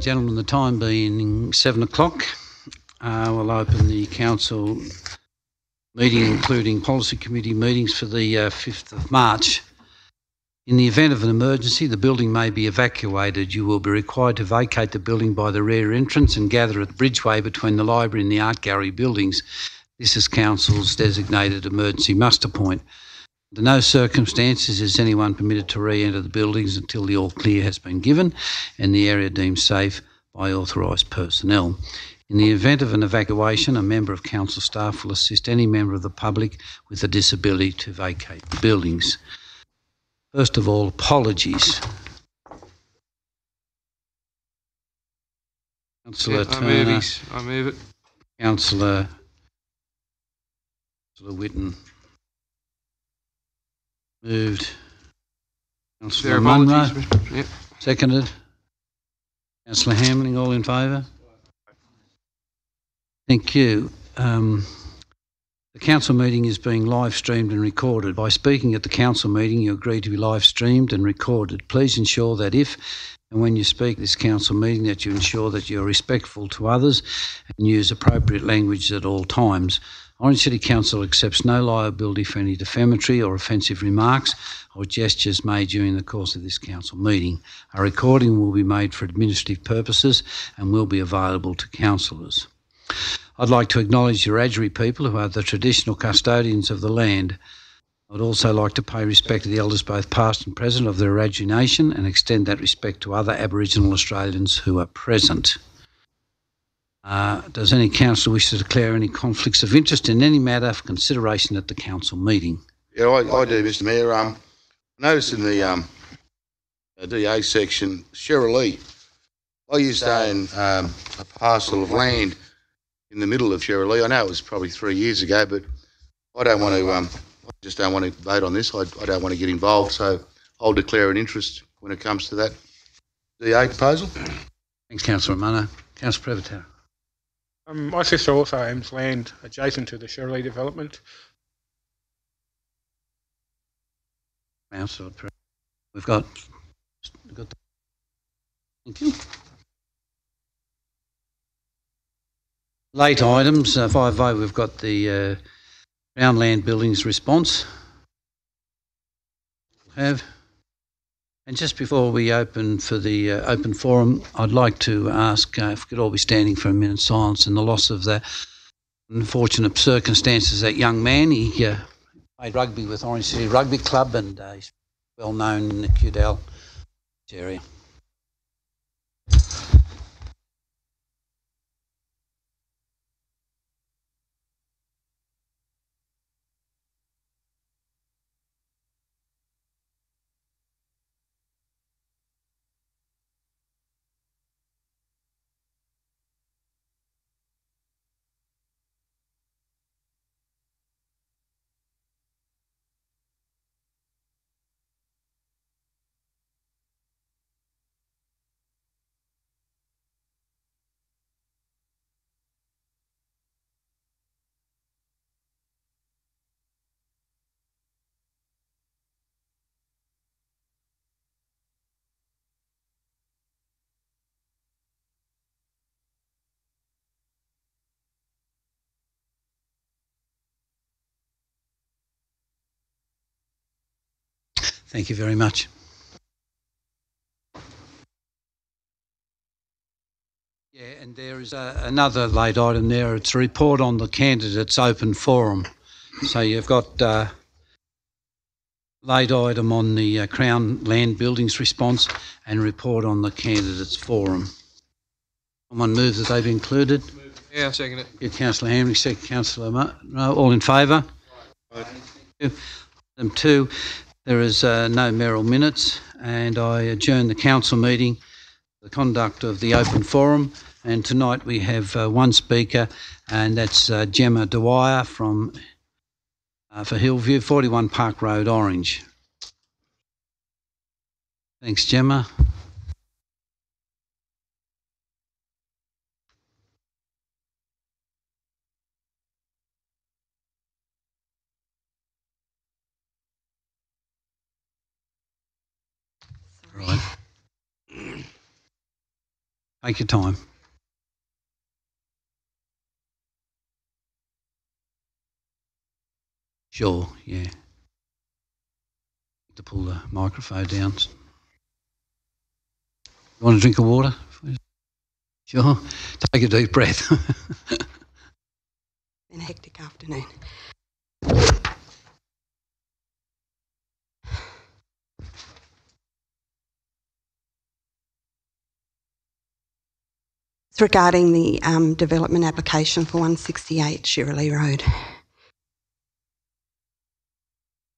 and gentlemen, the time being 7 o'clock, we'll open the council meeting, including policy committee meetings for the 5th of March. In the event of an emergency, the building may be evacuated. You will be required to vacate the building by the rear entrance and gather at the bridgeway between the library and the art gallery buildings. This is council's designated emergency muster point. Under no circumstances is anyone permitted to re-enter the buildings until the all clear has been given and the area deemed safe by authorised personnel. In the event of an evacuation, a member of council staff will assist any member of the public with a disability to vacate the buildings. First of all, apologies. Councillor Turner. I move it. Councillor Whitten. Moved. Councillor Munro. Yep. Seconded. Councillor Hamling, all in favour? Thank you. The council meeting is being live streamed and recorded. By speaking at the council meeting, you agree to be live streamed and recorded. Please ensure that if and when you speak at this council meeting that you ensure that you're respectful to others and use appropriate language at all times. Orange City Council accepts no liability for any defamatory or offensive remarks or gestures made during the course of this council meeting. A recording will be made for administrative purposes and will be available to councillors. I'd like to acknowledge the Wiradjuri people who are the traditional custodians of the land. I would also like to pay respect to the elders both past and present of the Wiradjuri nation and extend that respect to other Aboriginal Australians who are present. Does any councillor wish to declare any conflicts of interest in any matter for consideration at the council meeting? Yeah, I do, Mr Mayor. I noticed in the DA section, Cheryl Lee. I used to own a parcel of land in the middle of Cheryl Lee. I know it was probably 3 years ago, but I don't want to. I just don't want to vote on this. I don't want to get involved, so I'll declare an interest when it comes to that DA proposal. Thanks, Councillor Munro. Councillor Prevotaro. My sister also owns land adjacent to the Shirley development. Councillor Prevotaro. We've got the, thank you. Late items, 5A, we've got the Crown Land Buildings response. And just before we open for the open forum, I'd like to ask if we could all be standing for a minute's silence in the loss of the unfortunate circumstances of that young man. He played rugby with Orange City Rugby Club and he's well known in the Cudell area. Thank you very much. Yeah, and there is another late item there. It's a report on the candidates open forum. So you've got late item on the Crown Land Buildings response and report on the candidates forum. Someone move that they've included? Yeah, I'll second it. Good, Councillor Hamling, second Councillor Munro. All in favour? Item 2. There is no Merrill minutes, and I adjourn the council meeting, the conduct of the open forum, and tonight we have one speaker, and that's Gemma Dwyer from for Hillview, 41 Park Road, Orange. Thanks, Gemma. Right. Take your time. Sure, yeah. To pull the microphone down. You want a drink of water? Sure. Take a deep breath. Been a hectic afternoon. It's regarding the development application for 168 Shirley Road.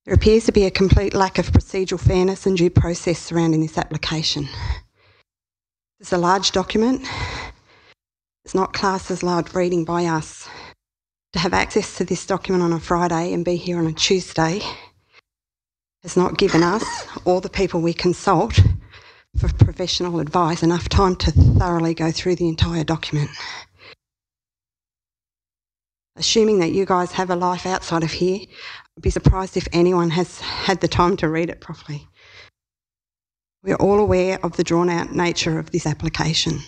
There appears to be a complete lack of procedural fairness and due process surrounding this application. It's a large document. It's not classed as loud reading by us. To have access to this document on a Friday and be here on a Tuesday has not given us, or the people we consult for professional advice, enough time to thoroughly go through the entire document. Assuming that you guys have a life outside of here, I'd be surprised if anyone has had the time to read it properly. We're all aware of the drawn-out nature of this application.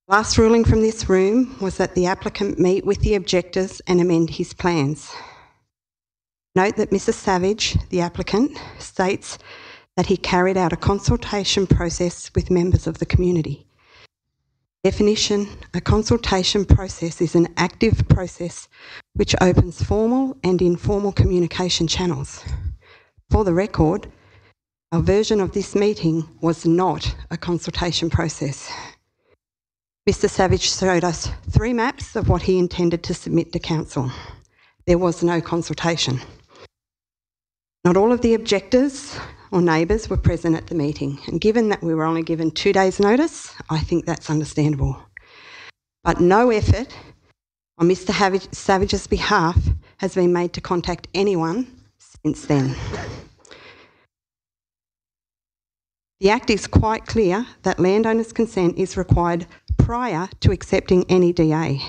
Last ruling from this room was that the applicant meet with the objectors and amend his plans. Note that Mr. Savage, the applicant, states that he carried out a consultation process with members of the community. Definition: a consultation process is an active process which opens formal and informal communication channels. For the record, our version of this meeting was not a consultation process. Mr. Savage showed us 3 maps of what he intended to submit to council. There was no consultation. Not all of the objectors or neighbours were present at the meeting, and given that we were only given 2 days' notice, I think that's understandable. But no effort on Mr. Savage's behalf has been made to contact anyone since then. The Act is quite clear that landowners' consent is required prior to accepting any DA.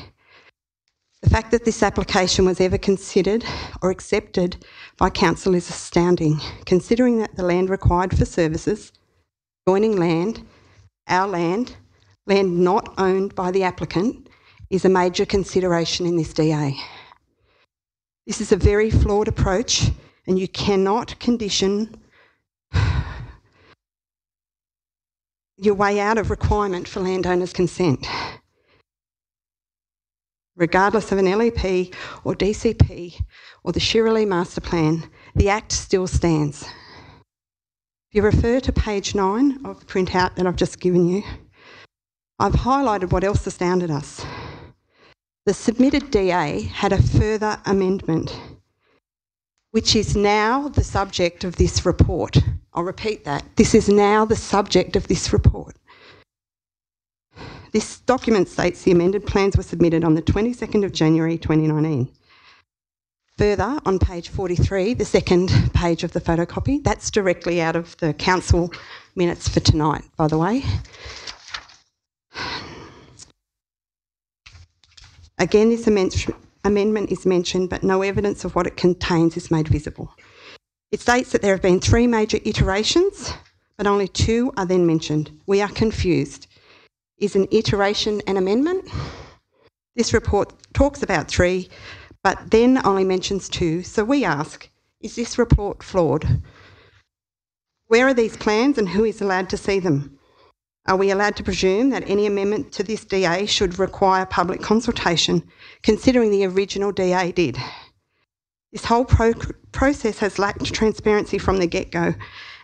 The fact that this application was ever considered or accepted by council is astounding, considering that the land required for services, joining land, our land not owned by the applicant, is a major consideration in this DA. This is a very flawed approach, and you cannot condition your way out of requirement for landowners' consent. Regardless of an LEP or DCP or the Shirley Master Plan, the Act still stands. If you refer to page 9 of the printout that I've just given you, I've highlighted what else astounded us. The submitted DA had a further amendment, which is now the subject of this report. I'll repeat that. This is now the subject of this report. This document states the amended plans were submitted on the 22nd of January 2019. Further, on page 43, the second page of the photocopy, that's directly out of the council minutes for tonight, by the way. Again, this amendment is mentioned, but no evidence of what it contains is made visible. It states that there have been 3 major iterations, but only 2 are then mentioned. We are confused. Is an iteration an amendment? This report talks about 3, but then only mentions 2. So we ask, is this report flawed? Where are these plans and who is allowed to see them? Are we allowed to presume that any amendment to this DA should require public consultation, considering the original DA did? This whole process has lacked transparency from the get-go,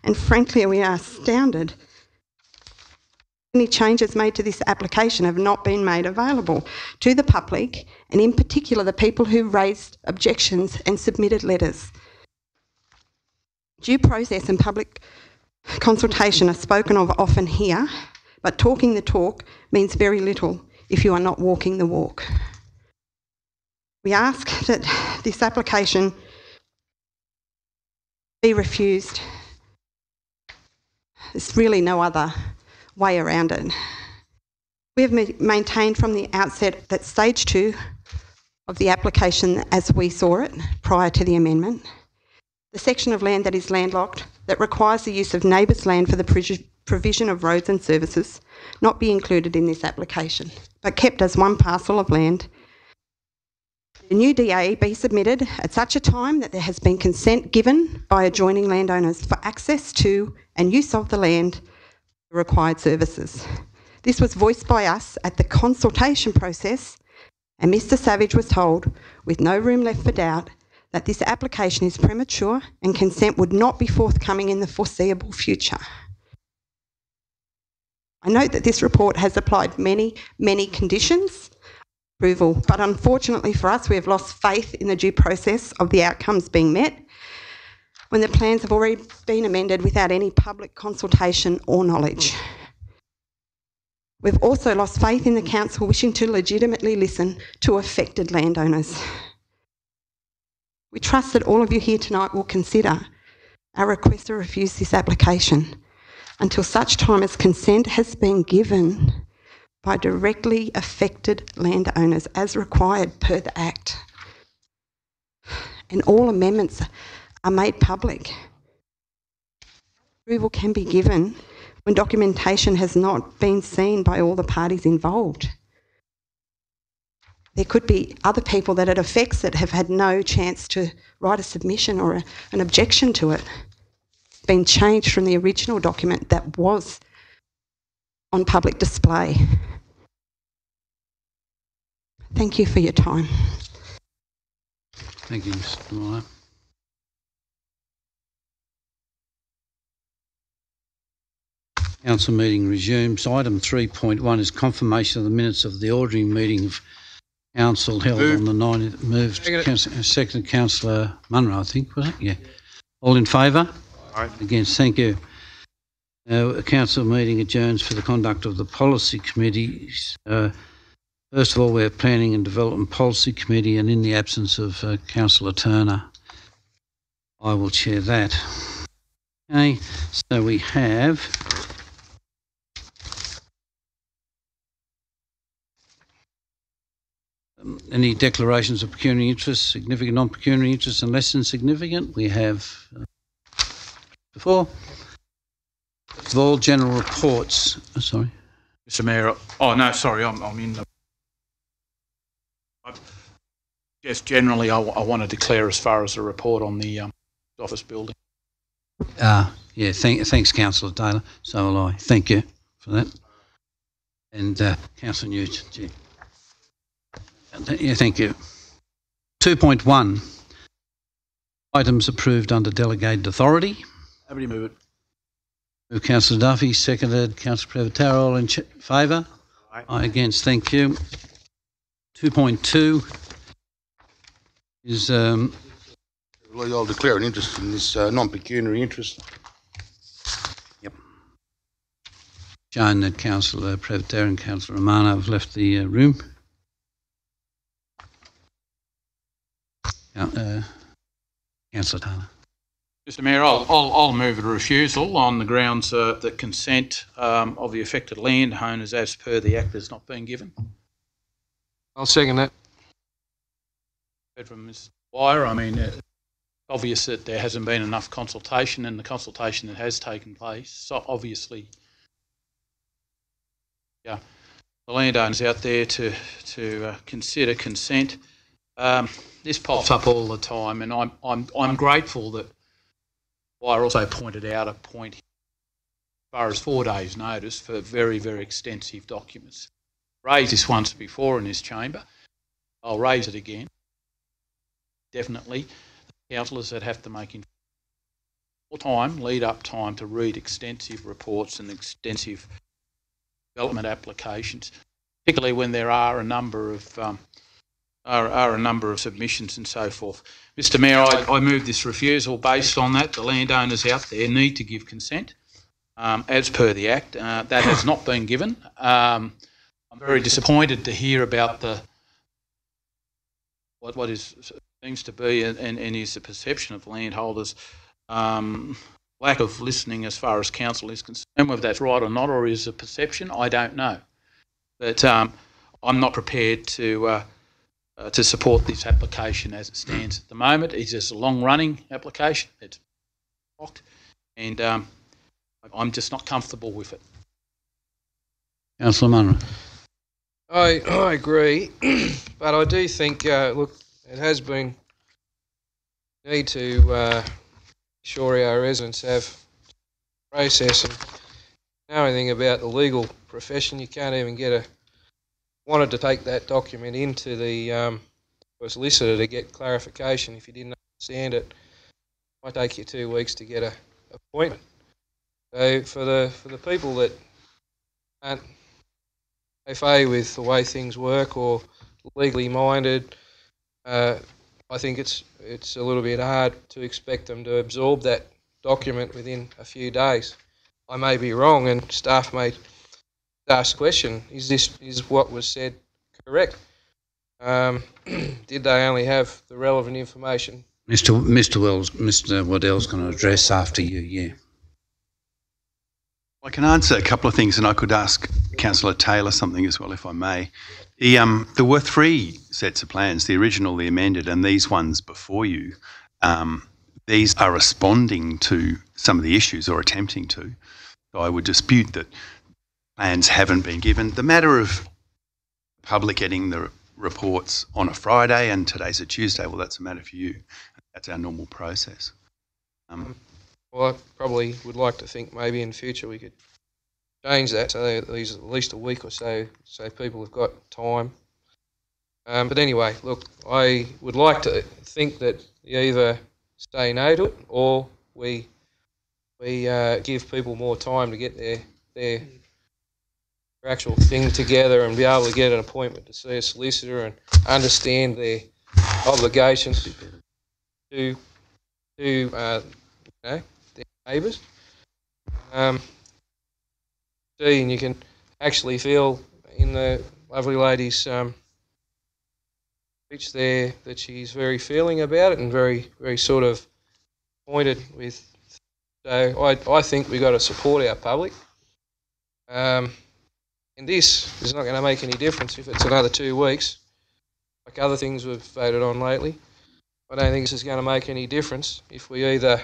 and frankly we are astounded. Any changes made to this application have not been made available to the public, and in particular the people who raised objections and submitted letters. Due process and public consultation are spoken of often here, but talking the talk means very little if you are not walking the walk. We ask that this application be refused. There's really no other way around it. We have maintained from the outset that stage 2 of the application as we saw it prior to the amendment, the section of land that is landlocked, that requires the use of neighbours' land for the provision of roads and services not be included in this application, but kept as one parcel of land. The new DA be submitted at such a time that there has been consent given by adjoining landowners for access to and use of the land for required services. This was voiced by us at the consultation process, and Mr Savage was told, with no room left for doubt, that this application is premature and consent would not be forthcoming in the foreseeable future. I note that this report has applied many conditions approval, but unfortunately for us, we have lost faith in the due process of the outcomes being met when the plans have already been amended without any public consultation or knowledge. We've also lost faith in the council wishing to legitimately listen to affected landowners. We trust that all of you here tonight will consider our request to refuse this application until such time as consent has been given by directly affected landowners as required per the Act. And all amendments are made public. Approval can be given when documentation has not been seen by all the parties involved. There could be other people that it affects that have had no chance to write a submission or an objection to it. It's been changed from the original document that was on public display. Thank you for your time. Thank you, Mr. Meyer. Council meeting resumes. Item 3.1 is confirmation of the minutes of the ordinary meeting of Council held on the 9th. Moved. Second, Councillor Munro, I think, was it? Yeah. All in favour? Aye. Against? Thank you. Now, a council meeting adjourns for the conduct of the policy committees. First of all, we're Planning and Development Policy Committee, and in the absence of Councillor Turner, I will chair that. Okay, so we have any declarations of pecuniary interest, significant non-pecuniary interest and less than significant. We have before. First of all, general reports. Sorry. Mr Mayor, I'm in the... Yes, generally I want to declare as far as the report on the office building. Yeah, thanks Councillor Taylor. So will I. Thank you for that. And Councillor Newton. Yeah, thank you. 2.1, items approved under delegated authority. Happy to move it. Move Councillor Duffy, seconded Councillor Prevotaro. All in favour? Aye. Against, thank you. 2.2 is... I'll declare an interest in this non-pecuniary interest. Yep. Shown that Councillor Prevotaro and Councillor Romano have left the room. Councillor Taylor. Mr Mayor, I'll move a refusal on the grounds that consent of the affected landowners as per the Act has not been given. I'll second that. Heard from Ms Dwyer, I mean, it's obvious that there hasn't been enough consultation, and the consultation that has taken place, so obviously, yeah, the landowners out there to consider consent. This pops up all the time, and I'm grateful that Dwyer also pointed out a point as far as 4 days' notice for very, very extensive documents. Raised this once before in this chamber. I'll raise it again. Definitely, the councillors that have to make more time, lead up time to read extensive reports and extensive development applications, particularly when there are a number of submissions and so forth. Mr Mayor, I move this refusal based on that. The landowners out there need to give consent as per the Act. That has not been given. I'm very disappointed to hear about what seems to be and is the perception of landholders lack of listening as far as council is concerned. Whether that's right or not, or is a perception, I don't know. But I'm not prepared to support this application as it stands at the moment. It's just a long-running application. It's blocked, and I'm just not comfortable with it. Councillor Munro. I agree, but I do think, look, it has been need to ensure our residents have process and know anything about the legal profession. You can't even wanted to take that document into the solicitor to get clarification. If you didn't understand it, it might take you 2 weeks to get an appointment. So for the people that aren't au fait with the way things work or legally minded, I think it's a little bit hard to expect them to absorb that document within a few days. I may be wrong, and staff may ask the question: is what was said correct? Did they only have the relevant information? Mr. Waddell's going to address after you. Yeah. I can answer a couple of things, and I could ask Councillor Taylor something as well, if I may. There were 3 sets of plans: the original, the amended, and these ones before you. These are responding to some of the issues, or attempting to. So I would dispute that plans haven't been given. The matter of public getting the reports on a Friday and today's a Tuesday, well, that's a matter for you. That's our normal process. Well, I probably would like to think maybe in future we could change that so these at least a week or so people have got time. But anyway, look, I would like to think that you either say no to it or we give people more time to get their actual thing together and be able to get an appointment to see a solicitor and understand their obligations to their neighbours. And you can actually feel in the lovely lady's speech there that she's very feeling about it and very, very sort of pointed with. So I think we've got to support our public. And this is not going to make any difference if it's another 2 weeks, like other things we've voted on lately. I don't think this is going to make any difference if we either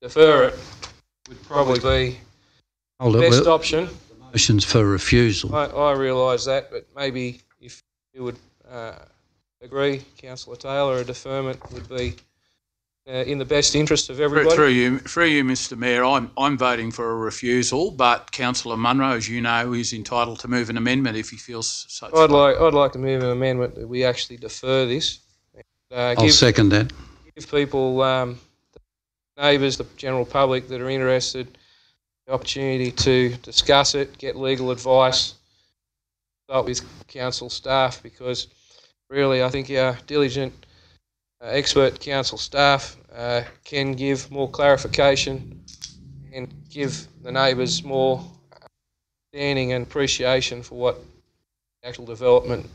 defer it, would probably be the best option. Motions for refusal. I realise that, but maybe if you would agree, Councillor Taylor, a deferment would be in the best interest of everybody. Through you, Mr. Mayor, I'm voting for a refusal, but Councillor Munro, as you know, is entitled to move an amendment if he feels such. I'd like to move an amendment that we actually defer this. I'll second that. Give people, the neighbours, the general public that are interested, the opportunity to discuss it, get legal advice, start with council staff, because really I think our diligent expert council staff can give more clarification and give the neighbours more understanding and appreciation for what the actual development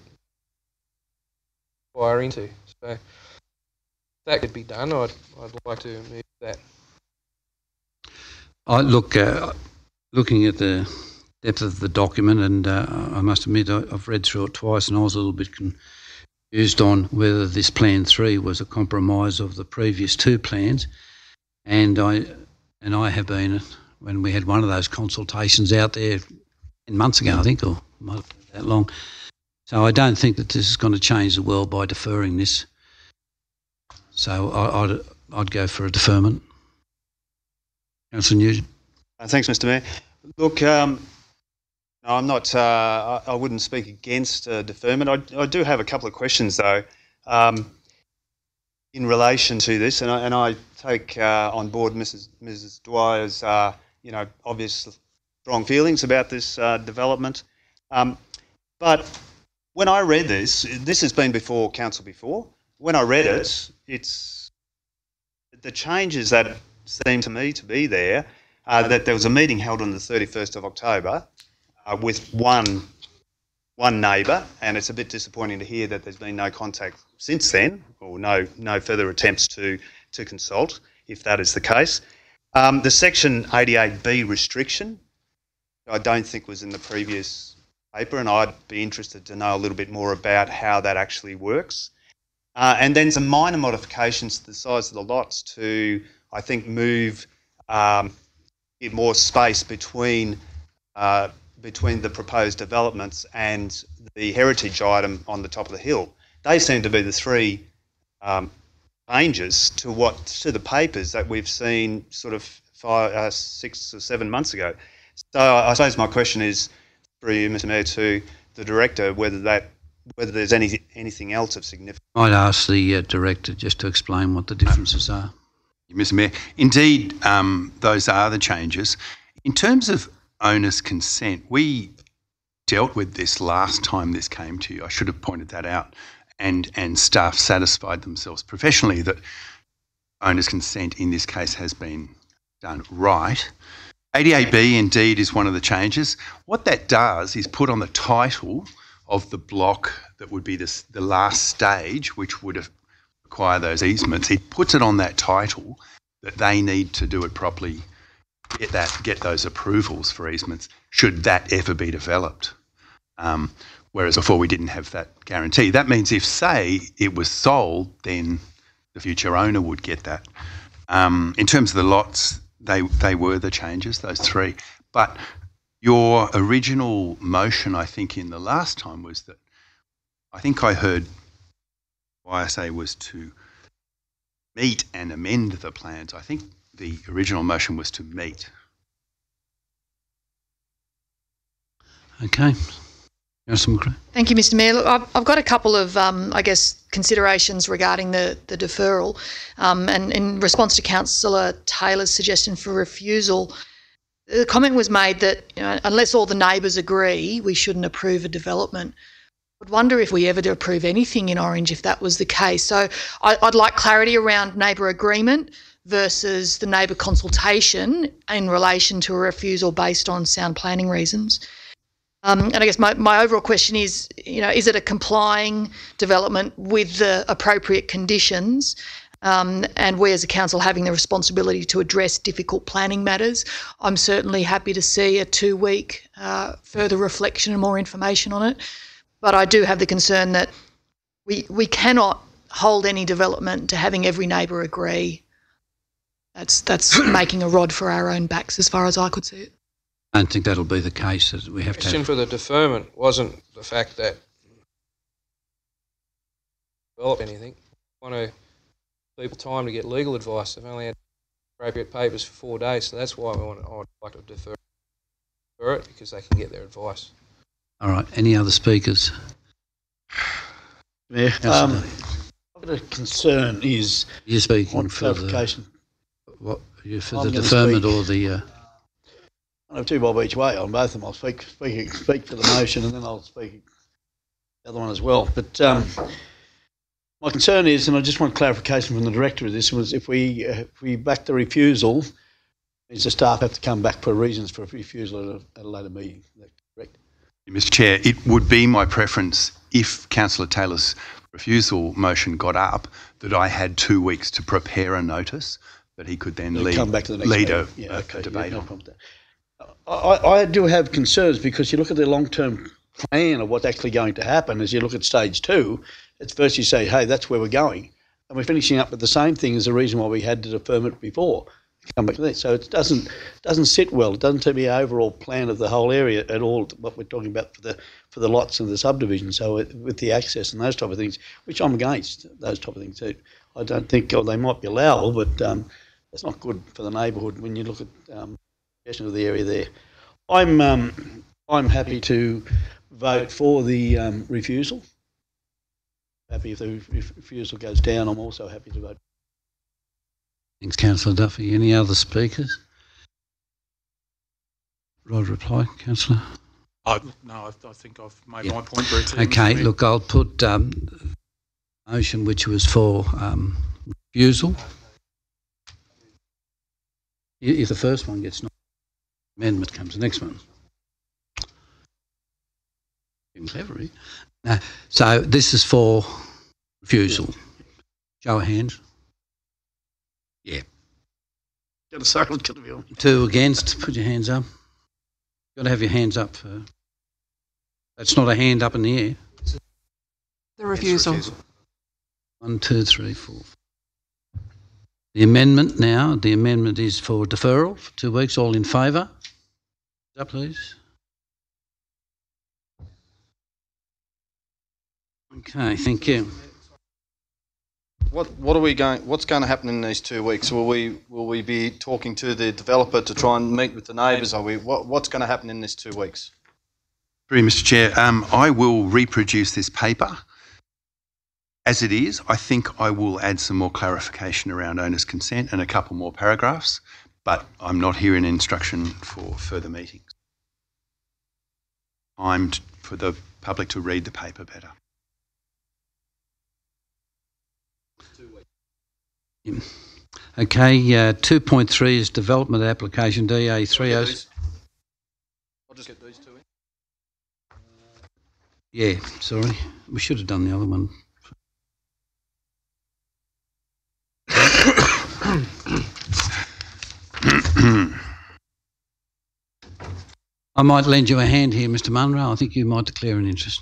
require into. So if that could be done, I'd like to move that. Looking at the depth of the document, and I must admit I've read through it twice, and I was a little bit confused on whether this Plan 3 was a compromise of the previous 2 plans, and I have been, when we had one of those consultations out there 10 months ago, I think, or might have been that long. So I don't think that this is going to change the world by deferring this. So I'd go for a deferment. Councillor Nugent. Thanks, Mr. Mayor. Look, no, I'm not. I wouldn't speak against deferment. I do have a couple of questions though, in relation to this, and I take on board Mrs. Dwyer's, obvious strong feelings about this development. But when I read this has been before council before. When I read it, it's the changes that seem to me to be there. That there was a meeting held on the 31st of October with one neighbour, and it's a bit disappointing to hear that there's been no contact since then, or no further attempts to consult, if that is the case. The Section 88B restriction, I don't think was in the previous paper, and I'd be interested to know a little bit more about how that actually works. And then some minor modifications to the size of the lots to I think move give more space between the proposed developments and the heritage item on the top of the hill. They seem to be the three changes to the papers that we've seen sort of 6 or 7 months ago. So I suppose my question is, through you, Mr. Mayor, to the director, whether there's anything else of significance. I'd ask the director just to explain what the differences are. Mr. Mayor, indeed, those are the changes. In terms of owner's consent, we dealt with this last time this came to you. I should have pointed that out. And staff satisfied themselves professionally that owner's consent in this case has been done right. 88B indeed is one of the changes. What that does is put on the title of the block that would be the last stage, which would require those easements. It puts it on that title that they need to do it properly, get those approvals for easements, should that ever be developed. Whereas before we didn't have that guarantee. That means if, say, it was sold, then the future owner would get that. In terms of the lots, they were the changes, those three. But your original motion, I think, in the last time was that, I think I heard YSA was to meet and amend the plans. I think the original motion was to meet. Okay. Councillor McRae. Thank you, Mr. Mayor. Look, I've got a couple of, considerations regarding the deferral. And in response to Councillor Taylor's suggestion for refusal, the comment was made that unless all the neighbours agree, we shouldn't approve a development. I'd wonder if we ever do approve anything in Orange if that was the case. So I'd like clarity around neighbour agreement versus the neighbour consultation in relation to a refusal based on sound planning reasons. And I guess my overall question is, is it a complying development with the appropriate conditions, and we as a council having the responsibility to address difficult planning matters? I'm certainly happy to see a 2-week further reflection and more information on it, but I do have the concern that we cannot hold any development to having every neighbour agree. That's making a rod for our own backs as far as I could see it. I don't think that'll be the case. That we have The to. question for the deferment wasn't the fact that develop anything. I want people time to get legal advice. They've only had appropriate papers for 4 days, so that's why I would like to defer it, because they can get their advice. All right. Any other speakers? Yeah. Councillor. I've got a concern is You're speaking on for clarification. the I'm gonna deferment speak. or the. I have 2 bob each way on both of them. I'll speak for the motion and then I'll speak the other one as well. But my concern is, and I just want clarification from the director of this, was if we back the refusal, means the staff have to come back for reasons for refusal at a later meeting. Is that correct? Mr. Chair, it would be my preference if Councillor Taylor's refusal motion got up that I had 2 weeks to prepare a notice that he could then Come back to the next lead meeting. a debate no on. problem with that. I do have concerns because you look at the long-term plan of what's actually going to happen. As you look at stage 2, it's first you say, hey, that's where we're going. And we're finishing up with the same thing as the reason why we had to defer it before. Come back to that. So it doesn't sit well. It doesn't tell me the overall plan of the whole area at all, what we're talking about for the lots of the subdivision. So with the access and those type of things, which I'm against, those type of things too. I don't think, they might be allowable, but it's not good for the neighbourhood when you look at of the area there. I'm happy to vote for the refusal. Happy if the refusal goes down. I'm also happy to vote. Thanks, Councillor Duffy. Any other speakers? Right reply, Councillor. No, I think I've made my point very clear. Okay, look, I'll put motion which was for refusal. If the first one gets amendment comes the next one. Being clever, eh? So this is for refusal. Show of hands. Yeah. Got a silent got to be on. 2 against. Put your hands up. You've got to have your hands up. That's not a hand up in the air. The refusal. 1, 2, 3, 4. The amendment now, the amendment is for deferral for 2 weeks. All in favour? Up, please. Okay, thank you. What's going to happen in these 2 weeks? Will we be talking to the developer to try and meet with the neighbours? What's going to happen in these 2 weeks? Through you, Mr. Chair, I will reproduce this paper. As it is, I think I will add some more clarification around owner's consent and a couple more paragraphs, but I'm not here in instruction for further meetings. I'm for the public to read the paper better. Okay, 2.3 is development application DA 30. I'll just get these two in. Yeah, sorry. We should have done the other one. I might lend you a hand here, Mr. Munro. I think you might declare an interest.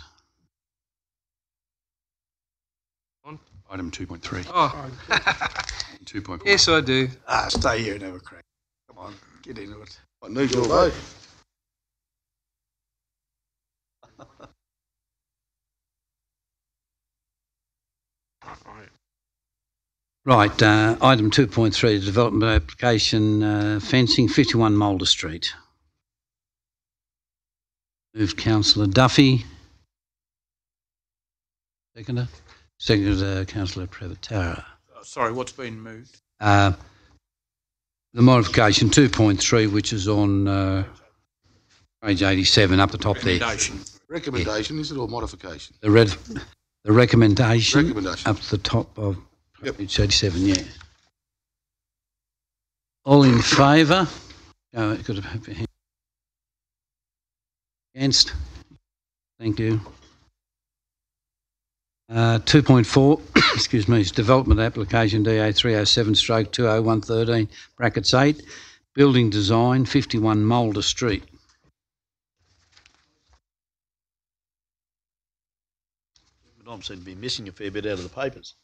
Item 2.3. Oh, 2.4. yes, I do. Stay here and have a crack. Come on, get into it. I need your vote. Right, item 2.3, development application fencing, 51 Mulder Street. Moved Councillor Duffy. Seconder? Seconded Councillor Prevatara. Sorry, what's been moved? The modification 2.3, which is on page 87 up the top there. Recommendation, is it, or modification? The recommendation, Recommendation. up the top of Yep. page 87, yeah. All in favour? Could have had your hand. Against? Thank you. 2.4, excuse me, is development application DA 307/20113, brackets 8, building design, 51 Mulder Street. But I seem to be missing a fair bit out of the papers.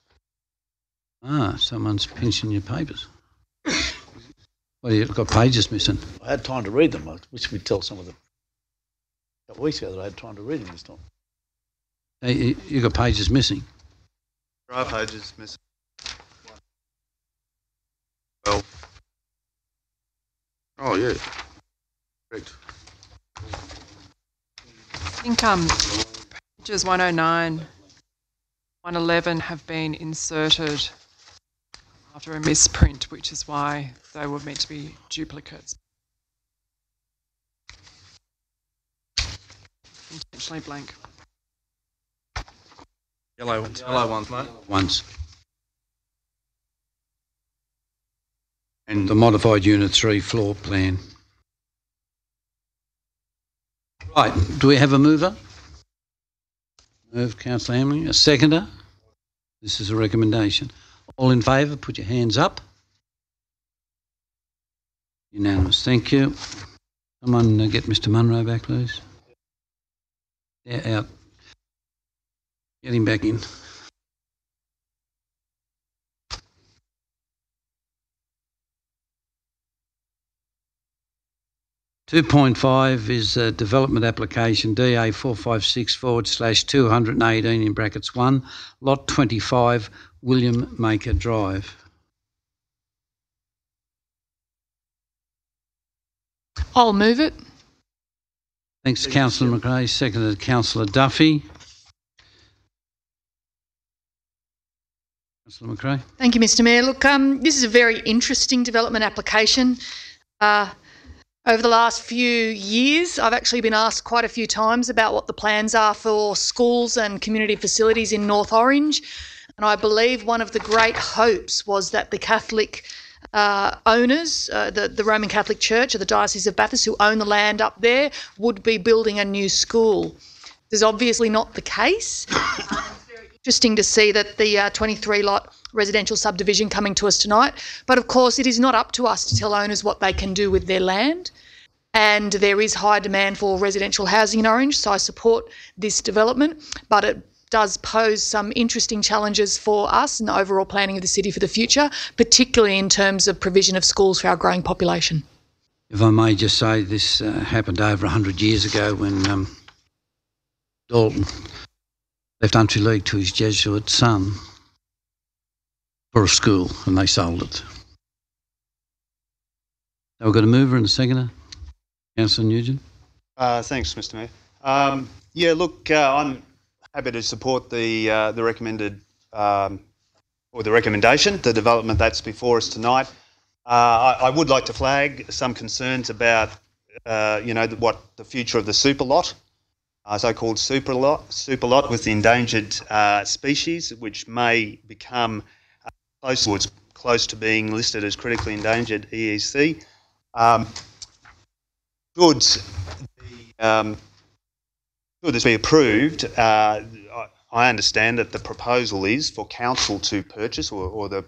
Someone's pinching your papers. Well, you've got pages missing. I had time to read them. I wish we'd tell some of them a couple of weeks ago that I had time to read them this time. Hey, you've got pages missing. There are pages missing. Oh, yeah. Correct. I think pages 109, 111 have been inserted after a misprint, which is why they were meant to be duplicates. Intentionally blank. Yellow ones, mate. Once. And the modified Unit 3 floor plan. Right, do we have a mover? Move, Councillor Hamling. A seconder? This is a recommendation. All in favour, put your hands up. Unanimous, thank you. Someone get Mr. Munro back, please. Yeah, out. Get him back in. (2.5) is a development application DA 456/218 in brackets 1, lot 25, William Maker Drive. I'll move it. Thanks, Councillor McRae. Seconded Councillor Duffy. Councillor McRae. Thank you, Mr. Mayor. Look, this is a very interesting development application. Over the last few years, I've actually been asked quite a few times about what the plans are for schools and community facilities in North Orange. And I believe one of the great hopes was that the Catholic owners, the Roman Catholic Church of the Diocese of Bathurst, who own the land up there, would be building a new school. This is obviously not the case. It's very interesting to see that the 23-lot residential subdivision coming to us tonight. But of course, it is not up to us to tell owners what they can do with their land. And there is high demand for residential housing in Orange, so I support this development. But it does pose some interesting challenges for us in the overall planning of the city for the future, particularly in terms of provision of schools for our growing population. If I may just say, this happened over 100 years ago when Dalton left Country League to his Jesuit son for a school, and they sold it. So we've got a mover and a seconder. Councillor Nugent. Thanks, Mr. Mayor. Yeah, look, I'm happy to support the recommended or the recommendation, the development that's before us tonight. I would like to flag some concerns about, what the future of the super lot, so-called super lot with endangered species, which may become close to being listed as critically endangered EEC. Should this be approved, I understand that the proposal is for council to purchase, or the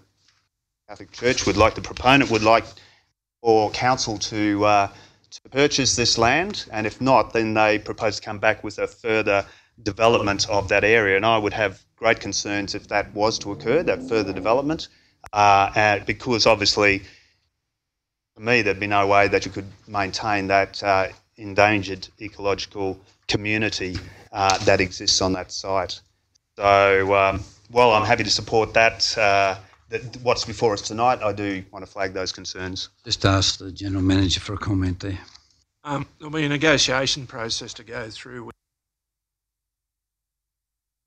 Catholic Church would like, the proponent would like for council to purchase this land, and if not, then they propose to come back with a further development of that area. And I would have great concerns if that was to occur, that further development, because obviously, for me, there'd be no way that you could maintain that endangered ecological community that exists on that site. So while I'm happy to support that, what's before us tonight, I do want to flag those concerns. Just ask the General Manager for a comment there. There'll be a negotiation process to go through.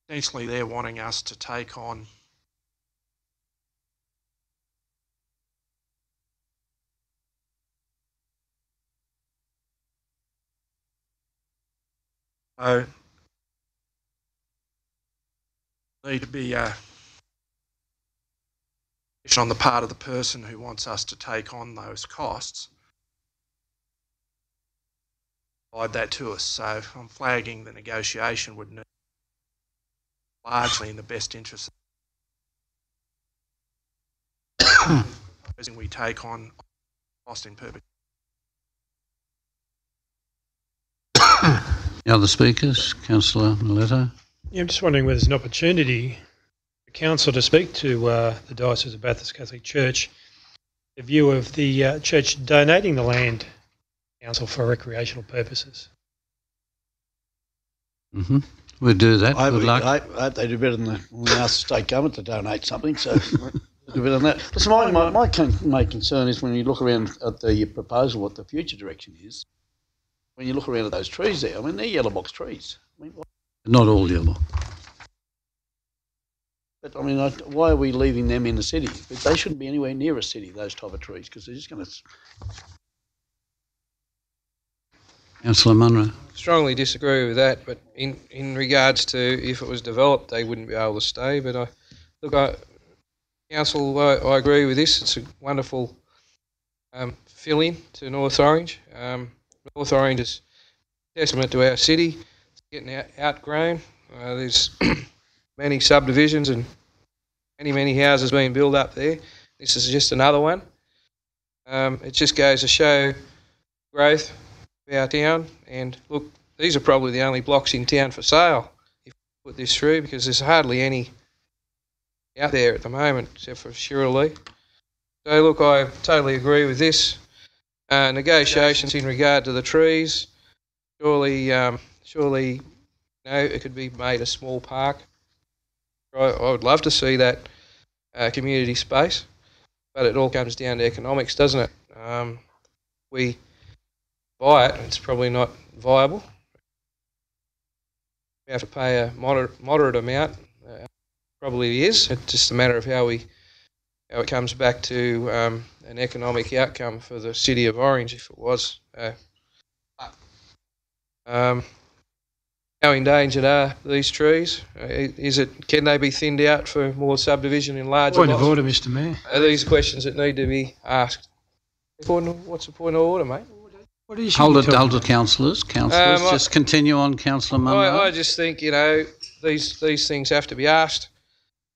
Essentially, they're wanting us to take on need to be on the part of the person who wants us to take on those costs. Provide that to us. So I'm flagging the negotiation would need largely in the best interest of we take on cost in perpetuity. The other speakers, Councillor Miletto. Yeah, I'm just wondering whether there's an opportunity for Council to speak to the Diocese of Bathurst Catholic Church, the view of the Church donating the land to Council for recreational purposes. Mm-hmm. We'll do that. I Good luck. hope they do better than we ask the state government to donate something, so we'll do better than that. Listen, my concern is when you look around at the proposal, what the future direction is. When you look around at those trees there, I mean, they're yellow box trees. I mean, Not all yellow. but I mean, why are we leaving them in the city? But they shouldn't be anywhere near a city, those type of trees, because they're just going to... Councillor Munro. Strongly disagree with that, but in regards to if it was developed, they wouldn't be able to stay. But Council, I agree with this. It's a wonderful fill-in to North Orange. North Orange is a testament to our city. It's getting outgrown. There's many subdivisions and many houses being built up there. This is just another one. It just goes to show growth of our town. And look, these are probably the only blocks in town for sale if we put this through, because there's hardly any out there at the moment except for Shirley. So look, I totally agree with this. Negotiations in regard to the trees, surely, it could be made a small park. I would love to see that community space, but it all comes down to economics, doesn't it? We buy it, it's probably not viable. We have to pay a moderate amount. Probably is. It's just a matter of how it comes back to an economic outcome for the city of Orange if it was. How endangered are these trees? Can they be thinned out for more subdivision in larger lots? Point of order, Mr Mayor. Are these questions that need to be asked? What's the point of order, mate? What is Hold it, councillors. Just continue on, Councillor Munro. I just think, these things have to be asked.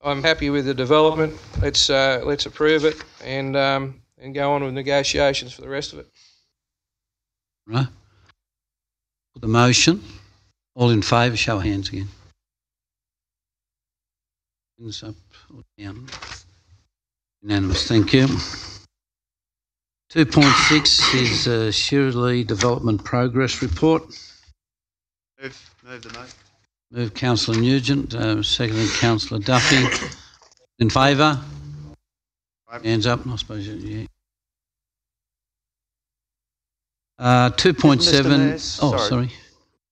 I'm happy with the development. Let's approve it and go on with negotiations for the rest of it. Right. The motion. All in favour, show of hands again. Hands up or down? Unanimous, thank you. 2.6 is Shirley Development Progress Report. Move the motion. Moved Councillor Nugent, seconded Councillor Duffy. In favour? Hands up, I suppose. Yeah. 2.7. Oh, sorry.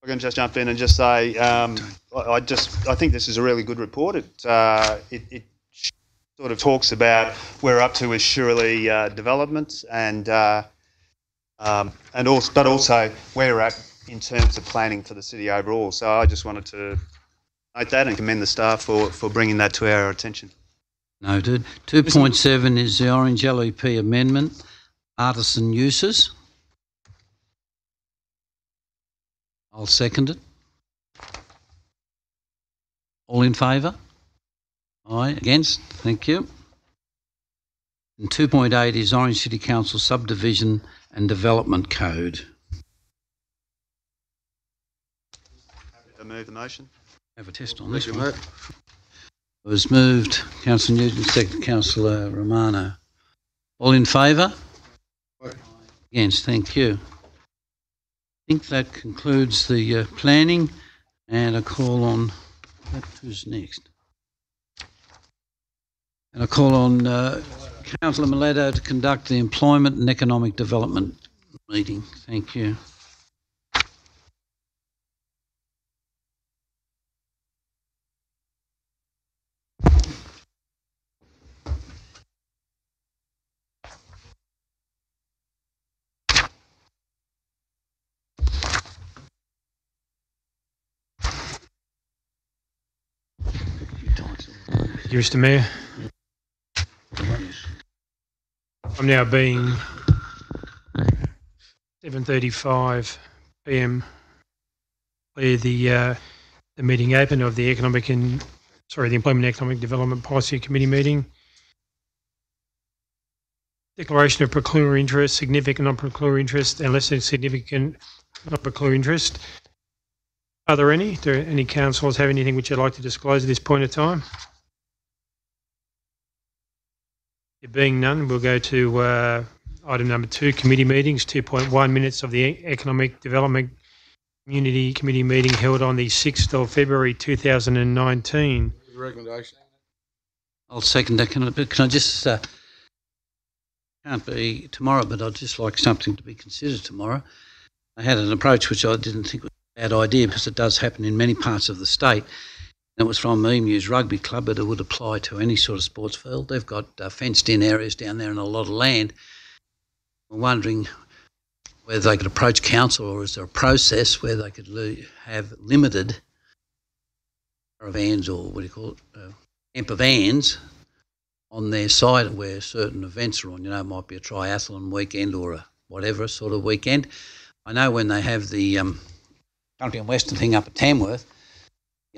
I'm going to just jump in and just say, I think this is a really good report. It sort of talks about where we're up to with Shirley developments and also where we're at in terms of planning for the city overall. So I just wanted to note that and commend the staff for bringing that to our attention. Noted. 2.7 is the Orange LEP amendment, artisan uses. I'll second it. All in favour? Aye. Against? Thank you. And 2.8 is Orange City Council Subdivision and Development Code. I move the motion. Have a test on this one. It was moved, Councillor Newton, second Councillor Romano. All in favour? Against? Thank you. I think that concludes the planning, and I call on, who's next? And I call on Councillor Miletto to conduct the Employment and Economic Development meeting. Thank you. Thank you, Mr. Mayor. I'm now being 7:35 p.m. Clear the meeting open of the Employment and Economic Development Policy Committee meeting. Declaration of peculiar interest, significant non-peculiar interest, and less than significant non-peculiar interest. Are there any? Do any councillors have anything which you'd like to disclose at this point in time? There being none, we'll go to item number 2, committee meetings. 2.1, minutes of the Economic Development Community Committee meeting held on the 6th of February 2019. Recommendation. I'll second that. Can I just, can't be tomorrow, but I'd just like something to be considered tomorrow. I had an approach which I didn't think was a bad idea, because it does happen in many parts of the state. It was from Emus Rugby Club, but it would apply to any sort of sports field. They've got fenced-in areas down there and a lot of land. I'm wondering whether they could approach council, or is there a process where they could have limited caravans, or what do you call it, camper vans on their site where certain events are on. You know, it might be a triathlon weekend or a whatever sort of weekend. I know when they have the Country and Western thing up at Tamworth,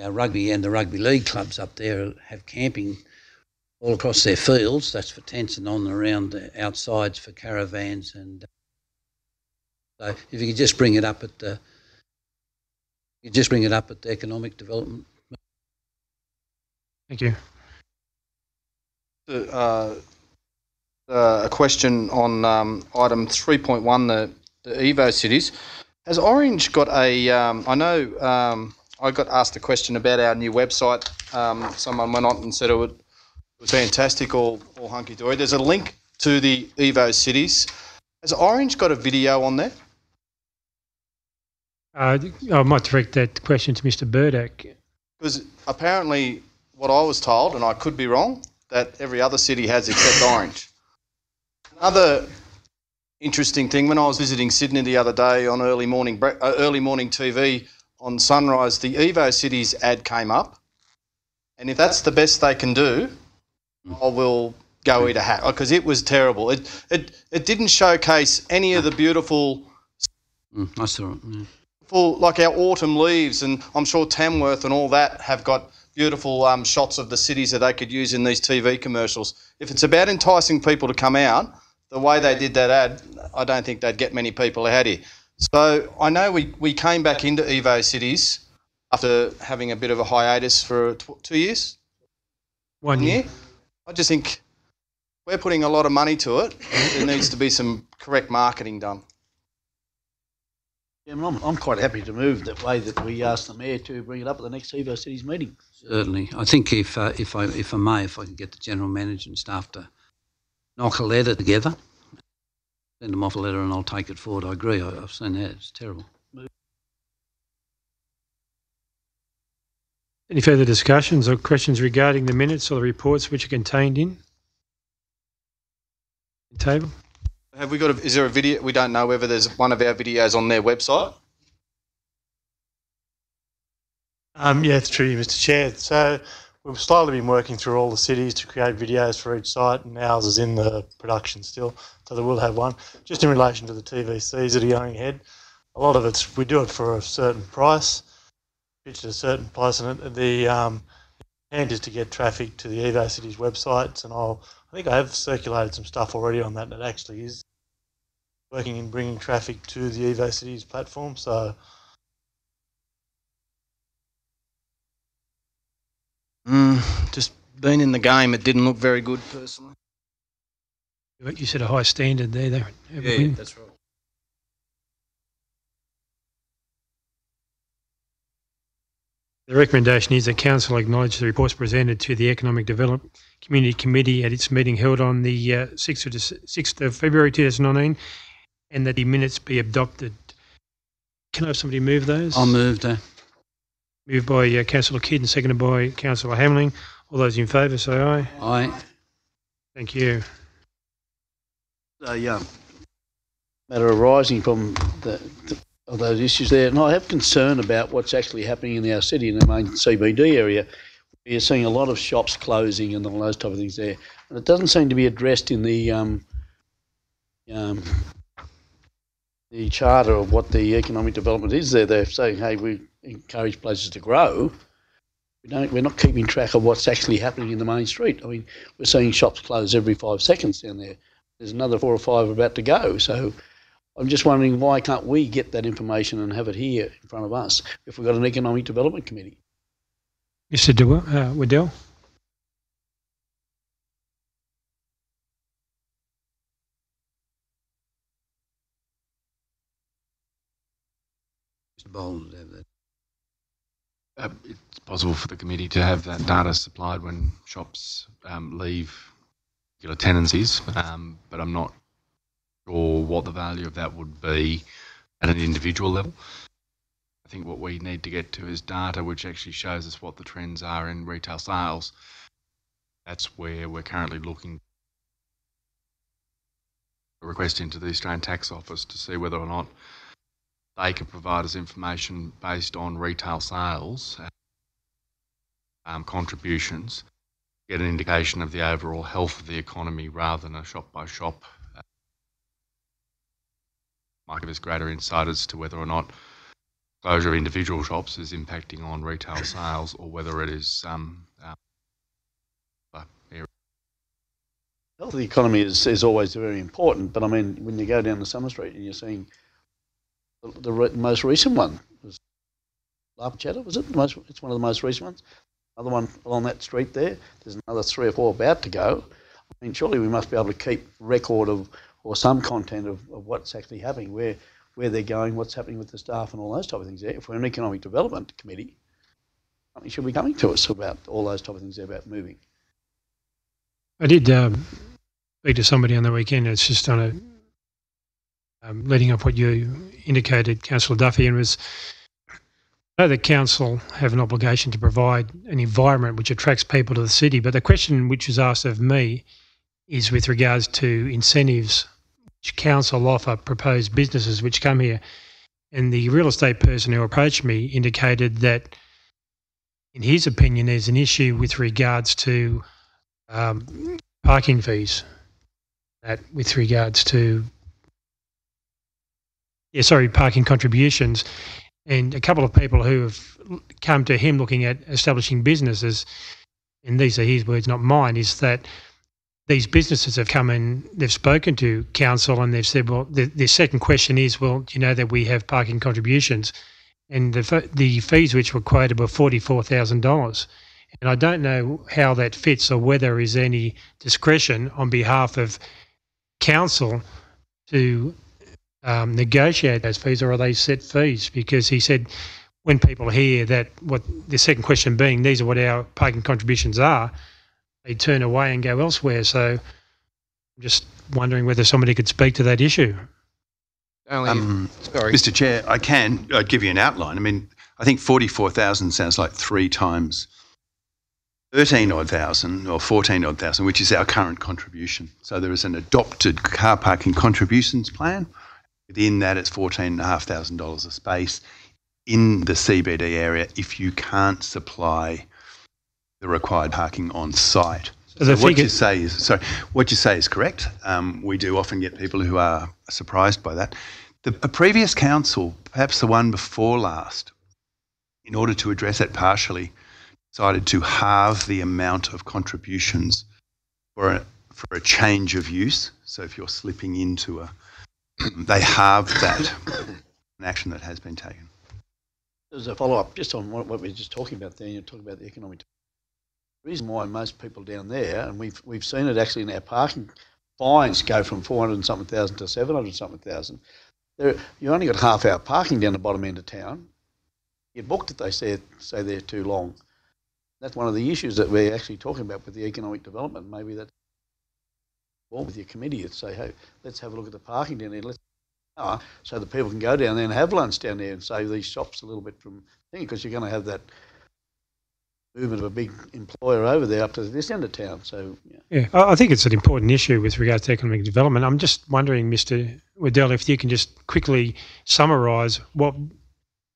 rugby and the rugby league clubs up there have camping all across their fields. That's for tents and on and around the outsides for caravans. And so if you could just bring it up at the, economic development. Thank you. A question on item 3.1, the Evo cities. Has Orange got a? I know. I got asked a question about our new website. Someone went on and said it was fantastic, all hunky-dory. There's a link to the Evo cities. Has Orange got a video on there? I might direct that question to Mr. Burdock. Because apparently what I was told, and I could be wrong, that every other city has except Orange. Another interesting thing, when I was visiting Sydney the other day on early morning TV, on Sunrise, the Evo Cities ad came up, and if that's the best they can do, I will go eat a hat, because it was terrible. It didn't showcase any of the beautiful, I saw it. Yeah. Like our autumn leaves, and I'm sure Tamworth and all that have got beautiful shots of the cities that they could use in these TV commercials. If it's about enticing people to come out, the way they did that ad, I don't think they'd get many people out here. So I know we came back into Evo Cities after having a bit of a hiatus for 2 years. 1 year. I just think we're putting a lot of money to it. There needs to be some correct marketing done. Yeah, I'm quite happy to move that way that we ask the Mayor to bring it up at the next Evo Cities meeting. Certainly. I think if I can get the General Manager and staff to knock a letter together, send them off a letter and I'll take it forward. I agree. I've seen that. It's terrible. Any further discussions or questions regarding the minutes or the reports which are contained in the table? Have we got is there a video? We don't know whether there's one of our videos on their website. Yeah, it's true, Mr. Chair. So we've slightly been working through all the cities to create videos for each site, and ours is in the production still, so they will have one. Just in relation to the TVCs that are going ahead, a lot of we do it for a certain price, pitched at a certain price, and the intent is to get traffic to the Evo Cities websites, and I think I have circulated some stuff already on that, and it actually is working in bringing traffic to the Evo Cities platform. So just being in the game, it didn't look very good personally. You set a high standard there. Yeah, that's right. The recommendation is that Council acknowledge the reports presented to the Economic Development Community Committee at its meeting held on the 6th of February 2019, and that the minutes be adopted. Can I have somebody move those? I'll move that. Moved by Councillor Kidd and seconded by Councillor Hamling. All those in favour say aye. Aye. Thank you. A matter arising from of those issues there, and I have concern about what's actually happening in our city, in the main CBD area. We're seeing a lot of shops closing and all those type of things there, and it doesn't seem to be addressed in the charter of what the economic development is there. They're saying, hey, we encourage places to grow. We're not keeping track of what's actually happening in the main street. I mean, we're seeing shops close every 5 seconds down there. There's another 4 or 5 about to go. So I'm just wondering, why can't we get that information and have it here in front of us if we've got an economic development committee? Mr. Waddell? Mr. Boland have that. It's possible for the committee to have that data supplied when shops leave regular tenancies, but I'm not sure what the value of that would be at an individual level. I think what we need to get to is data which actually shows us what the trends are in retail sales. That's where we're currently looking. A request into the Australian Tax Office to see whether or not they can provide us information based on retail sales, contributions, get an indication of the overall health of the economy rather than a shop-by-shop. Might give us greater insight as to whether or not closure of individual shops is impacting on retail sales, or whether it is Health of the economy is always very important, but I mean, when you go down to Summer Street and you're seeing the most recent one was La Pachetta, was it? It's one of the most recent ones. Another one along that street there. There's another 3 or 4 about to go. I mean, surely we must be able to keep record of, or some content of what's actually happening, where they're going, what's happening with the staff and all those type of things there. If we're an economic development committee, something should be coming to us about all those type of things there about moving. I did speak to somebody on the weekend. It's just on a leading up what you indicated, Councillor Duffy, and was, I know the council have an obligation to provide an environment which attracts people to the city, but the question which was asked of me is with regards to incentives which council offer proposed businesses which come here. And the real estate person who approached me indicated that, in his opinion, there's an issue with regards to parking fees, that with regards to parking contributions. And a couple of people who have come to him looking at establishing businesses, and these are his words, not mine, is that these businesses have come in, they've spoken to council and they've said, well, the second question is, well, do you know that we have parking contributions? And the fees which were quoted were $44,000. And I don't know how that fits or whether there is any discretion on behalf of council to negotiate those fees, or are they set fees? Because he said when people hear that, what the second question being, these are what our parking contributions are, they turn away and go elsewhere. So I'm just wondering whether somebody could speak to that issue. Sorry. Mr. Chair, I'd give you an outline. I mean, I think 44,000 sounds like 3 times 13-odd thousand or 14-odd thousand, which is our current contribution. So there is an adopted car parking contributions plan. Within that, it's $14,500 a space in the CBD area if you can't supply the required parking on site. So what you say is correct. We do often get people who are surprised by that. A previous council, perhaps the one before last, in order to address it partially, decided to halve the amount of contributions for a change of use. So if you're slipping into they halved that, an action that has been taken. There's a follow-up just on what we were just talking about there. You're talking about the economic. The reason why most people down there, and we've seen it actually in our parking fines go from 400 and something thousand to 700 something thousand. You only got half-hour parking down the bottom end of town. You booked it, they say they're too long. That's one of the issues that we're actually talking about with the economic development. Maybe that's well with your committee to say, hey, let's have a look at the parking down there. So that people can go down there and have lunch down there and save these shops a little bit from thing, because you're going to have that movement of a big employer over there up to this end of town. So yeah, I think it's an important issue with regards to economic development. I'm just wondering, Mr. Waddell, if you can just quickly summarise what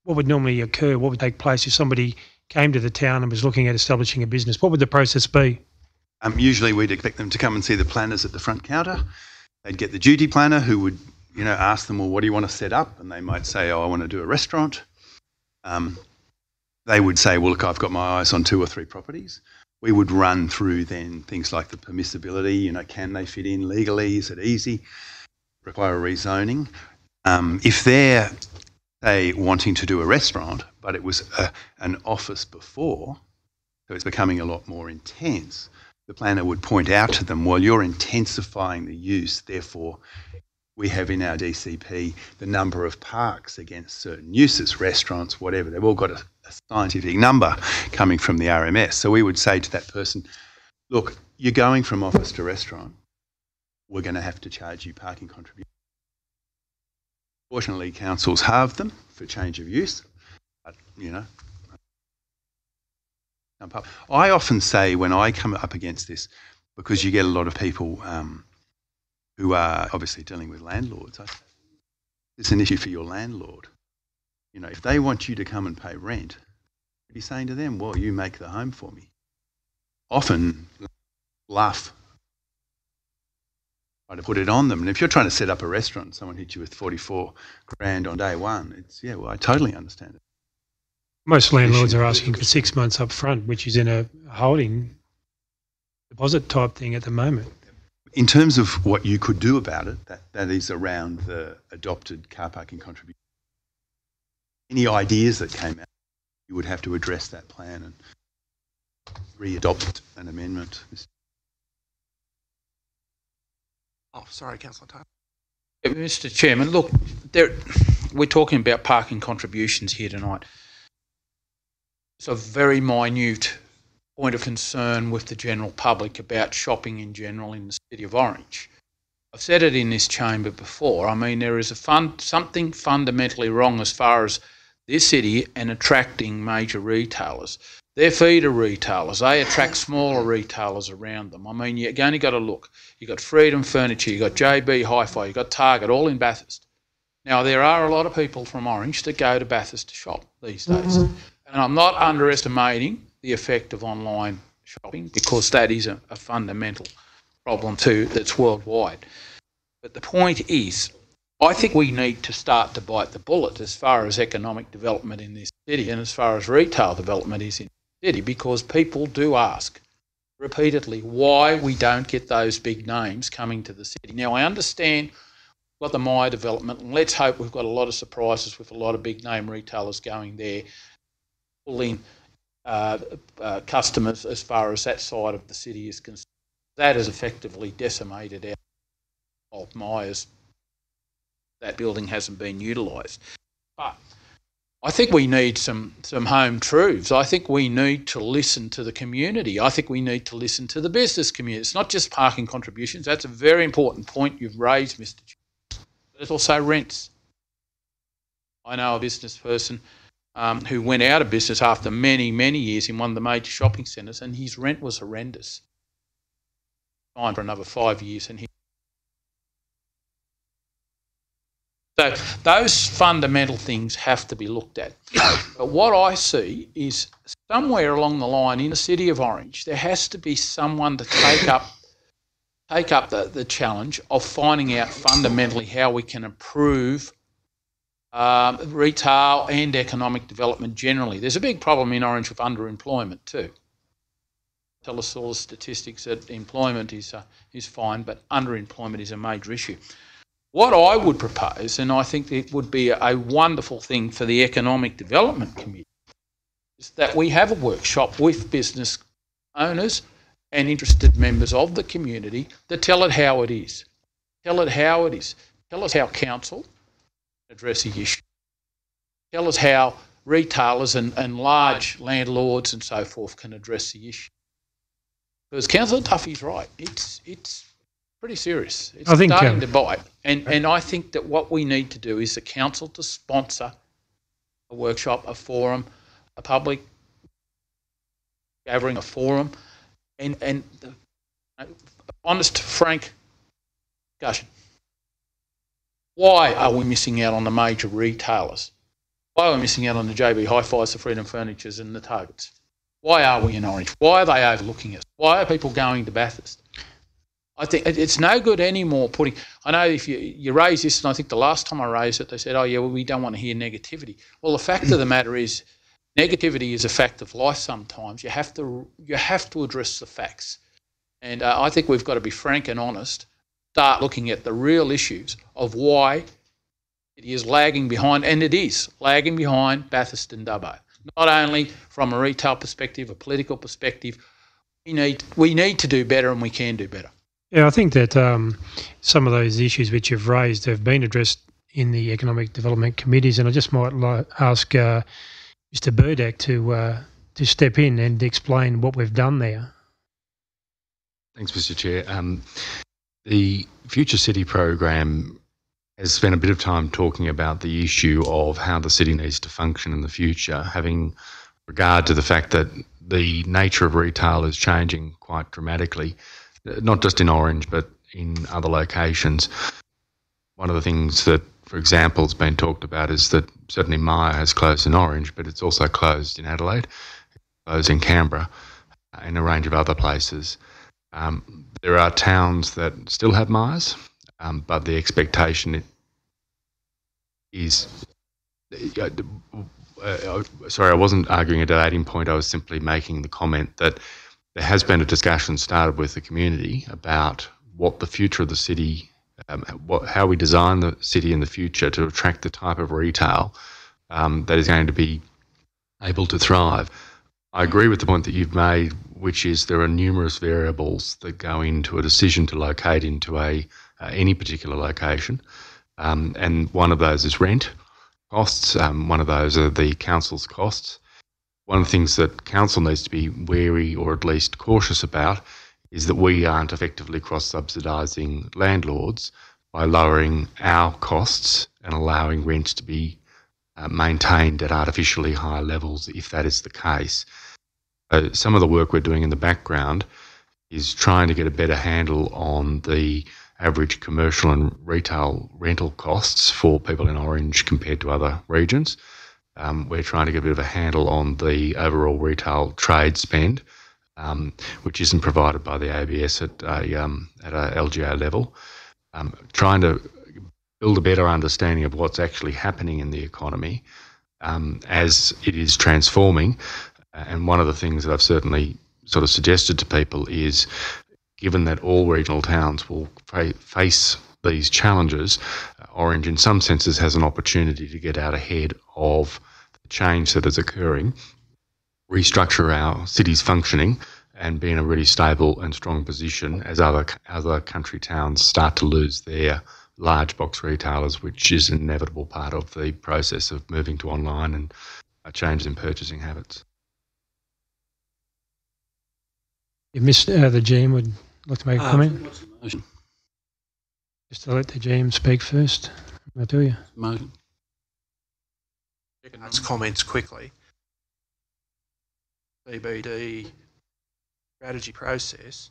would normally occur, what would take place if somebody came to the town and was looking at establishing a business. What would the process be? Usually we'd expect them to come and see the planners at the front counter. They'd get the duty planner who would, ask them, well, what do you want to set up? And they might say, oh, I want to do a restaurant. They would say, well, look, I've got my eyes on 2 or 3 properties. We would run through then things like the permissibility, can they fit in legally? Is it easy? Require a rezoning? If they're, say, wanting to do a restaurant, but it was an office before, so it's becoming a lot more intense, the planner would point out to them, well, you're intensifying the use, therefore we have in our DCP the number of parks against certain uses, restaurants, whatever. They've all got a scientific number coming from the RMS. So we would say to that person, look, you're going from office to restaurant, we're going to have to charge you parking contributions. Fortunately, councils halve them for change of use, but, I often say when I come up against this, because you get a lot of people who are obviously dealing with landlords, it's an issue for your landlord. If they want you to come and pay rent, you'd be saying to them, well, you make the home for me. Often, bluff. Try to put it on them. And if you're trying to set up a restaurant, someone hits you with 44 grand on day one, I totally understand it. Most landlords are asking for 6 months up front, which is in a holding deposit type thing at the moment. In terms of what you could do about it, that is around the adopted car parking contribution. Any ideas that came out, you would have to address that plan and re-adopt an amendment. Oh, sorry, Councillor Taylor. Mr. Chairman, look, we're talking about parking contributions here tonight. It's a very minute point of concern with the general public about shopping in general in the City of Orange. I've said it in this chamber before. I mean, there is something fundamentally wrong as far as this city and attracting major retailers. They're feeder retailers. They attract smaller retailers around them. I mean, you've only got to look. You've got Freedom Furniture, you've got JB Hi-Fi, you've got Target, all in Bathurst. Now, there are a lot of people from Orange that go to Bathurst to shop these days. And I'm not underestimating the effect of online shopping, because that is a fundamental problem too that's worldwide. But the point is, I think we need to start to bite the bullet as far as economic development in this city and as far as retail development is in the city, because people do ask repeatedly why we don't get those big names coming to the city. Now, I understand we've got the Myer development, and let's hope we've got a lot of surprises with a lot of big name retailers going there, pull in customers as far as that side of the city is concerned. That has effectively decimated our Bolt Myers. That building hasn't been utilised. But I think we need some home truths. I think we need to listen to the community. I think we need to listen to the business community. It's not just parking contributions. That's a very important point you've raised, Mr. Chair. But it's also rents. I know a business person who went out of business after many, many years in one of the major shopping centres, and his rent was horrendous. Fine for another 5 years, and so those fundamental things have to be looked at. But what I see is somewhere along the line in the City of Orange, there has to be someone to take up the challenge of finding out fundamentally how we can improve retail and economic development generally. There's a big problem in Orange with underemployment too. Tell us all the statistics that employment is fine, but underemployment is a major issue. What I would propose, and I think it would be a wonderful thing for the Economic Development Committee, is that we have a workshop with business owners and interested members of the community to tell it how it is. Tell it how it is. Tell us how council address the issue. Tell us how retailers and large landlords and so forth can address the issue. Because Councillor Duffy's right. It's pretty serious. It's starting to bite. And I think that what we need to do is the council to sponsor a workshop, a forum, a public gathering, a forum, and honest, frank discussion. Why are we missing out on the major retailers? Why are we missing out on the JB Hi-Fis, the Freedom Furnitures and the Targets? Why are we in Orange? Why are they overlooking us? Why are people going to Bathurst? I think it's no good anymore putting... I know if you raise this, and I think the last time I raised it, they said, oh, yeah, well, we don't want to hear negativity. Well, the fact of the matter is negativity is a fact of life sometimes. You have to address the facts. And I think we've got to be frank and honest, start looking at the real issues of why it is lagging behind, and it is lagging behind Bathurst and Dubbo. Not only from a retail perspective, a political perspective, we need to do better, and we can do better. Yeah, I think that some of those issues which you've raised have been addressed in the Economic Development Committees, and I just might ask Mr. Burdak to step in and explain what we've done there. Thanks, Mr. Chair. The Future City program has spent a bit of time talking about the issue of how the city needs to function in the future, having regard to the fact that the nature of retail is changing quite dramatically, not just in Orange but in other locations. One of the things that, for example, has been talked about is that certainly Myer has closed in Orange, but it's also closed in Adelaide, it's closed in Canberra, and a range of other places. There are towns that still have Myers, but the expectation is... sorry, I wasn't arguing a debating point. I was simply making the comment that there has been a discussion started with the community about what the future of the city, how we design the city in the future to attract the type of retail that is going to be able to thrive. I agree with the point that you've made, which is there are numerous variables that go into a decision to locate into any particular location, and one of those is rent costs. One of those are the council's costs. One of the things that council needs to be wary or at least cautious about is that we aren't effectively cross-subsidising landlords by lowering our costs and allowing rents to be maintained at artificially higher levels if that is the case. Some of the work we're doing in the background is trying to get a better handle on the average commercial and retail rental costs for people in Orange compared to other regions. We're trying to get a bit of a handle on the overall retail trade spend, which isn't provided by the ABS at a LGA level. Trying to build a better understanding of what's actually happening in the economy as it is transforming. And one of the things that I've certainly sort of suggested to people is, given that all regional towns will face these challenges, Orange in some senses has an opportunity to get out ahead of the change that is occurring restructure our city's functioning and be in a really stable and strong position as other country towns start to lose their large box retailers, which is an inevitable part of the process of moving to online and a change in purchasing habits. If the GM would like to make a comment. What's the motion? Just to let the GM speak first. I'll tell you. Motion. Its comments quickly. CBD strategy process,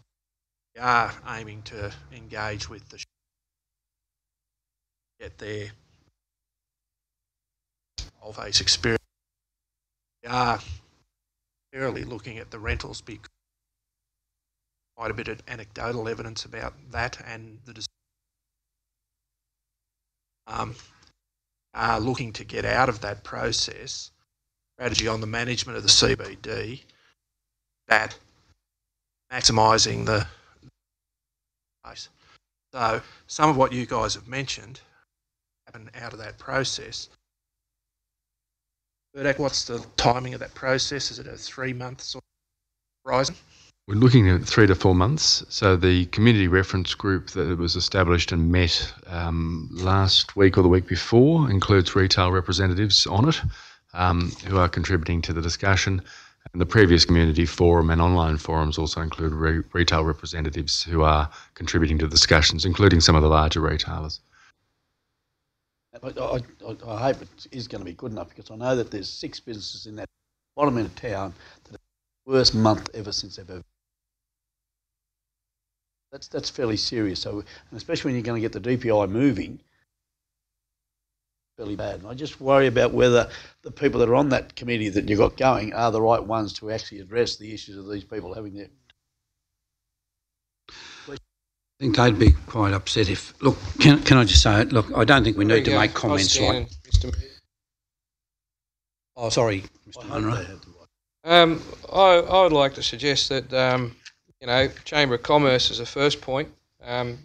we are aiming to engage with the get their whole-face experience. We are fairly looking at the rentals because quite a bit of anecdotal evidence about that, and the are looking to get out of that process strategy on the management of the CBD, that maximising the place. So some of what you guys have mentioned happen out of that process. Burdak, what's the timing of that process? Is it a 3 month sort of horizon? We're looking at 3 to 4 months. So the community reference group that was established and met last week or the week before includes retail representatives on it who are contributing to the discussion. And the previous community forum and online forums also include retail representatives who are contributing to the discussions, including some of the larger retailers. I hope it is going to be good enough, because I know that there's 6 businesses in that bottom end of town that have the worst month ever since they've ever. That's fairly serious. So, and especially when you're going to get the DPI moving, fairly bad. And I just worry about whether the people that are on that committee that you've got going are the right ones to actually address the issues of these people having their. I think they'd be quite upset if. Look, can I just say it? Look, I don't think we need to make comments like. Oh, sorry, Mr. Munro. I would like to suggest that Chamber of Commerce is a first point. I've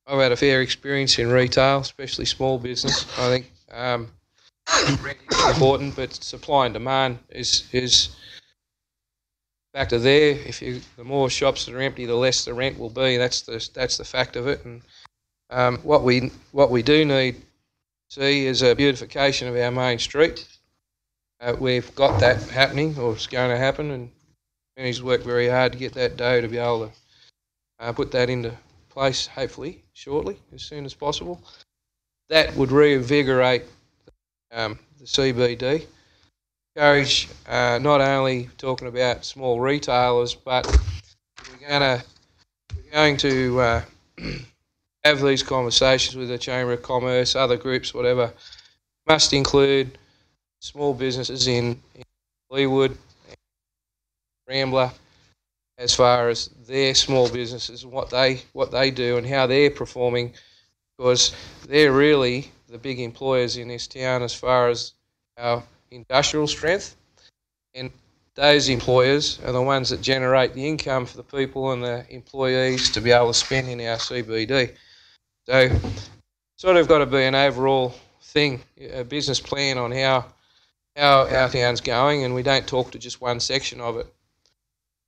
had a fair experience in retail, especially small business. I think it's important, but supply and demand is a factor there. The more shops that are empty, the less the rent will be. That's the fact of it. And what we do need to see is a beautification of our main street. We've got that happening, or it's going to happen, and he's worked very hard to get that dough to be able to put that into place, hopefully shortly, as soon as possible. That would reinvigorate the CBD. Encourage not only talking about small retailers, but we're going to have these conversations with the Chamber of Commerce, other groups, whatever. Must include small businesses in Leewood, Rambler, as far as their small businesses and what they do and how they're performing, because they're really the big employers in this town as far as our industrial strength, and those employers are the ones that generate the income for the people and the employees to be able to spend in our CBD. So sort of got to be an overall thing, a business plan on how our town's going, and we don't talk to just one section of it.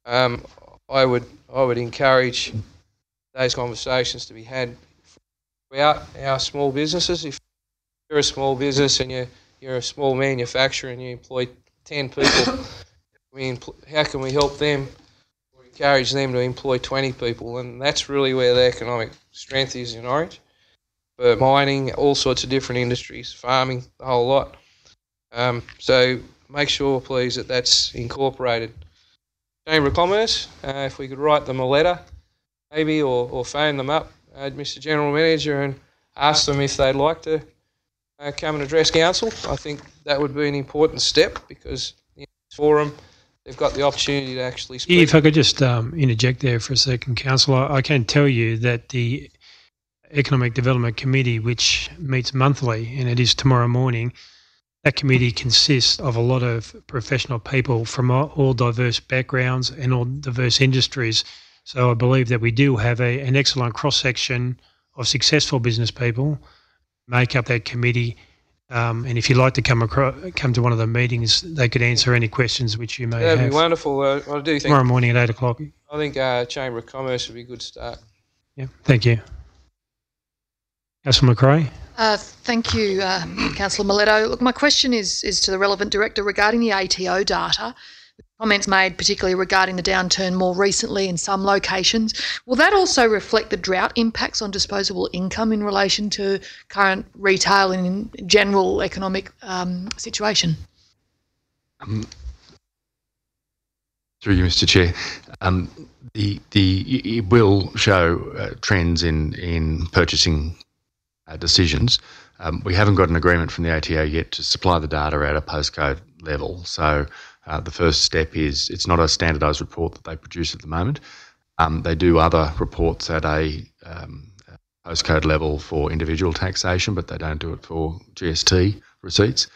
I would encourage those conversations to be had throughout our small businesses. If you're a small business and you're a small manufacturer and you employ 10 people, how can we help them or encourage them to employ 20 people? And that's really where the economic strength is in Orange. For mining, all sorts of different industries, farming, the whole lot. So make sure, please, that that's incorporated. Chamber of Commerce, if we could write them a letter, maybe, or phone them up, Mr. General Manager, and ask them if they'd like to come and address council. I think that would be an important step, because in this forum they've got the opportunity to actually speak. If I could just interject there for a second, Councillor, I can tell you that the Economic Development Committee, which meets monthly, and it is tomorrow morning, that committee consists of a lot of professional people from all diverse backgrounds and all diverse industries. So I believe that we do have an excellent cross-section of successful business people make up that committee And if you'd like to come to one of the meetings, they could answer any questions which you may have. That'd be wonderful. I do think Tomorrow morning at 8 o'clock. I think Chamber of Commerce would be a good start. Yeah, thank you. Councillor McRae. Thank you, Councillor Miletto. Look, my question is to the relevant director regarding the ATO data. Comments made particularly regarding the downturn more recently in some locations. Will that also reflect the drought impacts on disposable income in relation to current retail and in general economic situation? Through you, Mr. Chair. It will show trends in purchasing decisions. We haven't got an agreement from the ATO yet to supply the data at a postcode level. So the first step is it's not a standardised report that they produce at the moment. They do other reports at a postcode level for individual taxation, but they don't do it for GST receipts.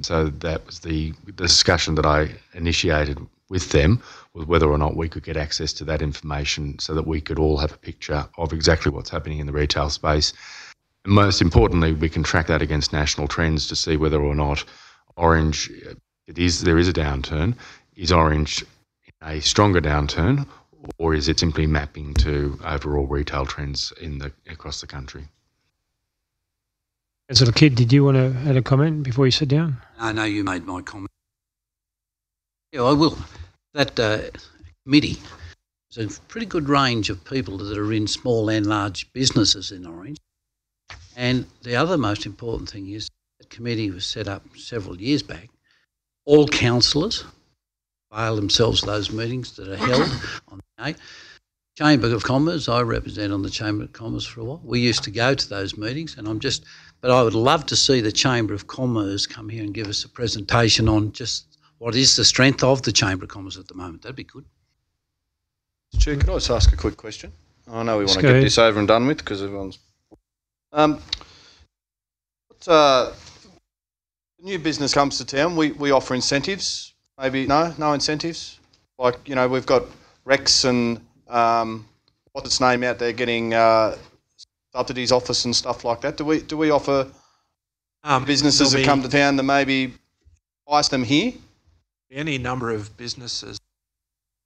So that was the discussion that I initiated with them, was whether or not we could get access to that information so that we could all have a picture of exactly what's happening in the retail space. And most importantly, we can track that against national trends to see whether or not Orange, there is a downturn. Is Orange a stronger downturn, or is it simply mapping to overall retail trends across the country? Councillor Kidd, did you want to add a comment before you sit down? No, you made my comment. Yeah, I will. That committee is a pretty good range of people that are in small and large businesses in Orange. And the other most important thing is that committee was set up several years back. All councillors avail themselves of those meetings that are held on the day. Chamber of Commerce, I represent on the Chamber of Commerce for a while. We used to go to those meetings, and but I would love to see the Chamber of Commerce come here and give us a presentation on just what is the strength of the Chamber of Commerce at the moment. That'd be good. Chair, could I just ask a quick question? I know we want to get this over and done with because everyone's... new business comes to town, we offer incentives. Maybe no incentives. Like, we've got Rex and what's its name out there getting subsidies office and stuff like that. Do we offer businesses that come to town to maybe ice them here? Any number of businesses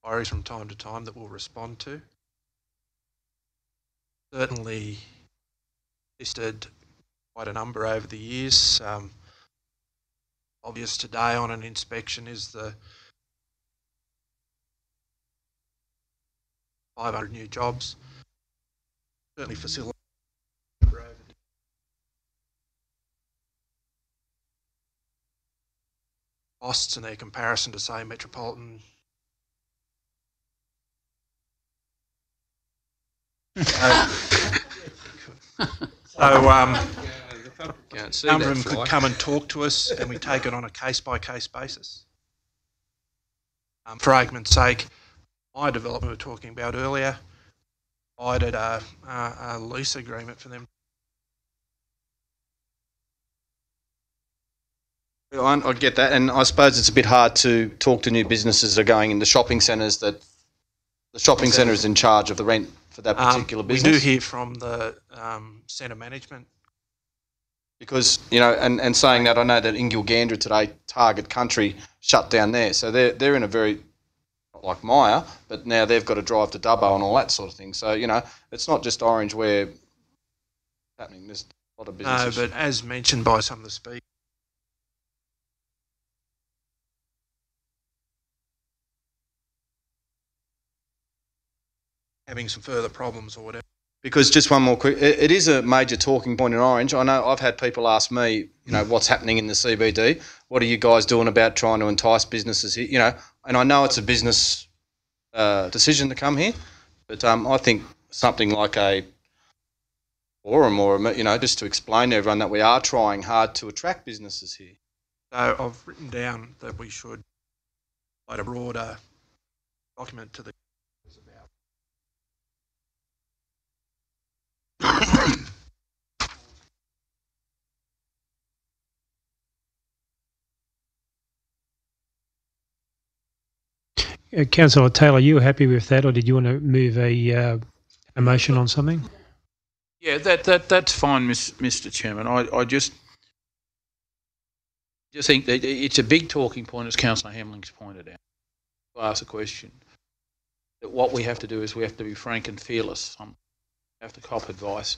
inquiries from time to time that we'll respond to. Certainly listed quite a number over the years. Obvious today on an inspection is the 500 new jobs. Certainly facilitate costs and their comparison to, say, Metropolitan. A number of them could come and talk to us, and we take it on a case-by-case basis. For argument's sake, my development we were talking about earlier, I did a lease agreement for them. I get that, and I suppose it's a bit hard to talk to new businesses that are going into shopping centres that the shopping centre is in charge of the rent for that particular business. We do hear from the centre management. Because, and saying that, I know that in Gilgandra today, Target Country shut down there. So they're in a very, not like Myer, but now they've got to drive to Dubbo and all that sort of thing. So, it's not just Orange where it's happening. There's a lot of businesses. No, but as mentioned by some of the speakers, having some further problems or whatever. Because just one more quick, it is a major talking point in Orange. I know I've had people ask me, what's happening in the CBD? What are you guys doing about trying to entice businesses here? And I know it's a business decision to come here, but I think something like a forum or, just to explain to everyone that we are trying hard to attract businesses here. So I've written down that we should write a broader document to the Councillor Taylor, are you happy with that, or did you want to move a motion on something? Yeah, that's fine, Mr. Chairman. I just just think that it's a big talking point, as Councillor Hamling's pointed out. To ask a question, that what we have to do is we have to be frank and fearless. We have to cop advice.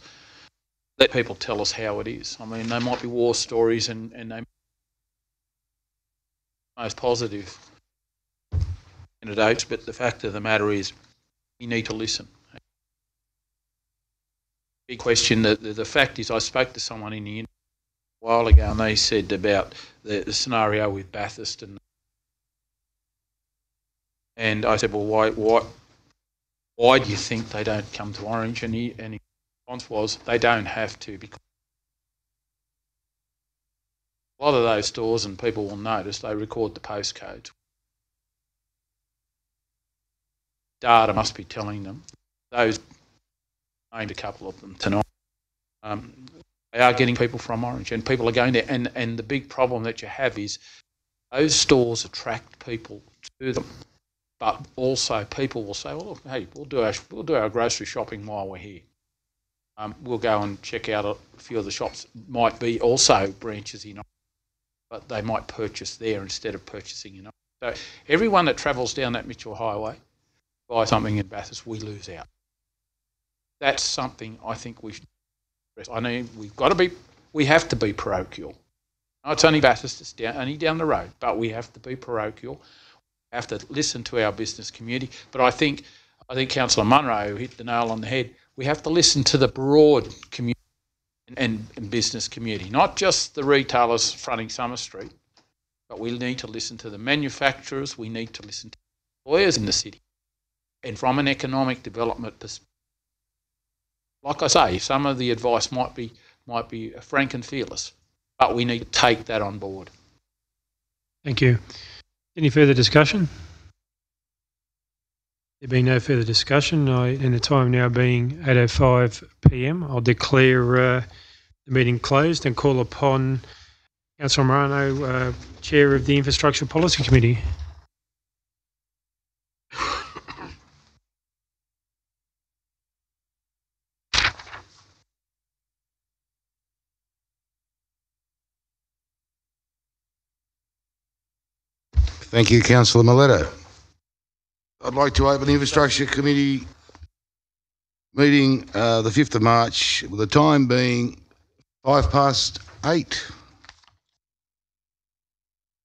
Let people tell us how it is. I mean, they might be war stories and they most positive candidates, but the fact of the matter is you need to listen. Big question. The fact is, I spoke to someone in the industry a while ago and they said about the scenario with Bathurst and I said, well, why do you think they don't come to Orange? And his response was, they don't have to, because a lot of those stores, and people will notice, they record the postcodes. Data must be telling them. Those, I named a couple of them tonight. They are getting people from Orange, and people are going there. And the big problem that you have is those stores attract people to them. But also people will say, well, hey, we'll do our grocery shopping while we're here. We'll go and check out a few of the shops. Might be also branches in, but they might purchase there instead of purchasing in. So everyone that travels down that Mitchell Highway, buy something in Bathurst, we lose out. That's something I think we should. I mean, we have to be parochial. No, it's only Bathurst, it's only down the road, but we have to be parochial. Have to listen to our business community, but I think Councillor Munro hit the nail on the head. We have to listen to the broad community and business community, not just the retailers fronting Summer Street, but we need to listen to the manufacturers. We need to listen to employers in the city, and from an economic development perspective, like I say, some of the advice might be frank and fearless, but we need to take that on board. Thank you. Any further discussion? There being no further discussion, and the time now being 8:05 p.m, I'll declare the meeting closed and call upon Councillor Morano, Chair of the Infrastructure Policy Committee. Thank you, Councillor Miletto. I'd like to open the Infrastructure Committee meeting the 5th of March, with the time being 8:05.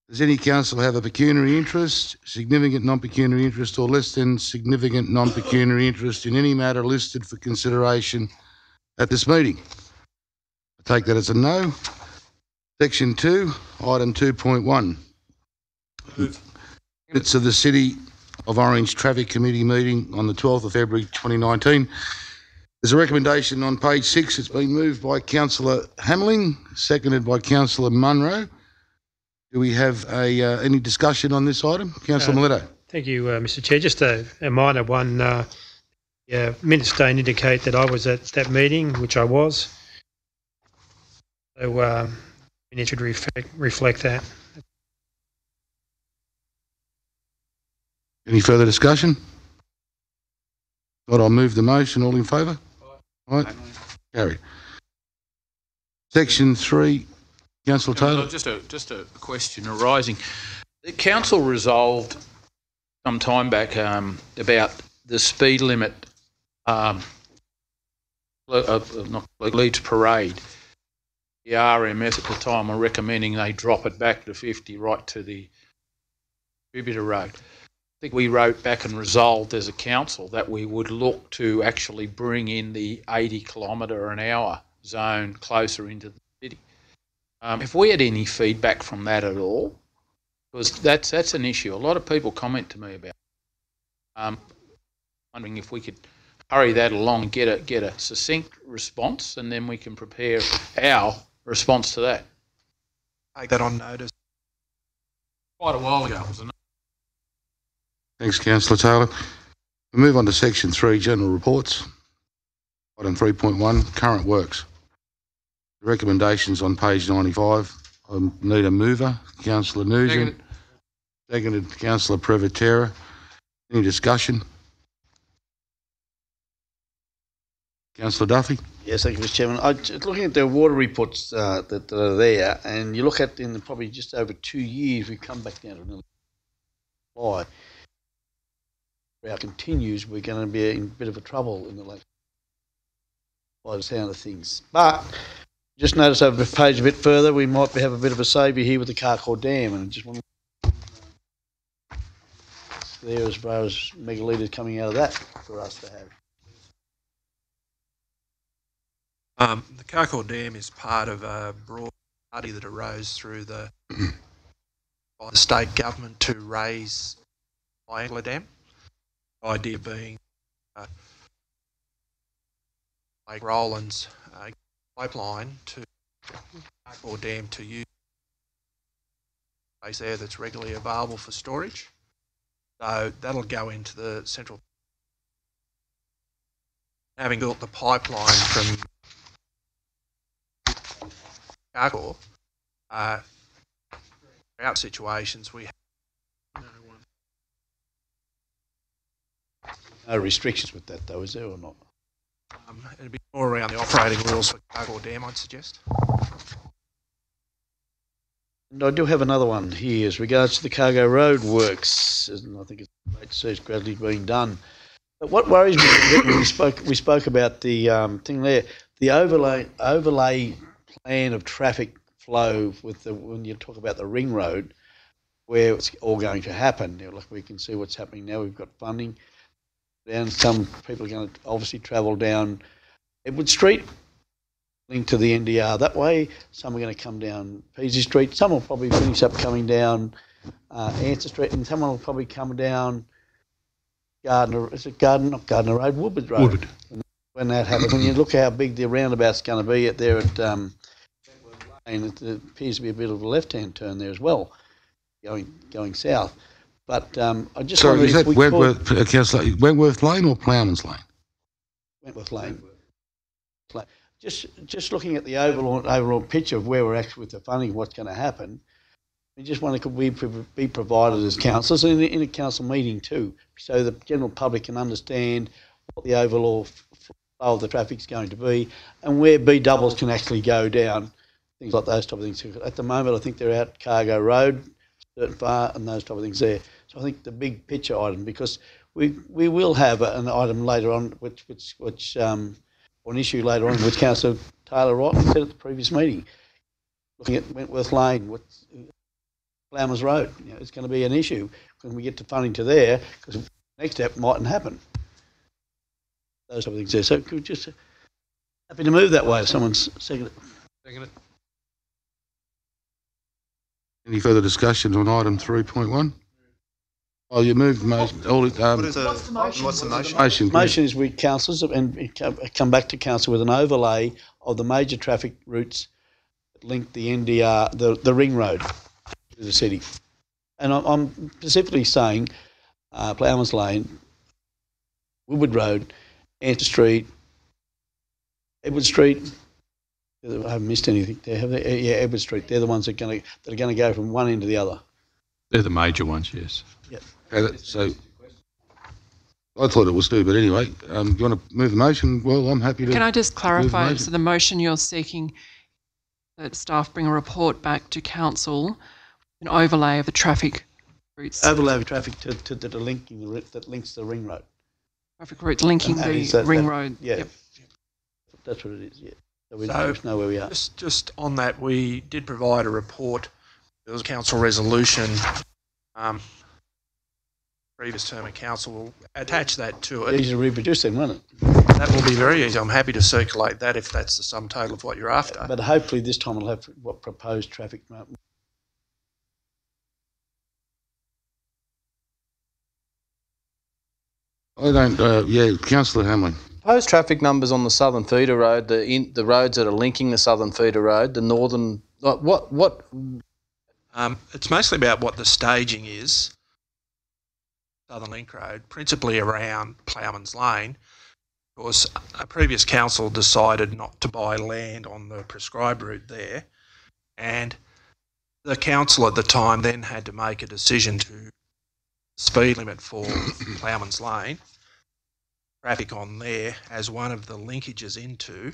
Does any council have a pecuniary interest, significant non-pecuniary interest, or less than significant non-pecuniary interest in any matter listed for consideration at this meeting? I take that as a no. Section 2, item 2.1. Minutes of the City of Orange Traffic Committee meeting on the 12th of February 2019. There's a recommendation on page 6. It's been moved by Councillor Hamling, seconded by Councillor Munro. Do we have any discussion on this item? Councillor Miletto. Thank you, Mr Chair. Just a minor one. Minutes don't indicate that I was at that meeting, which I was. So it should reflect that. Any further discussion? Not, I'll move the motion. All in favour? Aye. Carried. Section 3, Councillor Taylor. Just a question arising. The council resolved some time back about the speed limit not Leeds Parade. The RMS at the time were recommending they drop it back to 50 right to the distributor road. I think we wrote back and resolved as a council that we would look to actually bring in the 80 kilometre an hour zone closer into the city. If we had any feedback from that at all, because that's an issue. A lot of people comment to me about wondering if we could hurry that along and get a succinct response, and then we can prepare our response to that. Take that on notice. Quite a while ago, wasn't it? Thanks, Councillor Taylor. We move on to Section 3, General Reports. Item 3.1, Current Works. The recommendations on page 95. I need a mover. Councillor Nugent. Seconded Councillor Privatera. Any discussion? Councillor Duffy. Yes, thank you, Mr. Chairman. I just looking at the water reports that are there, and you look at in probably just over 2 years, we've come back down to nearly supply. If our continues, we're going to be in a bit of a trouble in the lake by the sound of things. But just notice over the page a bit further, we might have a bit of a saviour here with the Carcoar Dam, and I just want to there as far as megalitres coming out of that for us to have. The Carcoar Dam is part of a broad study that arose through by the state government to raise Angler Dam. The idea being Lake Roland's pipeline to Carcoar Dam to use space there that's regularly available for storage. So that'll go into the central. Having built the pipeline from Carcoar, drought situations we have no restrictions with that though, is there or not? It'd be more around the operating rules for Carcoar Dam, I'd suggest. And I do have another one here as regards to the Cargo Road works, and I think it's great to see it's gradually being done. But what worries me, we spoke about the thing there, the overlay plan of traffic flow with when you talk about the ring road, where it's all going to happen. You know, like we can see what's happening now. We've got funding. Down some people are going to obviously travel down Edward Street, linked to the NDR that way. Some are going to come down Peasy Street. Some will probably finish up coming down Answer Street, and someone will probably come down Gardner. Is it Gardner? Not Gardner Road, Woodward Road. Woodward. When that happens, when you look how big the roundabout's going to be there at Lane, it appears to be a bit of a left-hand turn there as well, going south. But I just Sorry, wonder is if that we Wentworth, Councillor, Wentworth Lane or Plowman's Lane? Wentworth Lane. Just looking at the overall picture of where we're actually with the funding, what's going to happen, we just wonder could we be provided as councillors in a council meeting too, so the general public can understand what the overall flow of the traffic is going to be and where B doubles can actually go down, things like those type of things. At the moment, I think they're out Cargo Road, certain far, and those type of things there. So I think the big picture item, because we will have an item later on, which or an issue later on, which Councillor Taylor rightly said at the previous meeting, looking at Wentworth Lane, Plowman's Road. You know, it's going to be an issue when we get to funding to there, because the next step mightn't happen. Those type of things there. So could just happy to move that way if someone's seconded it. Any further discussion on item 3.1? Oh, you moved motion. What's the motion? Motion is we councillors and come back to council with an overlay of the major traffic routes that link the NDR, the ring road to the city. And I'm specifically saying Plowman's Lane, Woodward Road, Answer Street, Edward Street. I haven't missed anything there, have they? Yeah, Edward Street. They're the ones that are going to go from one end to the other. They're the major ones, yes. Yep. Okay, so I thought it was two, but anyway, do you want to move the motion? Well, I'm happy to. Can I just clarify? So the motion you're seeking that staff bring a report back to council, an overlay of the traffic routes. Overlay of traffic to the linking that links the ring road. Traffic routes linking the ring road. Yeah, yep. That's what it is. Yeah. So we know where we are. Just on that, we did provide a report. There was a council resolution. Previous term of council will attach that to it. Easy to reproduce then, won't it? That will be very easy. I'm happy to circulate that if that's the sum total of what you're after. But hopefully this time we'll have what proposed traffic. I don't. Councillor Hamlin. Proposed traffic numbers on the Southern Feeder Road, the roads that are linking the Southern Feeder Road, the northern. What? It's mostly about what the staging is. Southern Link Road, principally around Plowman's Lane, because a previous council decided not to buy land on the prescribed route there, and the council at the time then had to make a decision to speed limit for Plowman's Lane. traffic on there as one of the linkages into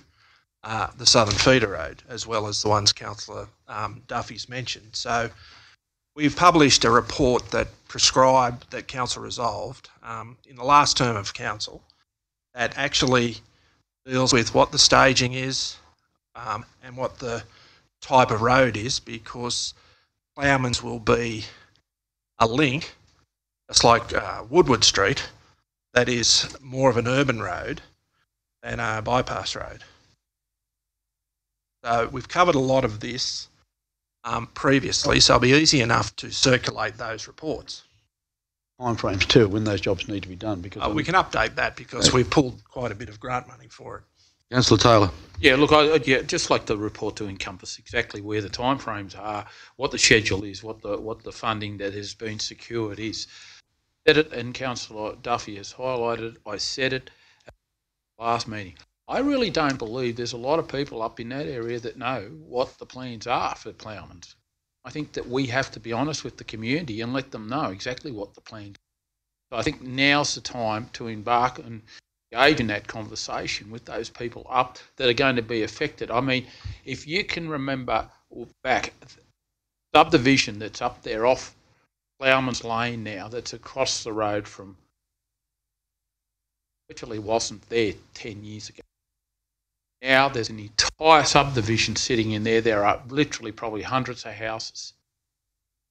the Southern Feeder Road, as well as the ones Councillor Duffy's mentioned. So we've published a report that prescribed, that Council resolved in the last term of Council, that actually deals with what the staging is and what the type of road is, because Plowman's will be a link, just like Woodward Street, that is more of an urban road than a bypass road. So we've covered a lot of this previously, so it'll be easy enough to circulate those reports. Timeframes too, when those jobs need to be done, because We can update that because we've pulled quite a bit of grant money for it. Councillor Taylor. Yeah, look, I'd just like the report to encompass exactly where the timeframes are, what the schedule is, what the funding that has been secured is. Said it, and Councillor Duffy has highlighted. I said it at the last meeting. I really don't believe there's a lot of people up in that area that know what the plans are for Plowman's. I think that we have to be honest with the community and let them know exactly what the plans are. So I think now's the time to embark and engage in that conversation with those people up that are going to be affected. I mean, if you can remember back, subdivision that's up there off Plowman's Lane now, that's across the road from, literally wasn't there 10 years ago. Now there's an entire subdivision sitting in there. There are literally probably hundreds of houses.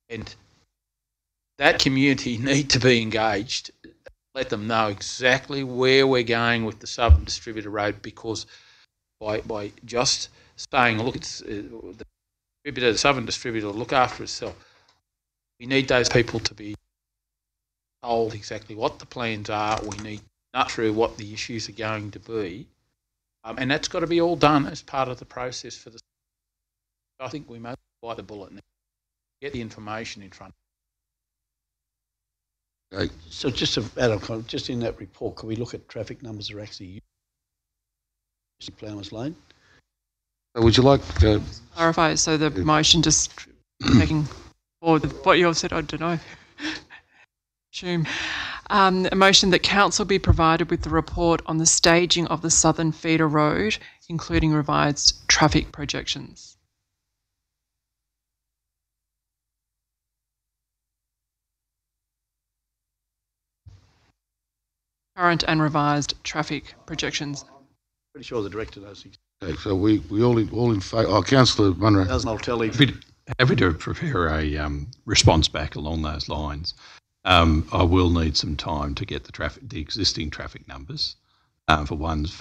And that community need to be engaged. Let them know exactly where we're going with the Southern Distributor Road, because by just saying, look, it's the Southern Distributor will look after itself. We need those people to be told exactly what the plans are. We need to nut through what the issues are going to be. And that's got to be all done as part of the process for the. I think we must bite the bullet now. Get the information in front. Okay. So just to add on, just in that report, can we look at traffic numbers that are actually used in Plowman's Lane? Would you like to clarify? So the motion just taking forward what you all said. I don't know. Assume. A motion that Council be provided with the report on the staging of the Southern Feeder Road, including revised traffic projections. Current and revised traffic projections. Pretty sure the director knows. Okay, so we all in favour. Oh, Councillor Munro. I'll tell you. Happy to prepare a response back along those lines. I will need some time to get the existing traffic numbers for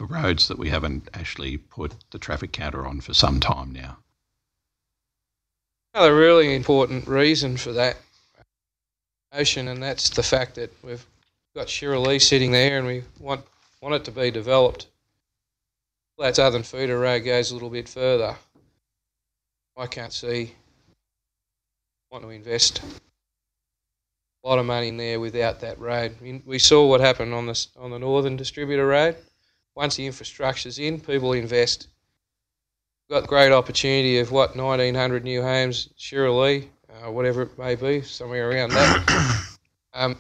roads that we haven't actually put the traffic counter on for some time now. Another really important reason for that motion, and that's the fact that we've got Shirley sitting there and we want it to be developed. That Southern Feeder Road goes a little bit further. I can't see want to invest a lot of money in there without that road. We saw what happened on the Northern Distributor Road. Once the infrastructure's in, people invest. We've got great opportunity of 1,900 new homes, Shirley, whatever it may be, somewhere around that.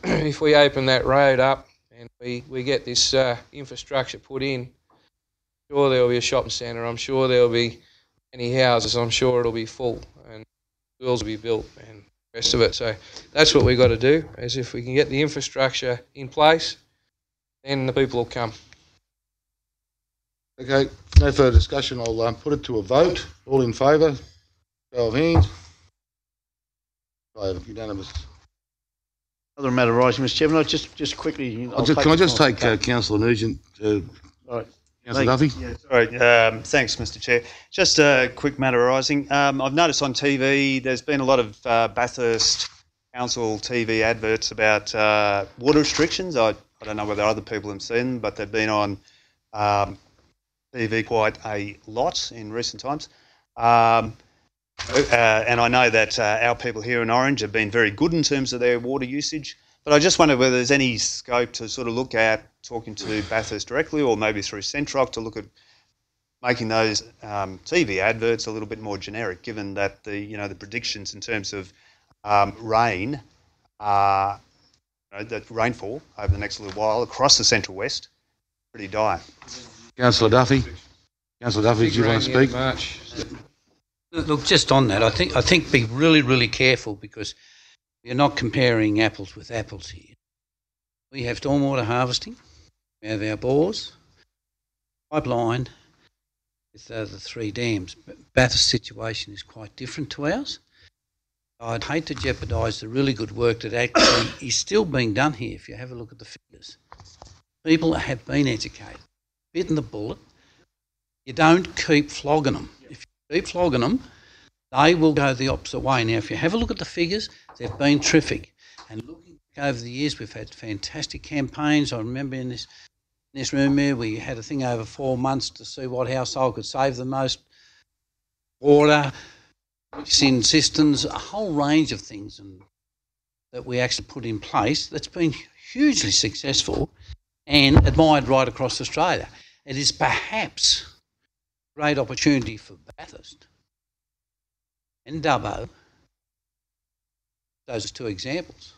If we open that road up and we get this infrastructure put in, I'm sure there'll be a shopping centre. I'm sure there'll be many houses. I'm sure it'll be full and schools will be built and the rest of it. So that's what we've got to do, is if we can get the infrastructure in place, then the people will come. Okay, no further discussion. I'll put it to a vote. All in favour? Show of hands. Unanimous. Another matter rising, Mr. Chairman. Just quickly. Can I just take Councillor Nugent? All right. Councillor Duffy? Yeah, sorry. Thanks, Mr. Chair. Just a quick matter arising. I've noticed on TV there's been a lot of Bathurst Council TV adverts about water restrictions. I don't know whether other people have seen them, but they've been on TV quite a lot in recent times. And I know that our people here in Orange have been very good in terms of their water usage. But I just wonder whether there's any scope to sort of look at talking to Bathurst directly, or maybe through Centroc, to look at making those TV adverts a little bit more generic, given that the predictions in terms of rain, that rainfall over the next little while across the Central West pretty dire. Councillor Duffy. Councillor Duffy, do you want to speak? Look, just on that, I think be really, really careful, because you're not comparing apples with apples here. We have stormwater harvesting, we have our bores, pipeline with the 3 dams. Bathurst situation is quite different to ours. I'd hate to jeopardise the really good work that actually is still being done here. If you have a look at the figures, people have been educated, bitten the bullet. You don't keep flogging them. If you keep flogging them, they will go the opposite way. Now, if you have a look at the figures, they've been terrific. And looking back over the years, we've had fantastic campaigns. I remember in this room here, we had a thing over 4 months to see what household could save the most water, in systems, a whole range of things that we actually put in place that's been hugely successful and admired right across Australia. It is perhaps a great opportunity for Bathurst and Dubbo. Those are 2 examples.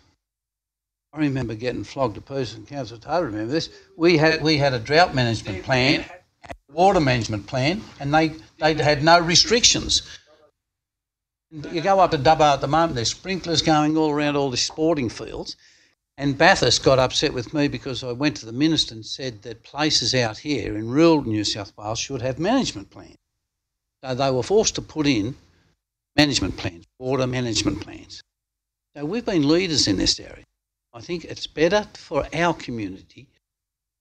I remember getting flogged a person, Councillor Taylor remember this. We had a drought management plan, a water management plan, and they had no restrictions. You go up to Dubbo at the moment, there's sprinklers going all around all the sporting fields, and Bathurst got upset with me because I went to the Minister and said that places out here in rural New South Wales should have management plans. So they were forced to put in management plans, water management plans. So we've been leaders in this area. I think it's better for our community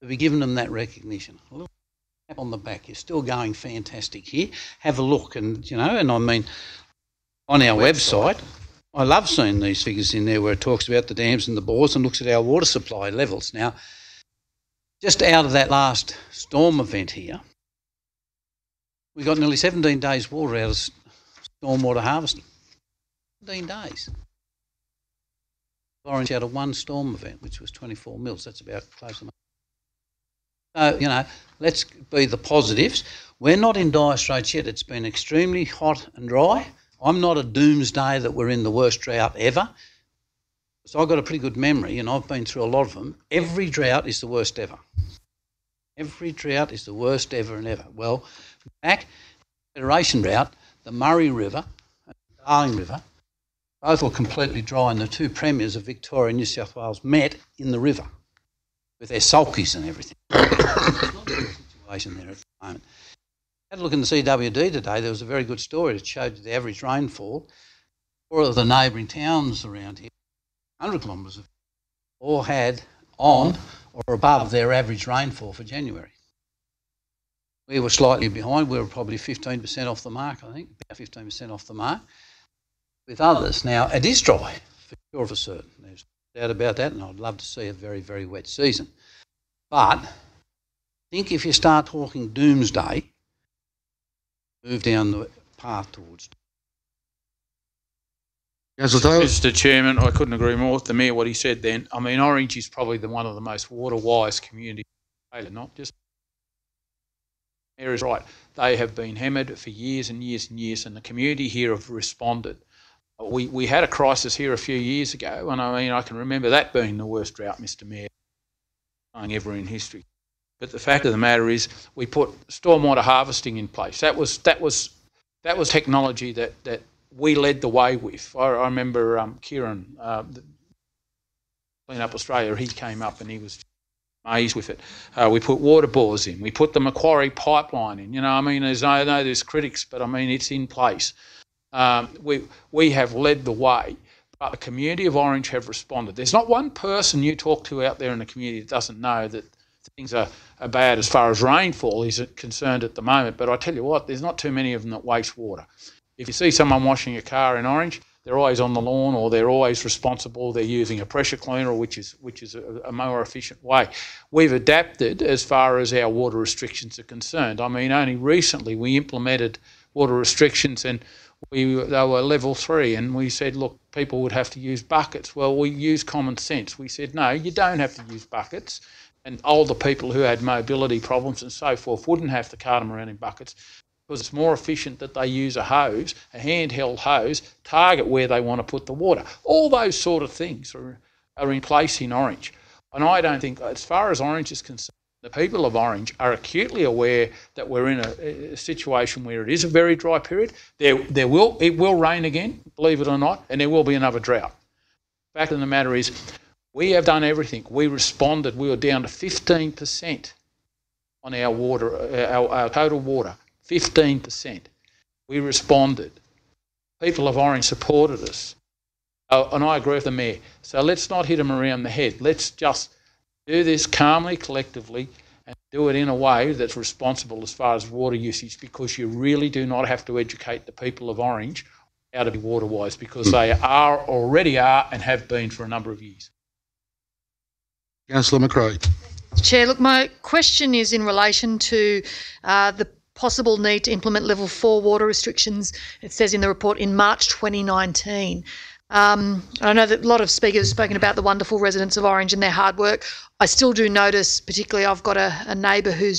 to be given them that recognition. A little tap on the back, you're still going fantastic here. Have a look, and I mean, on our website, I love seeing these figures in there where it talks about the dams and the bores and looks at our water supply levels. Now, just out of that last storm event here, we got nearly 17 days water out of stormwater harvesting. 17 days. Orange out of 1 storm event, which was 24 mils. That's about close enough. So, let's be the positives. We're not in dire straits yet. It's been extremely hot and dry. I'm not a doomsday that we're in the worst drought ever. So I've got a pretty good memory, and I've been through a lot of them. Every drought is the worst ever. Every drought is the worst ever and ever. Well, back Federation drought, the Murray River and the Darling River, both were completely dry, and the 2 premiers of Victoria and New South Wales met in the river with their sulkies and everything. There's not a good situation there at the moment. I had a look in the CWD today. There was a very good story that showed the average rainfall. 4 of the neighbouring towns around here, 100 kilometres, all had on or above their average rainfall for January. We were slightly behind. We were probably 15% off the mark, I think, about 15% off the mark with others. Now, it is dry, for sure, for certain. There's no doubt about that, and I'd love to see a very, very wet season. But I think if you start talking doomsday, move down the path towards. Mr. Chairman, I couldn't agree more with the Mayor what he said then. I mean, Orange is probably one of the most water-wise communities in Australia, not just. The Mayor is right. They have been hammered for years and years and years, and the community here have responded. We had a crisis here a few years ago, and I mean, I can remember that being the worst drought, Mr. Mayor, ever in history. But the fact of the matter is, we put stormwater harvesting in place. That was technology that we led the way with. I remember Kieran, Clean Up Australia. He came up and he was amazed with it. We put water bores in. We put the Macquarie pipeline in. I mean, I know there's critics, but I mean it's in place. We have led the way. But the community of Orange have responded. There's not one person you talk to out there in the community that doesn't know that things are bad as far as rainfall is concerned at the moment. But I tell you what, there's not too many of them that waste water. If you see someone washing a car in Orange, they're always on the lawn, or they're always responsible. They're using a pressure cleaner, which is a more efficient way. We've adapted as far as our water restrictions are concerned. I mean, only recently we implemented water restrictions, and they were level 3, and we said, look, people would have to use buckets. Well, we used common sense. We said, no, you don't have to use buckets. And older people who had mobility problems and so forth wouldn't have to cart them around in buckets, because it's more efficient that they use a hose, a handheld hose, target where they want to put the water. All those sort of things are in place in Orange. And I don't think, as far as Orange is concerned, The people of Orange are acutely aware that we're in a situation where it is a very dry period. It will rain again, believe it or not, and there will be another drought. The fact of the matter is, we have done everything. We responded. We were down to 15% on our water, our total water, 15%. We responded. People of Orange supported us. And I agree with the Mayor. So let's not hit them around the head. Let's just do this calmly, collectively, and do it in a way that's responsible as far as water usage, because you really do not have to educate the people of Orange how to be water-wise, because they already are and have been for a number of years. Councillor McRae. Chair, look, my question is in relation to the possible need to implement level 4 water restrictions, it says in the report, in March 2019. I know that a lot of speakers have spoken about the wonderful residents of Orange and their hard work. I still do notice, particularly I've got a neighbour who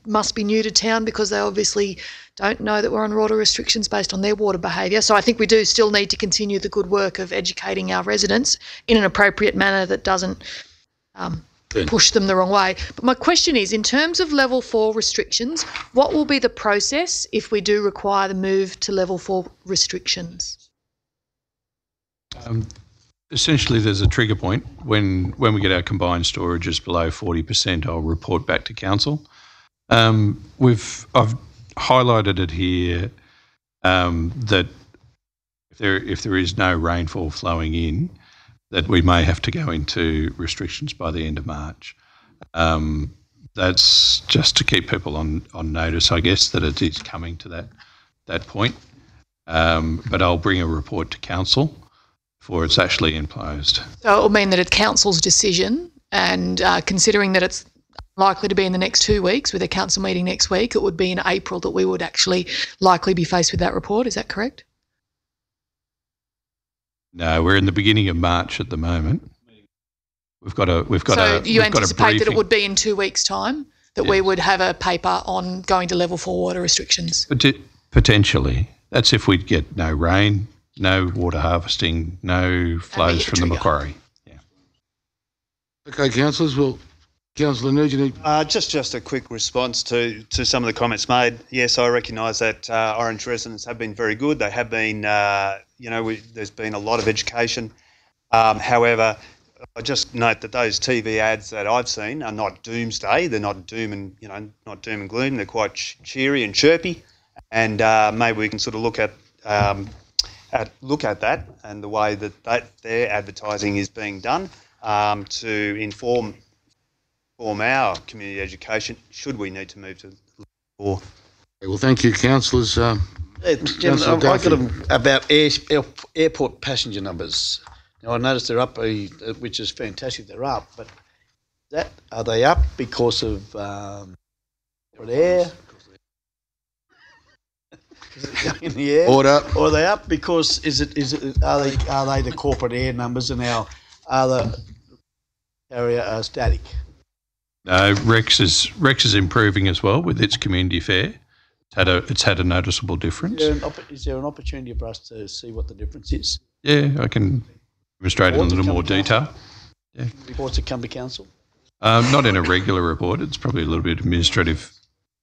must be new to town because they obviously don't know that we're on water restrictions based on their water behaviour. So I think we do still need to continue the good work of educating our residents in an appropriate manner that doesn't push them the wrong way. But my question is, in terms of level 4 restrictions, what will be the process if we do require the move to level 4 restrictions? Essentially, there's a trigger point. When we get our combined storages below 40%, I'll report back to council. I've highlighted it here that if there is no rainfall flowing in, that we may have to go into restrictions by the end of March. That's just to keep people on notice, I guess, that it is coming to that point. But I'll bring a report to council before it's actually imposed. So it will mean that it's council's decision, and considering that it's likely to be in the next 2 weeks with a council meeting next week, it would be in April that we would actually likely be faced with that report. Is that correct? No, we're in the beginning of March at the moment. So you anticipate that it would be in 2 weeks' time that we would have a paper on going to level 4 water restrictions? Potentially. That's if we get no rain, no water harvesting, no flows from the Macquarie. Yeah. Okay, councillors. Well, Councillor Nugent. Just a quick response to some of the comments made. Yes, I recognise that Orange residents have been very good. They have been, there's been a lot of education. However, I just note that those TV ads that I've seen are not doomsday. They're not doom and gloom. They're quite cheery and chirpy. And maybe we can sort of look at that and the way that their advertising is being done to inform our community education should we need to move to level 4. Well, thank you, councillors. I've got about airport passenger numbers. Now, I noticed they're up, which is fantastic. They're up, but are they up because of corporate air? Is it going in the air? Order. Or are they up because are they the corporate air numbers and our other area static? No, Rex is improving as well with its community fair. It's had a noticeable difference. Is there an opportunity for us to see what the difference is? Yeah, I can demonstrate in a little more detail. Yeah. Reports that come to council? Not in a regular report. It's probably a little bit administrative.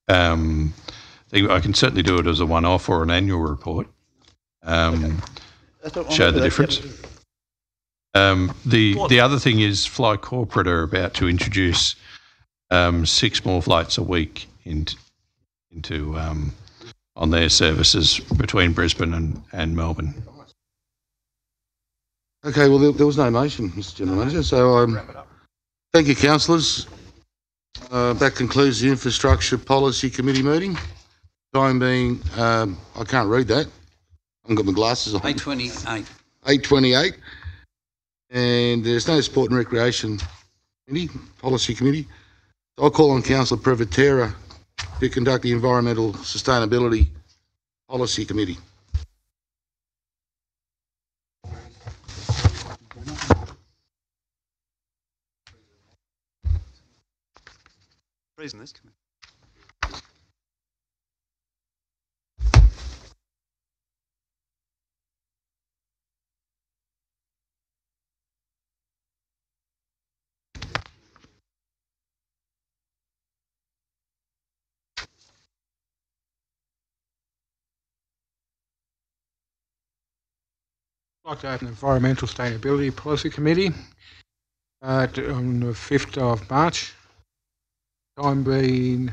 I can certainly do it as a one-off or an annual report. Show the difference. The other thing is Fly Corporate are about to introduce 6 more flights a week into on their services between Brisbane and Melbourne. Okay, well, there was no motion, Mr General Manager, so thank you, councillors. That concludes the Infrastructure Policy Committee meeting. Time being, I can't read that. I haven't got my glasses on. 8:28. 8:28. And there's no Sport and Recreation Policy Committee. I'll call on Councillor Privatera to conduct the Environmental Sustainability Policy Committee. Reason this committee. I'd like to open the Environmental Sustainability Policy Committee on the 5th of March. Time being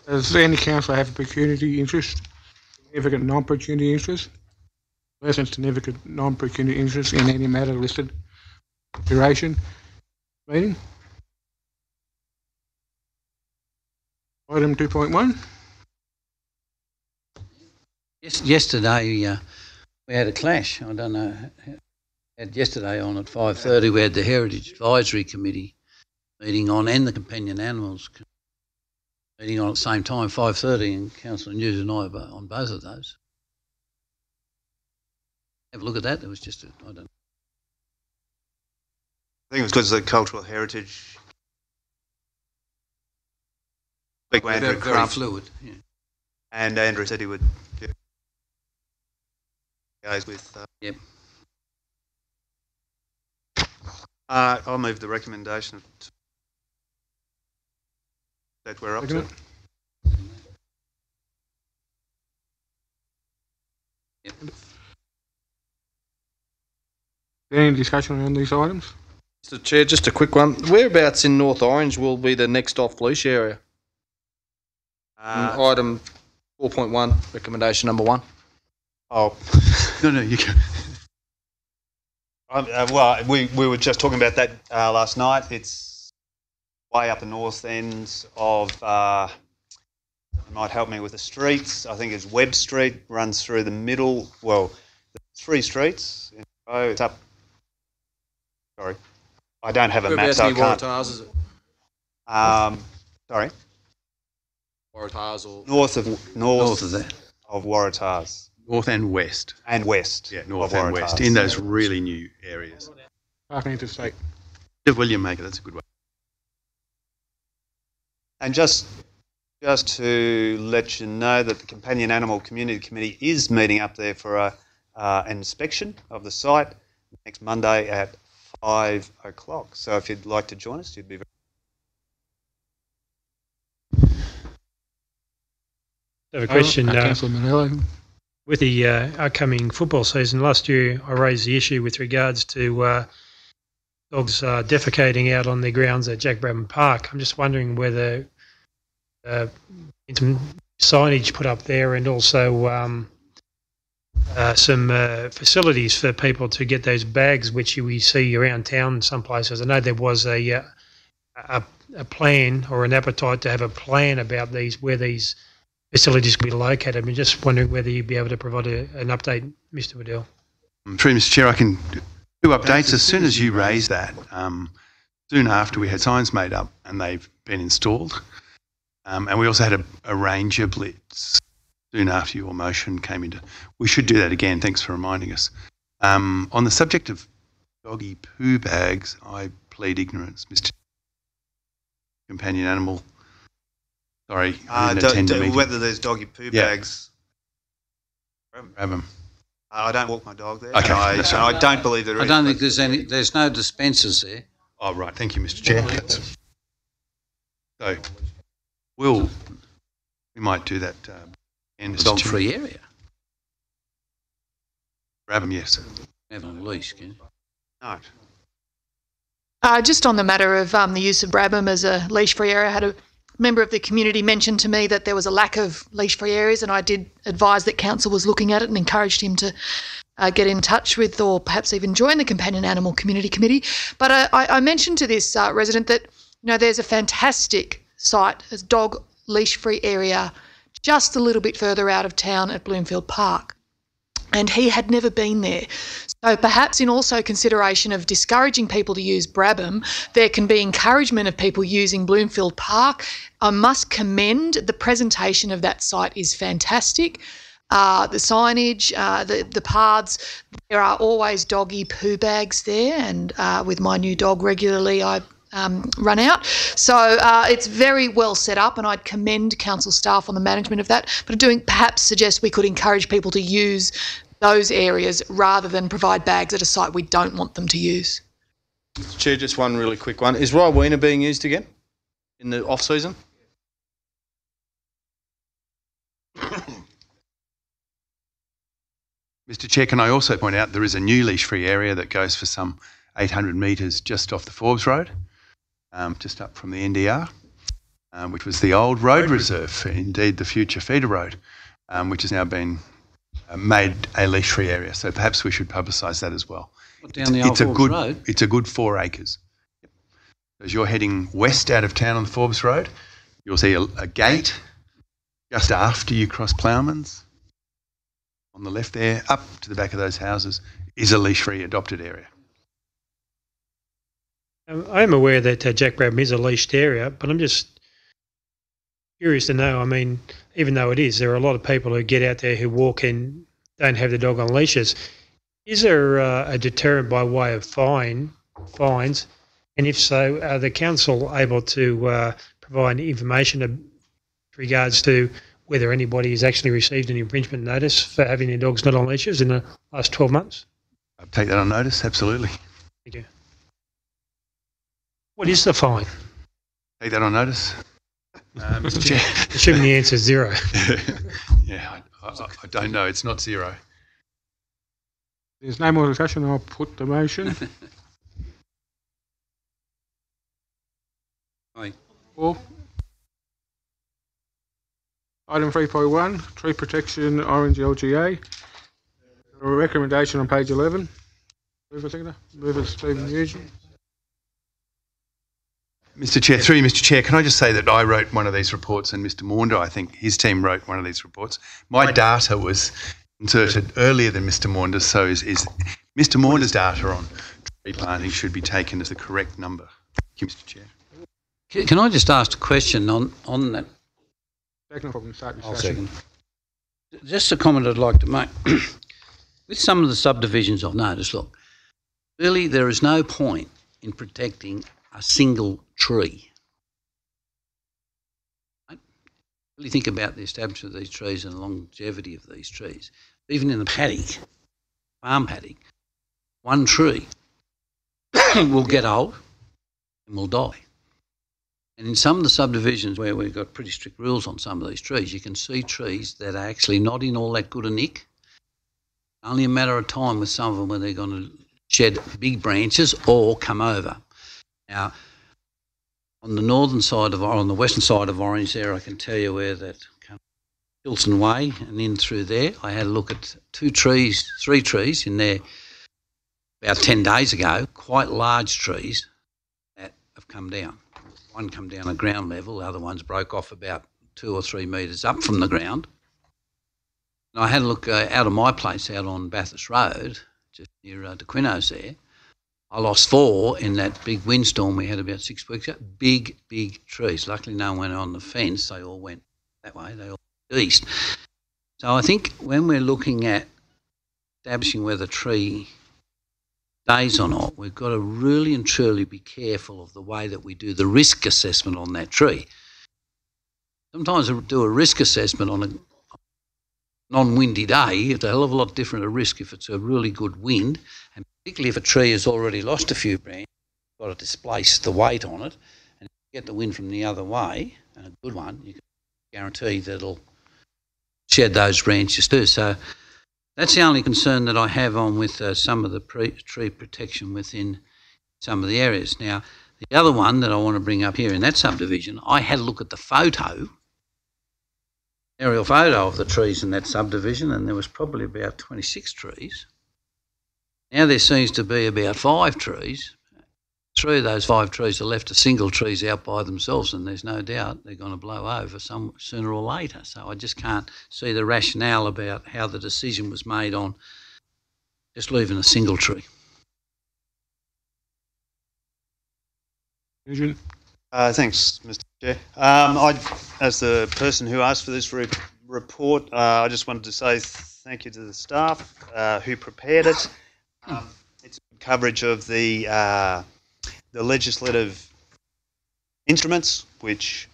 does any councillor have a pecuniary interest, significant non-pecuniary interest, less than significant non-pecuniary interest in any matter listed duration meeting? Item 2.1. Yesterday we had a clash. I don't know. Yesterday on at 5:30 we had the Heritage Advisory Committee meeting on and the Companion Animals meeting on at the same time, 5:30, and Councillor News and I were on both of those. Have a look at that. There was just I don't know. I think it was because of the cultural heritage. Big Andrew Very Crump. fluid. Yeah. And Andrew said he would goes with. Yep. I'll move the recommendation that we're up to. Yep. Any discussion on these items? Mr. Chair, just a quick one. Whereabouts in North Orange will be the next off-leash area? Item 4.1, recommendation number 1. Oh, No, you can. well, we were just talking about that last night. It's way up the north end of. You might help me with the streets. I think it's Webb Street runs through the middle. Well, there's 3 streets in a row. It's up. Sorry, I don't have a map, so I can't. Waratahs, is it? Sorry. Waratahs or North of that. Of Waratahs. North and west. And west. Yeah, north of and Waratahs. west, in those really new areas. Parking interstate. William Maker, that's a good one. And just to let you know that the Companion Animal Community Committee is meeting up there for an inspection of the site next Monday at 5 o'clock. So if you'd like to join us, you'd be very... I have a question. Councillor Manello. With the upcoming football season, last year I raised the issue with regards to dogs defecating out on the grounds at Jack Brabham Park. I'm just wondering whether some signage put up there and also some facilities for people to get those bags, which we see around town in some places. I know there was a plan or an appetite to have a plan about where these facilities could be located. I'm just wondering whether you'd be able to provide an update, Mr. Waddell. Through Mr. Chair, I can do updates as soon as you raise that. Soon after we had signs made up and they've been installed. And we also had a ranger blitz soon after your motion came into. We should do that again. Thanks for reminding us. On the subject of doggy poo bags, I plead ignorance, Mr. Companion Animal. Sorry, I didn't attend the meeting. Whether there's doggy poo bags. Grab them. I don't walk my dog there. Okay, and I don't believe there is. I don't think there's no dispensers there. Oh, right. Thank you, Mr. Chair. So, we might do that. Dog-free area. Grab them, yes. Have on a leash, can you? No. Just on the matter of the use of Brabham as a leash-free area, I had a member of the community mentioned to me that there was a lack of leash-free areas, and I did advise that council was looking at it and encouraged him to get in touch with or perhaps even join the Companion Animal Community Committee. But I mentioned to this resident that there's a fantastic site, a dog leash-free area just a little bit further out of town at Bloomfield Park. And he had never been there. So perhaps in also consideration of discouraging people to use Brabham, there can be encouragement of people using Bloomfield Park. I must commend the presentation of that site is fantastic. The signage, the paths, there are always doggy poo bags there, and with my new dog regularly I run out. So it's very well set up, and I'd commend council staff on the management of that. But I do perhaps suggest we could encourage people to use those areas rather than provide bags at a site we don't want them to use. Chair, just one really quick one. Is Rywena being used again in the off-season? Mr Chair, can I also point out there is a new leash-free area that goes for some 800 metres just off the Forbes Road, just up from the NDR, which was the old road reserve, indeed the future feeder road, which has now been made a leash-free area. So perhaps we should publicise that as well. Down the old Forbes Road? It's a good 4 acres. Yep. As you're heading west out of town on the Forbes Road, you'll see a gate just after you cross Ploughman's. On the left there, up to the back of those houses, is a leash-free adopted area. I am aware that Jack Brabham is a leashed area, but I'm just curious to know, I mean, even though it is, there are a lot of people who get out there who walk and don't have the dog on leashes. Is there a deterrent by way of fines? And if so, are the council able to provide information in regards to whether anybody has actually received an infringement notice for having their dogs not on leashes in the last 12 months? I'll take that on notice, absolutely. Thank you. What is the fine? Take that on notice. Mr Chair. Assuming the answer is 0. Yeah, I don't know. It's not 0. There's no more discussion. I'll put the motion. Aye. 4. Item 3.1, tree protection, Orange LGA. A recommendation on page 11. Mover, seconder. Mover, Stephen Nugent. Mr Chair, through you, Mr Chair, can I just say that I wrote one of these reports and Mr Maunder, I think his team wrote one of these reports. My data was inserted earlier than Mr Maunder's, so is Mr Maunder's data on tree planting should be taken as the correct number. Thank you, Mr Chair. Can I just ask a question on that? Second problem, start I'll discussion. second. Just a comment I'd like to make. With some of the subdivisions I've noticed, look, really there is no point in protecting a single tree. Right? Really think about the establishment of these trees and the longevity of these trees. Even in the paddock, farm paddock, one tree will get old and will die. And in some of the subdivisions where we've got pretty strict rules on some of these trees, you can see trees that are actually not in all that good a nick. Only a matter of time with some of them where they're going to shed big branches or come over. Now, on the northern side of, or on the western side of Orange there, I can tell you where that Hilton Way and in through there, I had a look at 3 trees in there about 10 days ago, quite large trees that have come down. One come down at ground level, the other ones broke off about 2 or 3 metres up from the ground. And I had a look out of my place out on Bathurst Road, just near De Quino's there. I lost 4 in that big windstorm we had about 6 weeks ago. Big, big trees. Luckily no one went on the fence. They all went that way. They all went east. So I think when we're looking at establishing whether a tree stays or not, we've got to really and truly be careful of the way that we do the risk assessment on that tree. Sometimes we do a risk assessment on a non-windy day. It's a hell of a lot different a risk if it's a really good wind, and particularly if a tree has already lost a few branches, you've got to displace the weight on it, and if you get the wind from the other way, and a good one, you can guarantee that it'll shed those branches too. So that's the only concern that I have on with some of the tree protection within some of the areas. Now, the other one that I want to bring up here in that subdivision, I had a look at the aerial photo of the trees in that subdivision, and there was probably about 26 trees. Now there seems to be about 5 trees. 3 of those 5 trees are left as single trees out by themselves, and there's no doubt they're going to blow over sooner or later. So I just can't see the rationale about how the decision was made on just leaving a single tree. Thanks, Mr. Chair. As the person who asked for this report, I just wanted to say thank you to the staff who prepared it. It's coverage of the legislative instruments which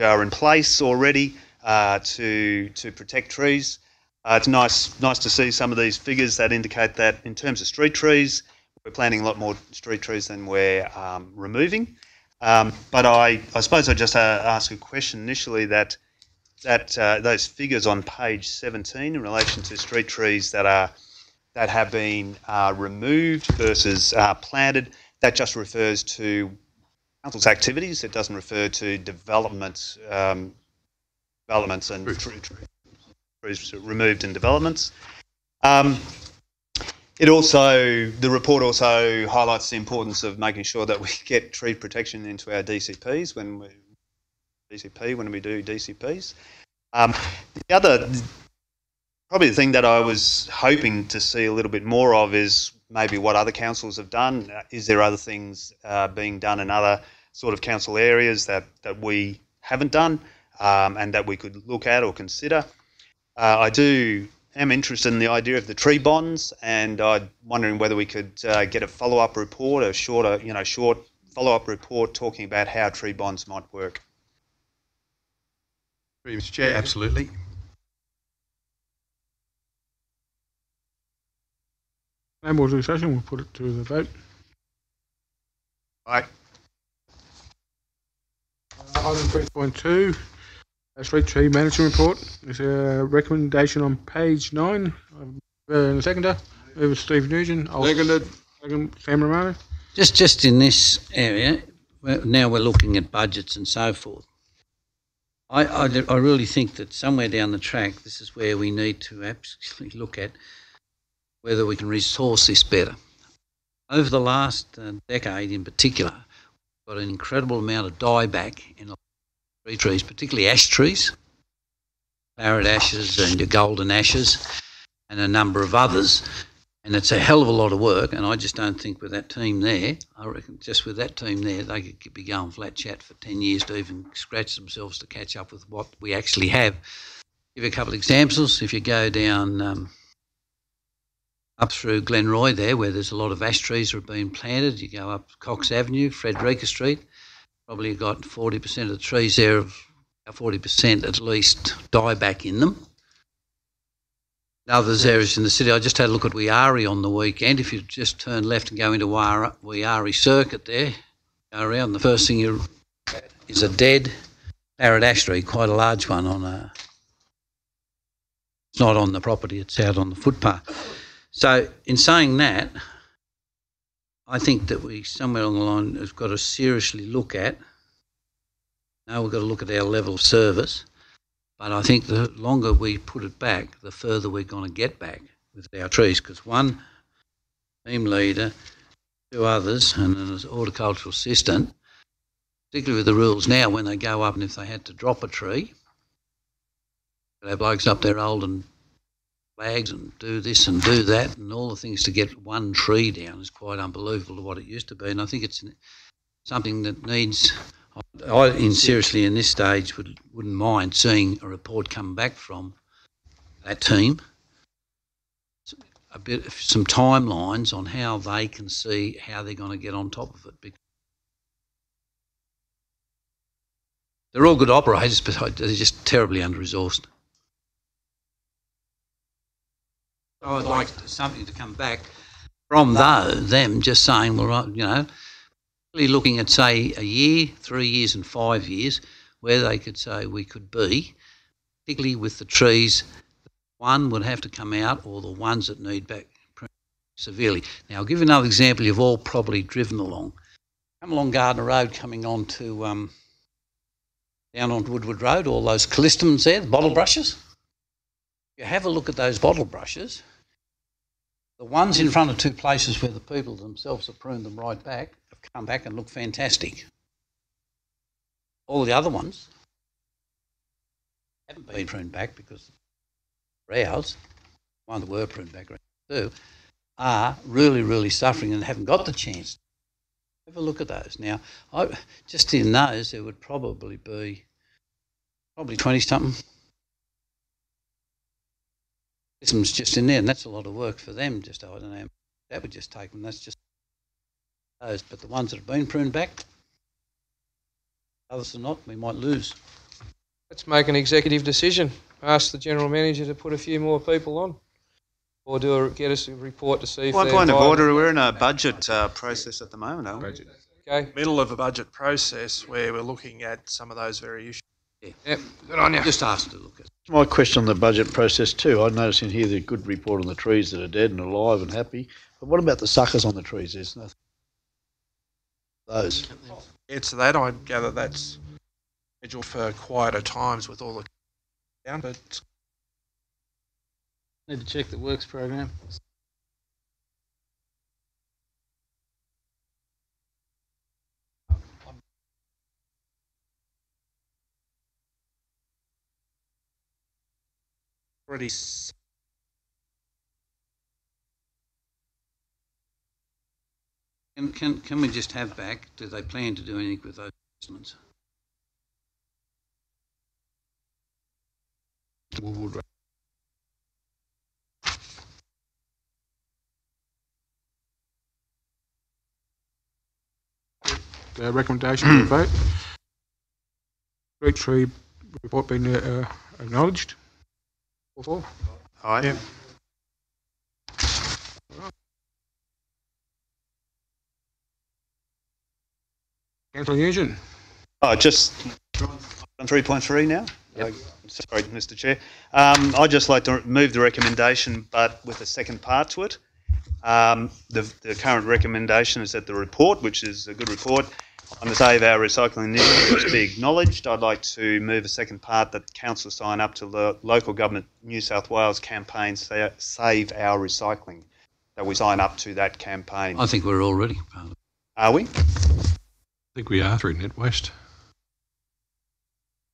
are in place already to protect trees. It's nice to see some of these figures that indicate that in terms of street trees, we're planting a lot more street trees than we're removing. But I suppose I'd just ask a question initially that those figures on page 17 in relation to street trees that have been removed versus planted, that just refers to council's activities. It doesn't refer to developments and trees removed in developments. The report also highlights the importance of making sure that we get tree protection into our DCPs when we do DCPs. Probably the thing that I was hoping to see a little bit more of is maybe what other councils have done. Is there other things being done in other sort of council areas that we haven't done and that we could look at or consider? I am interested in the idea of the tree bonds, and I'm wondering whether we could get a follow-up report, a short follow-up report talking about how tree bonds might work. Mr. Chair, absolutely. No more discussion, we'll put it to the vote. Aye. Item 3.2, Street Tree Management Report. There's a recommendation on page 9. The seconder, over Steve Nugent. Seconded. Second, Sam Romano. Just in this area, now we're looking at budgets and so forth. I really think that somewhere down the track, this is where we need to absolutely look at whether we can resource this better. Over the last decade in particular, we've got an incredible amount of dieback in tree trees, particularly ash trees, claret ashes and your golden ashes and a number of others. And it's a hell of a lot of work, and I just don't think with that team there, I reckon just with that team there, they could be going flat chat for 10 years to even scratch themselves to catch up with what we actually have. Give you a couple of examples. If you go down up through Glenroy there, where there's a lot of ash trees that have been planted, you go up Cox Avenue, Frederica Street, probably got 40% of the trees there, of 40% at least dieback in them. Others areas in the city, I just had a look at Weari on the weekend. If you just turn left and go into Weari Circuit there, go around, the first thing is a dead claret ash tree, quite a large one it's not on the property, it's out on the footpath. So in saying that, I think that we somewhere along the line have got to seriously look at, now we've got to look at our level of service, but I think the longer we put it back, the further we're going to get back with our trees, because one team leader, two others, and an horticultural assistant, particularly with the rules now when they go up and if they had to drop a tree, our blokes up there holding flags and do this and do that and all the things to get one tree down is quite unbelievable to what it used to be. And I think it's something that needs, seriously in this stage wouldn't mind seeing a report come back from that team, some timelines on how they can see how they're going to get on top of it. Because they're all good operators, but they're just terribly under-resourced. I would like something to come back from them just saying, well, really looking at, say, a year, 3 years and 5 years, where they could say we could be, particularly with the trees, one would have to come out or the ones that need back severely. Now, I'll give you another example you've all probably driven along. Come along Gardner Road coming on to down on Woodward Road, all those callistemons there, the bottle brushes. You have a look at those bottle brushes. The ones in front of two places where the people themselves have pruned them right back have come back and look fantastic. All the other ones haven't been pruned back because ours, one that were pruned back too, are really, really suffering and haven't got the chance. Have a look at those. Now, just in those, there would probably be 20-something. Systems just in there, and that's a lot of work for them. Just, I don't know, that would just take them. That's just those. But the ones that have been pruned back, others are not, we might lose. Let's make an executive decision. Ask the General Manager to put a few more people on, or get us a report to see if One point of order, we're in a budget process at the moment, aren't we? Okay. Middle of a budget process where we're looking at some of those very issues. Yep, good on you. Just asked to look at it. My question on the budget process too. I noticed in here the good report on the trees that are dead and alive and happy. But what about the suckers on the trees? There's nothing. Those. It's that I gather that's scheduled for quieter times with all the down, but Need to check the works program. already Can we just have back, do they plan to do anything with those investments? The recommendation to vote. Street tree report being acknowledged. All for? Aye. Yeah. Councillor Nugent. Oh, just on 3.3 now? Yep. Sorry, Mr. Chair. I'd just like to move the recommendation, but with a second part to it. The current recommendation is that the report, which is a good report, on the day of our recycling initiatives be acknowledged. I'd like to move a second part that council sign up to the local government New South Wales campaign, Save Our Recycling, that we sign up to that campaign. I think we're already part of it. Are we? I think we are through NetWest.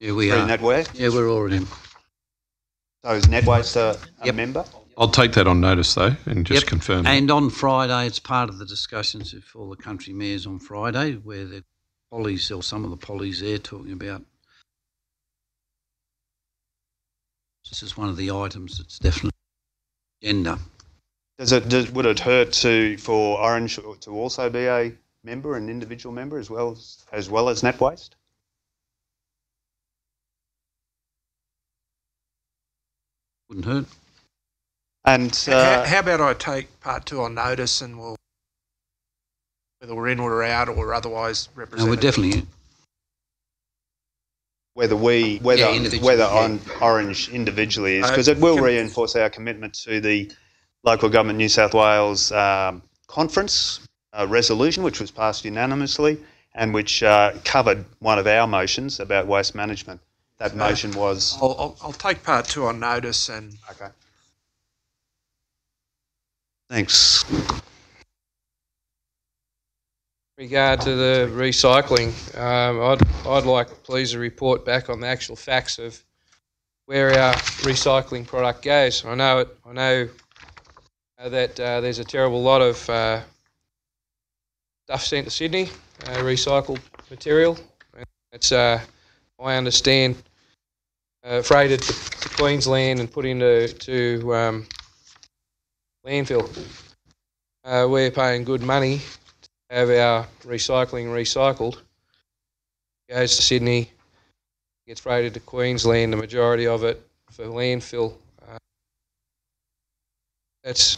Yeah, we Through are. NetWest? Yeah, we're already. So is NetWest a member? I'll take that on notice though and just Yep. confirm that. And on Friday, it's part of the discussions for all the country mayors on Friday, where the pollies or some of the pollies there talking about. This is one of the items that's definitely agenda. Would it hurt for Orange to also be a member, an individual member, as well as NetWaste? Wouldn't hurt. And how about I take part 2 on notice, and we'll, whether we're in or out or otherwise No, represented. we're definitely. whether on Orange individually is, because it will reinforce our commitment to the local government New South Wales conference resolution, which was passed unanimously and which covered one of our motions about waste management. That motion was. I'll take part 2 on notice and. Okay. Thanks. Regard to the recycling, I'd like please a report back on the actual facts of where our recycling product goes. I know that there's a terrible lot of stuff sent to Sydney, recycled material. It's I understand freighted to Queensland and put into landfill. We're paying good money to have our recycling recycled. It goes to Sydney, gets freighted to Queensland, the majority of it for landfill. That's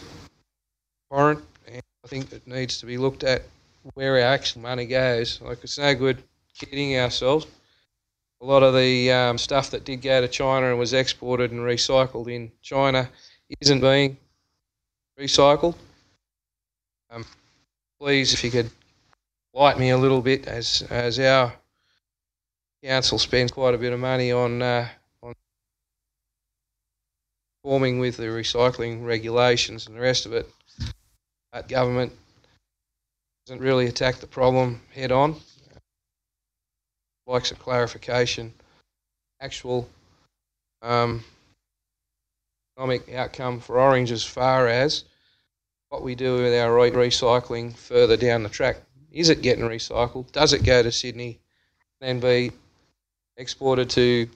abhorrent, and I think it needs to be looked at where our actual money goes. Like, it's no good kidding ourselves. A lot of the stuff that did go to China and was exported and recycled in China isn't being recycled. Please, if you could light me a little bit, as our council spends quite a bit of money on conforming with the recycling regulations and the rest of it. But government doesn't really attack the problem head on. Like some clarification, actual economic outcome for Orange as far as what we do with our recycling further down the track. Is it getting recycled? Does it go to Sydney, then be exported to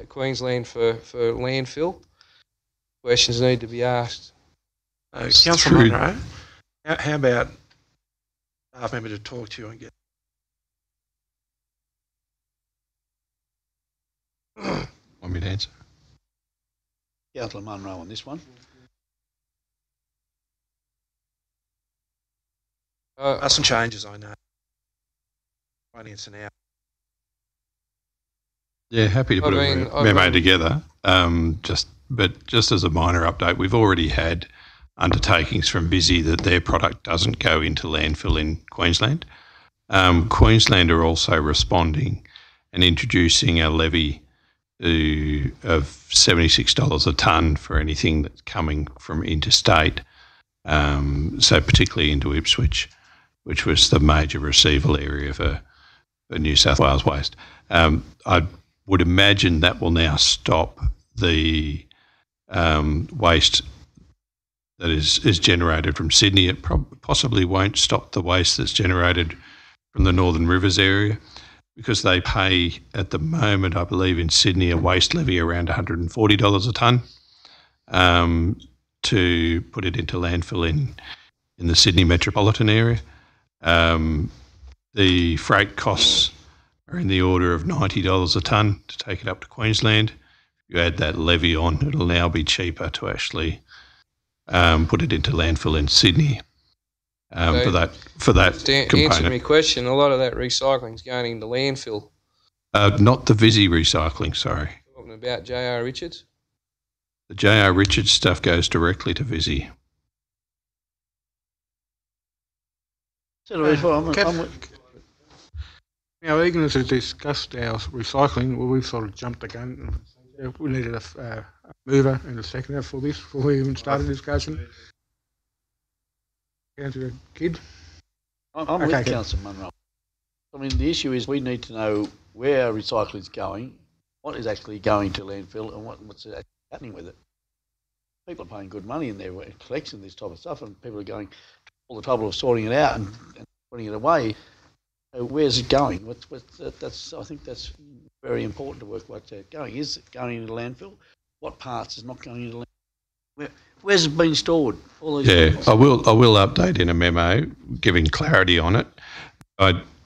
Queensland for landfill? Questions need to be asked. Councillor Munro, how about staff member to talk to you and get. Want me to answer? Councillor Munro on this one. Some changes, I know. Finance and out. Yeah, happy to put a memo together. But just as a minor update, we've already had undertakings from Visy that their product doesn't go into landfill in Queensland. Queensland are also responding and introducing a levy of $76 a tonne for anything that's coming from interstate, so particularly into Ipswich, which was the major receival area for New South Wales waste. I would imagine that will now stop the waste that is generated from Sydney. It possibly won't stop the waste that's generated from the Northern Rivers area, because they pay at the moment, I believe, in Sydney a waste levy around $140 a tonne to put it into landfill in the Sydney metropolitan area. The freight costs are in the order of $90 a tonne to take it up to Queensland. If you add that levy on, it'll now be cheaper to actually put it into landfill in Sydney for that component. Answer my question. A lot of that recycling is going into landfill. Not the Visy recycling, sorry. Talking about J.R. Richards? The J.R. Richards stuff goes directly to Visy. Now, Egan has discussed our recycling. Well, we've sort of jumped the gun. We needed a mover and a seconder for this before we even started the discussion. Councillor Kidd? I'm with Councillor Munro. I mean, the issue is we need to know where our recycling is going, what is actually going to landfill, and what's actually happening with it. People are paying good money in their collection of this type of stuff, and people are going to all the trouble of sorting it out and putting it away. So where's it going? I think that's very important to work what's it going. Is it going into landfill? What parts is not going into landfill? Where's it been stored? All these I will update in a memo giving clarity on it.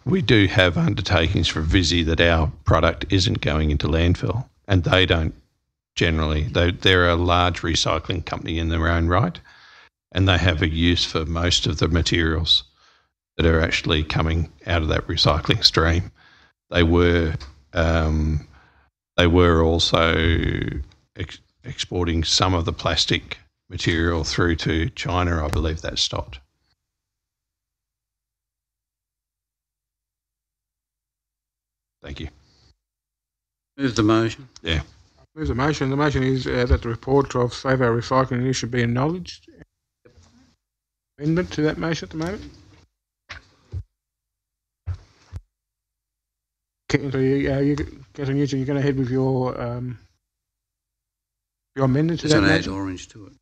We do have undertakings for Visy that our product isn't going into landfill, and they don't generally. They're a large recycling company in their own right, and they have a use for most of the materials that are actually coming out of that recycling stream. They were also exporting some of the plastic material through to China. I believe that stopped. Thank you. Move the motion. Yeah. Move the motion. The motion is that the report of Save Our Recycling should be acknowledged. Amendment to that motion at the moment. So you're going ahead with your amendment to that motion? Add orange to it.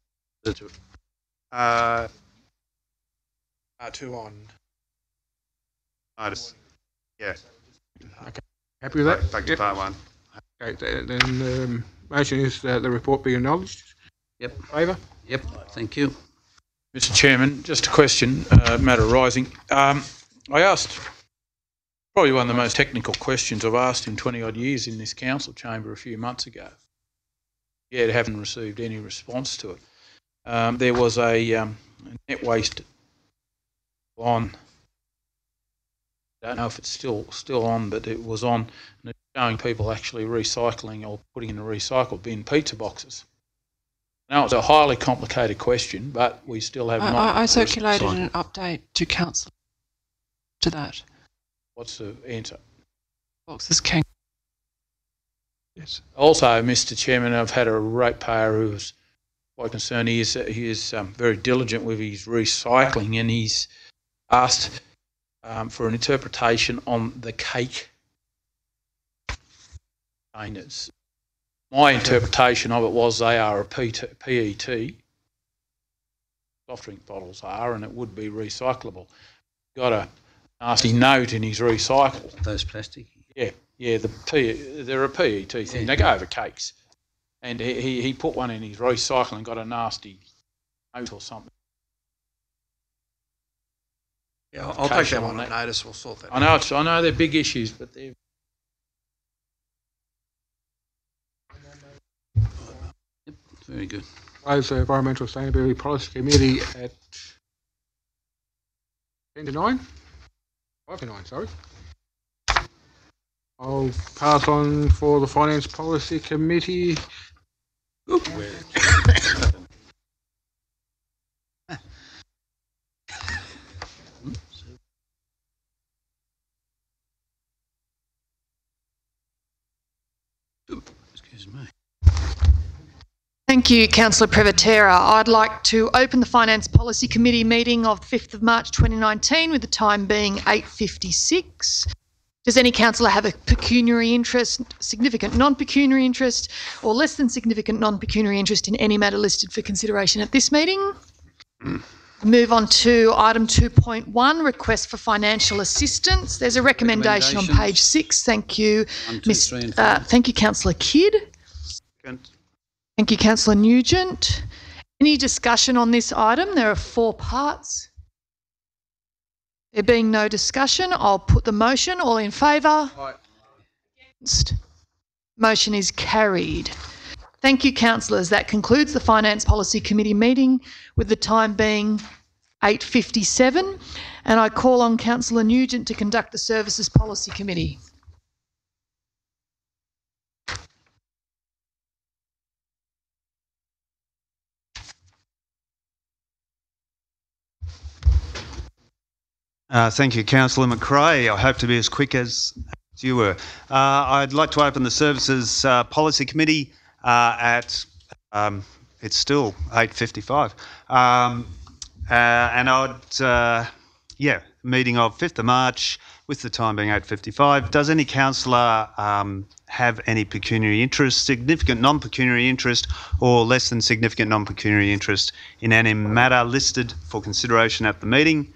Two on. Yeah. Okay. Happy with that? Back to part one. Okay, then the motion is that the report be acknowledged. Yep. Favour? Yep. Thank you. Mr. Chairman, just a question, matter arising. I asked probably one of the most technical questions I've asked in 20 odd years in this council chamber a few months ago. Yet haven't received any response to it. There was a net waste on. I don't know if it's still on, but it was on, and it's showing people actually recycling or putting in a recycle bin pizza boxes. Now, it's a highly complicated question, but we still have not. I circulated an update to council to that. What's the answer? Boxes can. Yes. Also, Mr. Chairman, I've had a ratepayer who was quite concerned. He is very diligent with his recycling, and he's asked for an interpretation on the cake containers. My interpretation of it was they are a PET, soft drink bottles are, and it would be recyclable. Got a nasty note in his recycle. Those plastic? Yeah, they're a PET thing. Yeah. They go over cakes. And he put one in his recycle and got a nasty note or something. Yeah, I'll take that one on notice. We'll sort that out. I know they're big issues, but they're... Yep, very good. Close the Environmental Sustainability Policy Committee at 10 to 9? 5 to 9, sorry. I'll pass on for the Finance Policy Committee. Excuse me. Thank you, Councillor Privatera. I'd like to open the Finance Policy Committee meeting of the 5th of March 2019 with the time being 8:56. Does any councillor have a pecuniary interest, significant non-pecuniary interest, or less than significant non-pecuniary interest in any matter listed for consideration at this meeting? Move on to item 2.1, request for financial assistance. There's a recommendation on page 6. Thank you, thank you, Councillor Kidd. Thank you, Councillor Nugent. Any discussion on this item? There are 4 parts. There being no discussion, I'll put the motion. All in favour? Against? Motion is carried. Thank you, councillors. That concludes the Finance Policy Committee meeting with the time being 8:57, and I call on Councillor Nugent to conduct the Services Policy Committee. Thank you, Councillor McRae. I hope to be as quick as you were. I'd like to open the Services Policy Committee at, it's still 8:55. And meeting of 5th of March with the time being 8:55. Does any councillor have any pecuniary interest, significant non-pecuniary interest, or less than significant non-pecuniary interest in any matter listed for consideration at the meeting?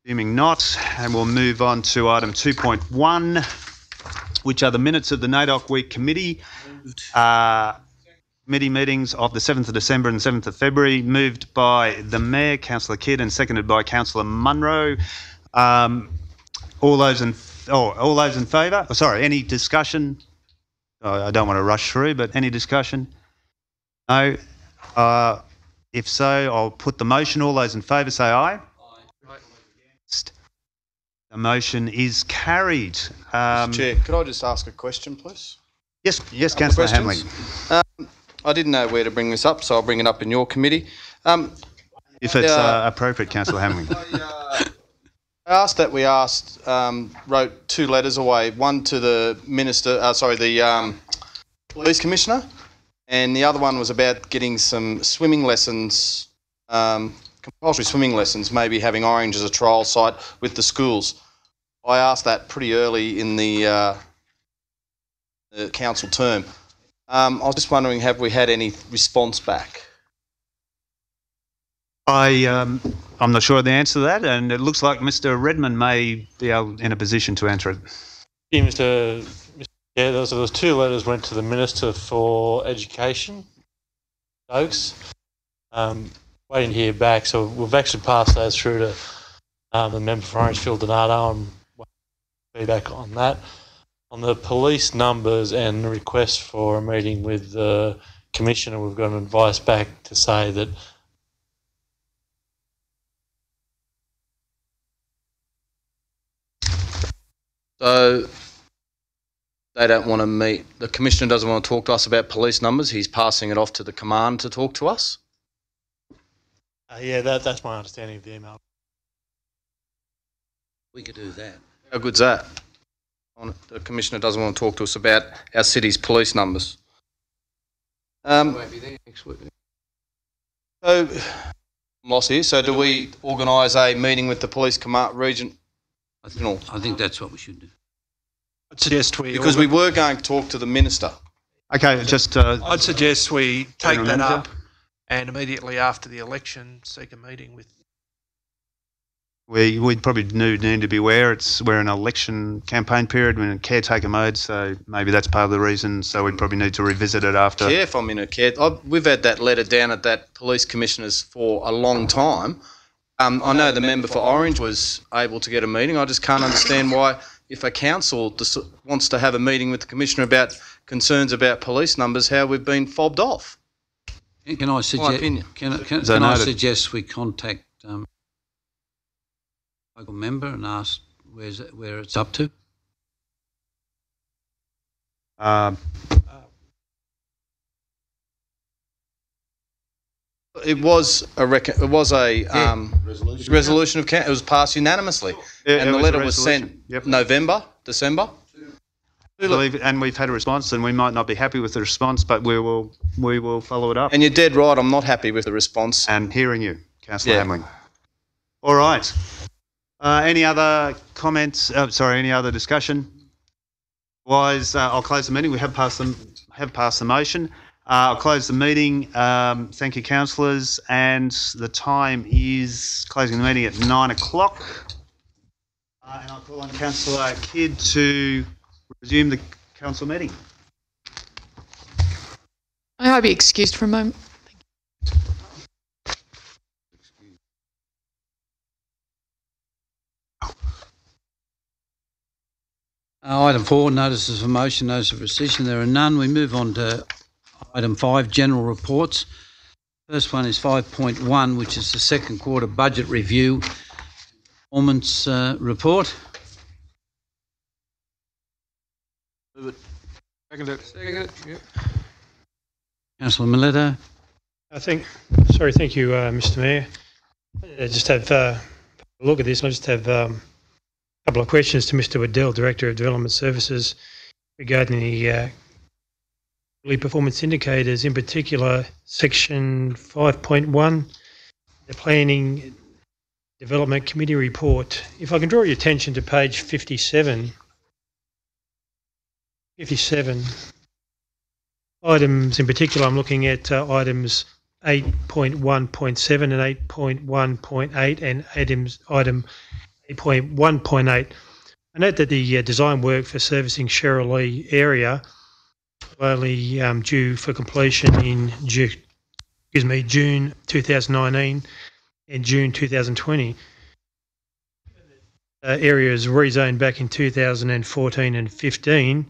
Assuming not, and we'll move on to item 2.1, which are the minutes of the NAIDOC Week Committee meetings of the 7th of December and 7th of February, moved by the Mayor, Councillor Kidd, and seconded by Councillor Munro. All those in favour? Oh, sorry, any discussion? I don't want to rush through, but any discussion? No. If so, I'll put the motion. All those in favour say aye. The motion is carried. Mr. Chair, could I just ask a question, please? Yes, Councillor Hamling. I didn't know where to bring this up, so I'll bring it up in your committee. If it's appropriate, Councillor Hamling. I asked that we wrote 2 letters away, one to the police commissioner, and the other one was about getting some swimming lessons, compulsory swimming lessons, maybe having Orange as a trial site with the schools. I asked that pretty early in the council term. I was just wondering, have we had any response back? I'm not sure of the answer to that, and it looks like Mr. Redmond may be in a position to answer it. Yeah, Mr. Yeah, there was 2 letters went to the Minister for Education, Oaks. Waiting to hear back, so we've actually passed those through to the member for Orangefield Donato and feedback on that. On the police numbers and the request for a meeting with the Commissioner, we've got an advice back to say that So they don't want to meet. The Commissioner doesn't want to talk to us about police numbers. He's passing it off to the command to talk to us. yeah, that's my understanding of the email. We could do that. How good's that? The Commissioner doesn't want to talk to us about our city's police numbers. Won't be there next week. So, I'm lost here. So do we organise a meeting with the police command region? I think that's what we should do. I'd suggest we... Because we were going to talk to the Minister. Okay, just... I'd suggest we take that up and immediately after the election seek a meeting with... We'd probably need to be aware we're in an election campaign period, we're in caretaker mode, so maybe that's part of the reason. So we'd probably need to revisit it after. Yeah, if I'm in a care, we've had that letter down at that police commissioner's for a long time. I know the member for Orange was able to get a meeting. I just can't understand why, if a council wants to have a meeting with the commissioner about concerns about police numbers, how we've been fobbed off. Can I suggest? My opinion. Can I suggest we contact local member and ask where it's up to? It was a resolution of council. It was passed unanimously, and the letter was sent November, December. And we've had a response, and we might not be happy with the response, but we will follow it up. And you're dead right. I'm not happy with the response. And hearing you, Councillor Hamling. All right. Any other comments? Any other discussion? Otherwise, I'll close the meeting. We have passed the motion. I'll close the meeting. Thank you, councillors. And the time is closing the meeting at 9 o'clock. And I'll call on Councillor Kidd to resume the council meeting. May I be excused for a moment? Item 4, notices of motion, notice of rescission. There are none. We move on to item 5, general reports. First one is 5.1, which is the second quarter budget review performance report. Move it. Second it. Second it. Yep. Councillor Miletto. Thank you, Mr. Mayor. I just have a look at this, and I just have a couple of questions to Mr. Waddell, Director of Development Services, regarding the performance indicators, in particular section 5.1, the Planning Development Committee report. If I can draw your attention to page 57 items in particular, I'm looking at items 8.1.7 and 8.1.8 and item 8.1.8. I note that the design work for servicing Cheryl area only due for completion in June 2019 and June 2020. Area is rezoned back in 2014 and 15. It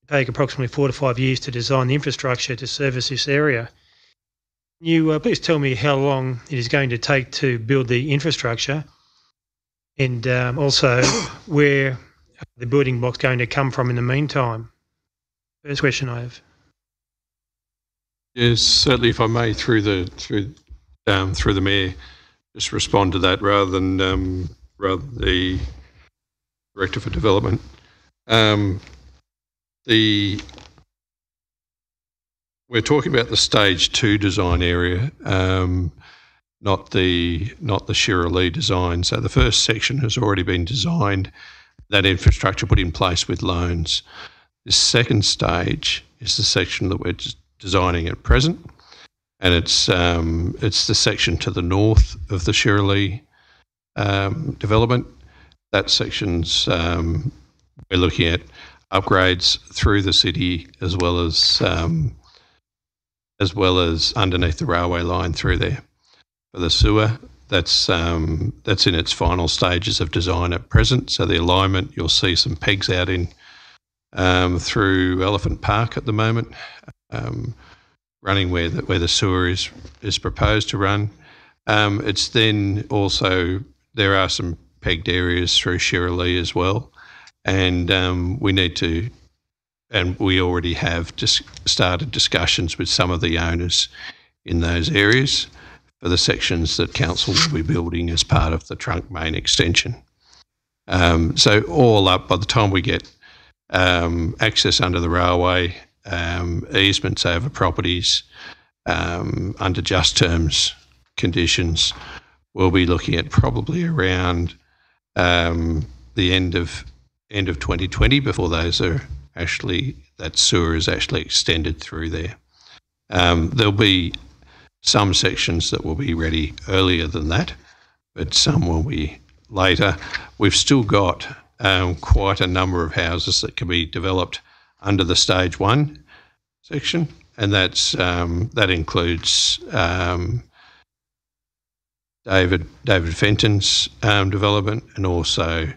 take approximately 4 to 5 years to design the infrastructure to service this area. Can you please tell me how long it is going to take to build the infrastructure, and also where the building block's going to come from in the meantime? First question I have. Yes, certainly. If I may, through the mayor, just respond to that rather than the director for development. We're talking about the stage 2 design area, not the Cheryl design. So the first section has already been designed, that infrastructure put in place with loans. The second stage is the section that we're designing at present, and it's the section to the north of the Cheryl development. That section's we're looking at upgrades through the city as well as underneath the railway line through there. For the sewer, that's in its final stages of design at present. So the alignment, you'll see some pegs out in through Elephant Park at the moment, running where the sewer is proposed to run. It's then also, there are some pegged areas through Cheryl as well, and we already have just started discussions with some of the owners in those areas for the sections that council will be building as part of the trunk main extension. So all up, by the time we get access under the railway, easements over properties under just terms conditions, we'll be looking at probably around the end of 2020 before those are that sewer is actually extended through there. There'll be some sections that will be ready earlier than that, but some will be later. We've still got quite a number of houses that can be developed under the stage 1 section, and that includes David Fenton's development, and also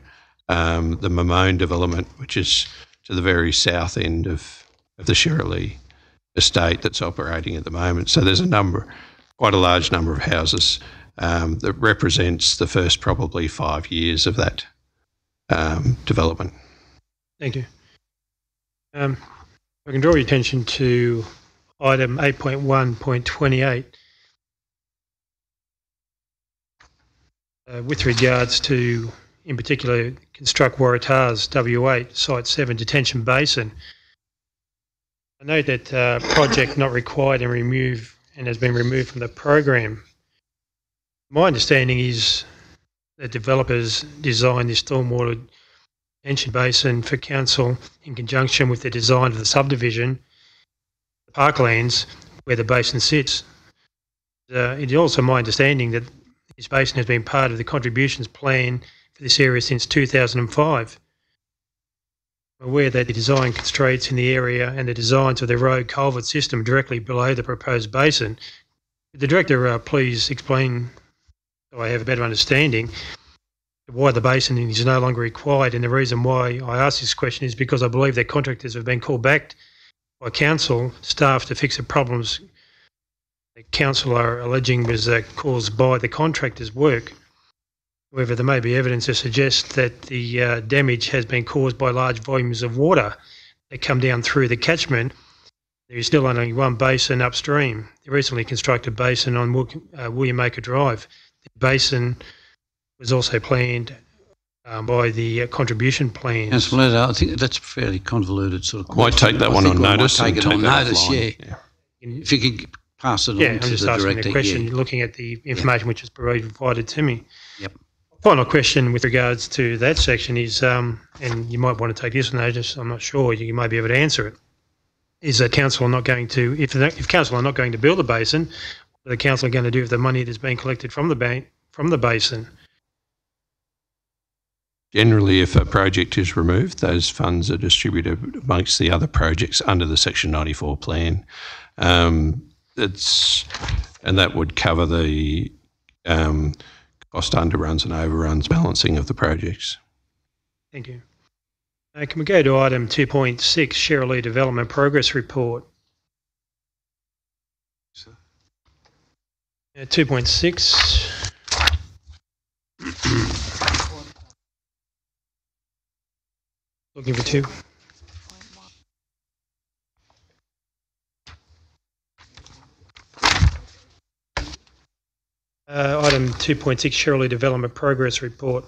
the Mamone development, which is to the very south end of the Cheryl estate that's operating at the moment. So there's quite a large number of houses that represents the first probably 5 years of that development. Thank you. I can draw your attention to item 8.1.28 with regards to, in particular, construct Waratahs W8 Site 7 detention basin. I note that project not required and has been removed from the program. My understanding is that developers designed this stormwater detention basin for council in conjunction with the design of the subdivision, the parklands, where the basin sits. It is also my understanding that this basin has been part of the contributions plan for this area since 2005. I'm aware that the design constraints in the area and the designs of the road culvert system directly below the proposed basin. Could the Director please explain, so I have a better understanding, why the basin is no longer required? And the reason why I ask this question is because I believe that contractors have been called back by council staff to fix the problems the council are alleging was caused by the contractor's work. However, there may be evidence to suggest that the damage has been caused by large volumes of water that come down through the catchment. There is still only one basin upstream, the recently constructed basin on William Acre Drive. The basin was also planned by the contribution plans. Councillor Leonard, I think that's a fairly convoluted sort of I might question. take that one on notice. Take it on notice, offline. yeah. If you could pass it Yeah, on I'm to just the asking Director. a question, Yeah. looking at the information which is provided to me. Yep. Final question with regards to that section is, and you might want to take this notice, I'm not sure, you may be able to answer it, is that council are not going to, if council are not going to build a basin, what are the council going to do with the money that's being collected from the basin? Generally, if a project is removed, those funds are distributed amongst the other projects under the Section 94 plan. And that would cover the cost underruns and overruns balancing of the projects. Thank you. Can we go to item 2.6, Cheryl Lee Development Progress Report? 2.6. Looking for 2. Item 2.6, Cheryl Lee Development Progress Report.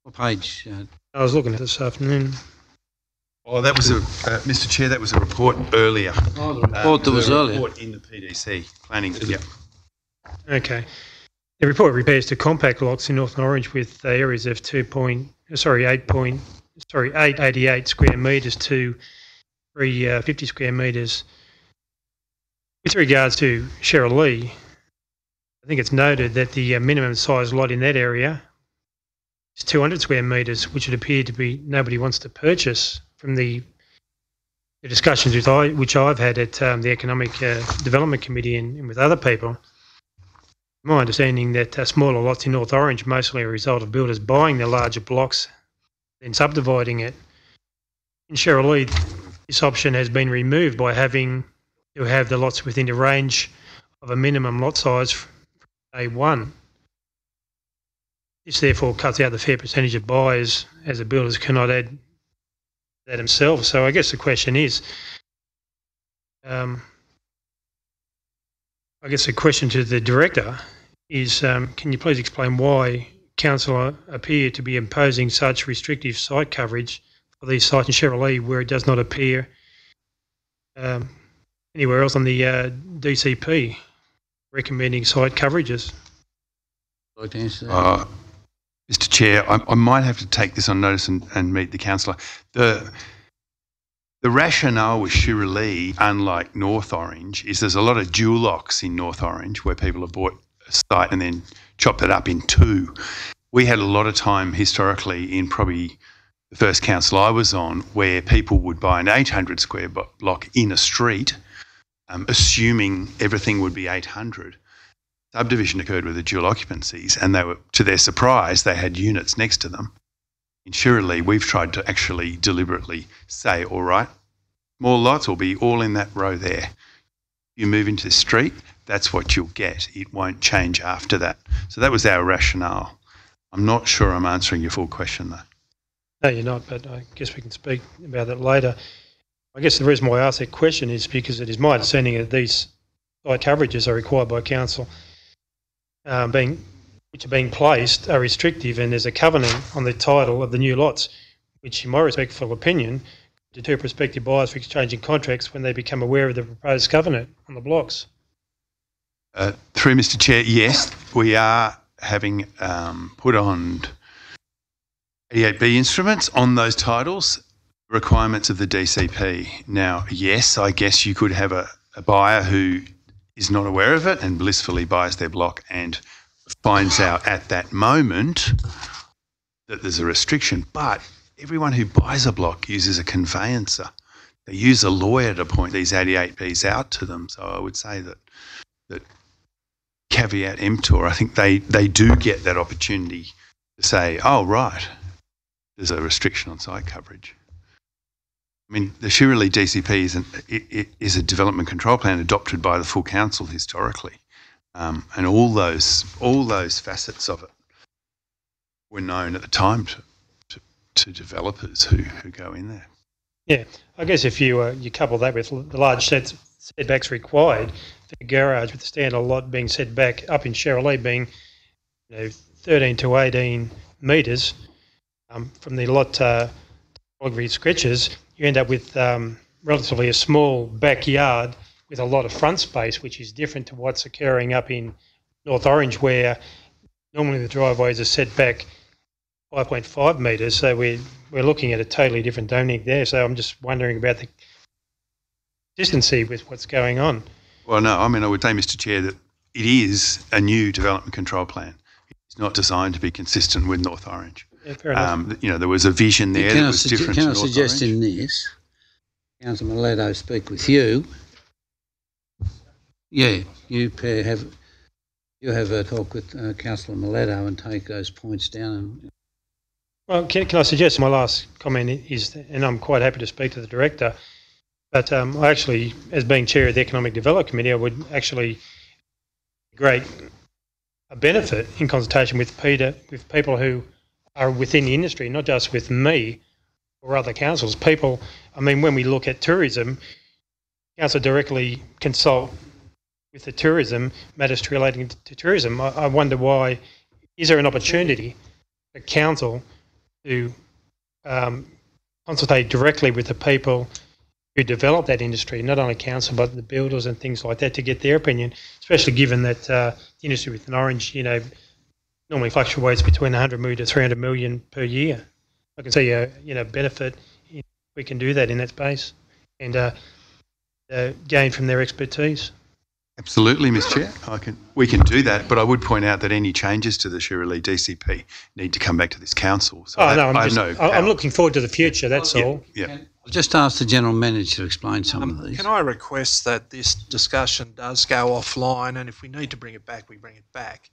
What page? I was looking at this afternoon. Oh, that was Mr. Chair, that was a report earlier. Oh, the report that was earlier. Report in the PDC planning. Yeah. Okay. The report repairs to compact lots in Northern Orange with areas of 888 square metres to 350 square metres. With regards to Cheryl Lee, I think it's noted that the minimum size lot in that area is 200 square metres, which would appear to be nobody wants to purchase from the discussions which I've had at the Economic Development Committee and with other people. My understanding that smaller lots in North Orange mostly are a result of builders buying the larger blocks then subdividing it. In Cheryl Lee, this option has been removed by having to have the lots within the range of a minimum lot size from A1. This therefore cuts out the fair percentage of buyers, as the builders cannot add that themselves. So I guess the question is, I guess the question to the Director is, can you please explain why Council appear to be imposing such restrictive site coverage for these sites in Cheryl Lee where it does not appear anywhere else on the DCP recommending site coverages? I'd like to answer that. Mr. Chair, I might have to take this on notice and meet the councillor. The rationale with Cheryl Lee, unlike North Orange, is there's a lot of dual locks in North Orange where people have bought a site and then chopped it up in two. We had a lot of time historically in probably the first council I was on where people would buy an 800 square block in a street, assuming everything would be 800. Subdivision occurred with the dual occupancies and they were, to their surprise, they had units next to them. In Cheryl Lee, we've tried to actually deliberately say, all right, small lots will be all in that row there. You move into the street, that's what you'll get. It won't change after that. So that was our rationale. I'm not sure I'm answering your full question though. No, you're not, but I guess we can speak about that later. I guess the reason why I asked that question is because it is my understanding that these site coverages are required by council, which are being placed, are restrictive, and there's a covenant on the title of the new lots, which in my respectful opinion, deter prospective buyers from exchanging contracts when they become aware of the proposed covenant on the blocks. Through Mr Chair, yes, we are having put on 88B instruments on those titles, requirements of the DCP. Now, yes, I guess you could have a buyer who is not aware of it and blissfully buys their block and finds out at that moment that there's a restriction, but everyone who buys a block uses a conveyancer. They use a lawyer to point these 88Bs out to them. So I would say that caveat emptor, I think they do get that opportunity to say, oh, right, there's a restriction on site coverage. I mean, the Shirley DCP is a development control plan adopted by the full council historically, and all those facets of it were known at the time to developers who go in there. Yeah, I guess if you couple that with the large setbacks required for the garage, with the standard lot being set back up in Cherylee being 13 to 18 metres from the lot topography sketches, you end up with relatively a small backyard with a lot of front space, which is different to what's occurring up in North Orange, where normally the driveways are set back 5.5 metres, so we're looking at a totally different dynamic there. So I'm just wondering about the consistency with what's going on. Well, no, I mean, I would say, Mr Chair, that it is a new development control plan. It's not designed to be consistent with North Orange. Yeah, fair enough. There was a vision there that was different to North Orange. Can I suggest in this, Councillor Mileto speak with you? Yeah, you have a talk with Councillor Mileto and take those points down. Well, can I suggest my last comment is, and I'm quite happy to speak to the Director, but I actually, as being Chair of the Economic Development Committee, I would actually a benefit in consultation with Peter, with people who are within the industry, not just with me or other councils. People, I mean, when we look at tourism, council directly consult with the tourism matters relating to tourism. I wonder why, is there an opportunity for council to consultate directly with the people who develop that industry, not only council but the builders and things like that, to get their opinion, especially given that the industry within Orange, normally fluctuates between 100 million to 300 million per year. I can see a benefit if we can do that in that space and gain from their expertise. Absolutely, Mr Chair. We can do that, but I would point out that any changes to the Shirley DCP need to come back to this council. So I'm looking forward to the future, that's all. Yeah. I'll just ask the General Manager to explain some of these. Can I request that this discussion does go offline, and if we need to bring it back, we bring it back?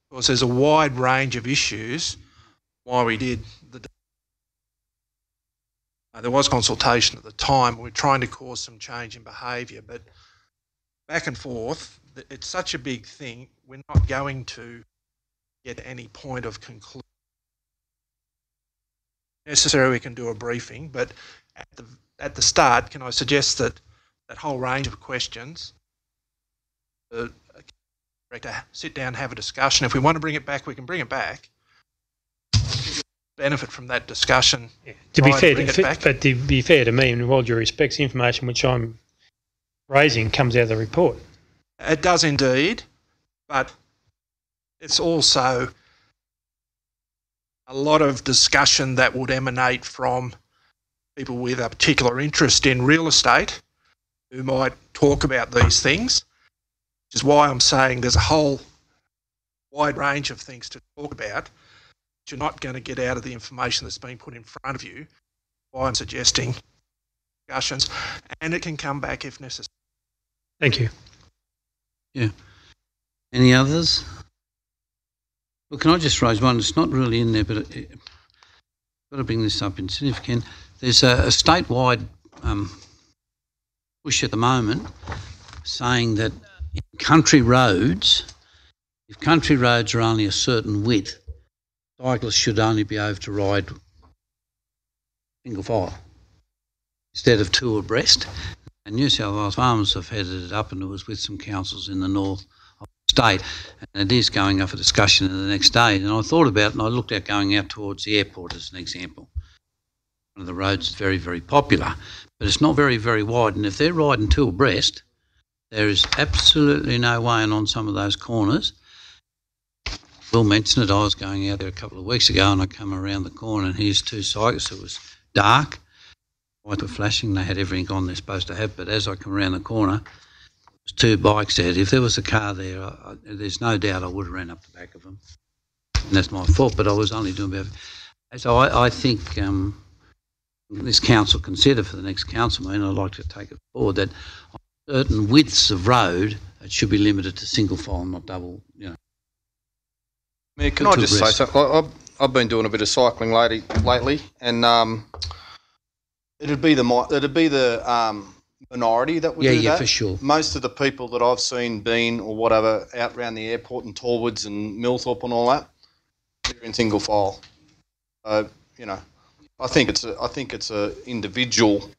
Because there's a wide range of issues why we did there was consultation at the time. We were trying to cause some change in behaviour, but back and forth, it's such a big thing, we're not going to get any point of conclusion. Necessarily we can do a briefing, but at the start, can I suggest that whole range of questions, the Director, sit down, have a discussion. If we want to bring it back, we can bring it back. Benefit from that discussion. Yeah. To be fair to me, and with all due respect, the information which I'm raising comes out of the report. It does indeed, but it's also a lot of discussion that would emanate from people with a particular interest in real estate who might talk about these things, which is why I'm saying there's a whole wide range of things to talk about. You're not going to get out of the information that's being put in front of you. Why I'm suggesting discussions, and it can come back if necessary. Thank you. Yeah. Any others? Well, can I just raise one? It's not really in there, but I've got to bring this up in if can. There's a statewide push at the moment saying that in country roads, if country roads are only a certain width, cyclists should only be able to ride single file instead of two abreast. And New South Wales Farmers have headed it up, and it was with some councils in the north of the state, and it is going up for discussion in the next day. And I thought about it, and I looked at going out towards the airport as an example. One of the roads is very, very popular, but it's not very, very wide. And if they're riding two abreast, there is absolutely no way, and on some of those corners, Will mentioned it, I was going out there a couple of weeks ago and I come around the corner and here's two cyclists. It was dark, lights were flashing, they had everything on they're supposed to have, but as I come around the corner, there was two bikes there. If there was a car there, there's no doubt I would have ran up the back of them. And that's my fault, but I was only doing about... So I think this council consider for the next council meeting, I'd like to take it forward, that on certain widths of road, it should be limited to single file, not double, you know. Mayor, can I just say something? I've been doing a bit of cycling lately, and it'd be the minority that would do that. Yeah, for sure. Most of the people that I've seen been or whatever out around the airport and Torwoods and Millthorpe and all that, they're in single file. So you know, I think it's a individual.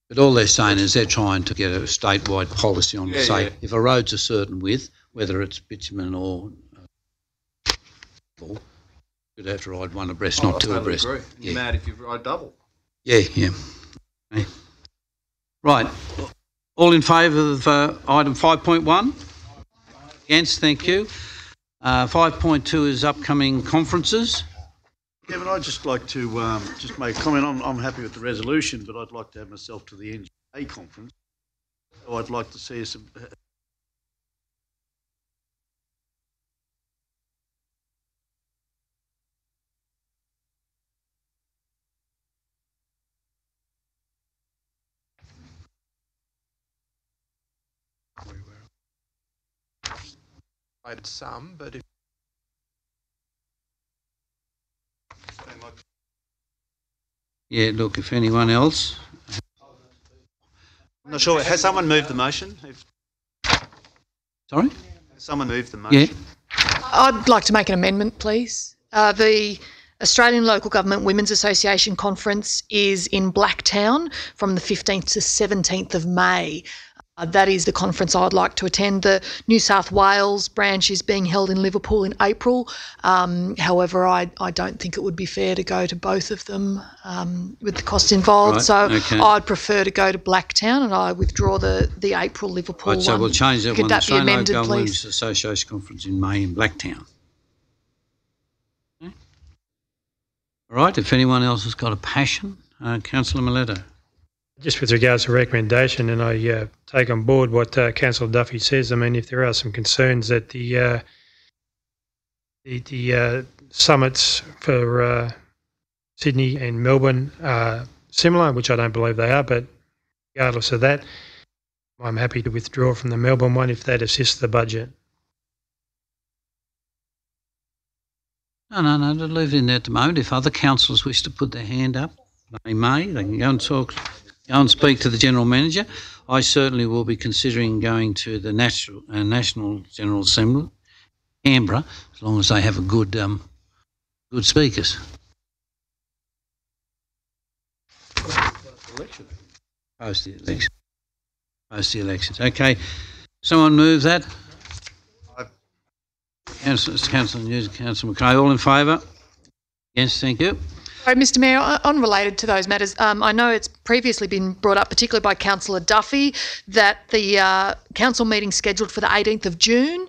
But all they're saying is they're trying to get a statewide policy on if a road's a certain width, whether it's bitumen or you'd have to ride one abreast, not two abreast. Agree. You're mad if you ride double. Yeah. Okay. Right. All in favour of item 5.1? Against, thank you. 5.2 is upcoming conferences. Kevin, I'd just like to just make a comment. I'm happy with the resolution, but I'd like to have myself to the NGA conference. So I'd like to see us... Rated some, but if Yeah, look, if anyone else... I'm not sure. Has someone moved the motion? Sorry? Has someone moved the motion? Yeah. I'd like to make an amendment, please. The Australian Local Government Women's Association Conference is in Blacktown from the 15th to 17th of May. That is the conference I'd like to attend. The New South Wales branch is being held in Liverpool in April. However, I don't think it would be fair to go to both of them with the costs involved. Right, so okay. I'd prefer to go to Blacktown, and I withdraw the April Liverpool Right, so one. we'll change that Could one. that The be Australian amended, Local please? Women's Association Conference in May in Blacktown. Okay. All right, if anyone else has got a passion, Councillor Miletto. Just with regards to recommendation, and I take on board what Councillor Duffy says. I mean, if there are some concerns that the summits for Sydney and Melbourne are similar, which I don't believe they are, but regardless of that, I'm happy to withdraw from the Melbourne one if that assists the budget. No, leave it in there at the moment. If other councillors wish to put their hand up, they may. They can go and speak to the General Manager. I certainly will be considering going to the National General Assembly, Canberra, as long as they have a good speakers. Post the elections. Okay. Someone move that. Councillor News, Councillor McRae, all in favour? Yes, thank you. Sorry, Mr Mayor, unrelated to those matters, I know it's previously been brought up, particularly by Councillor Duffy, that the council meeting scheduled for the 18th of June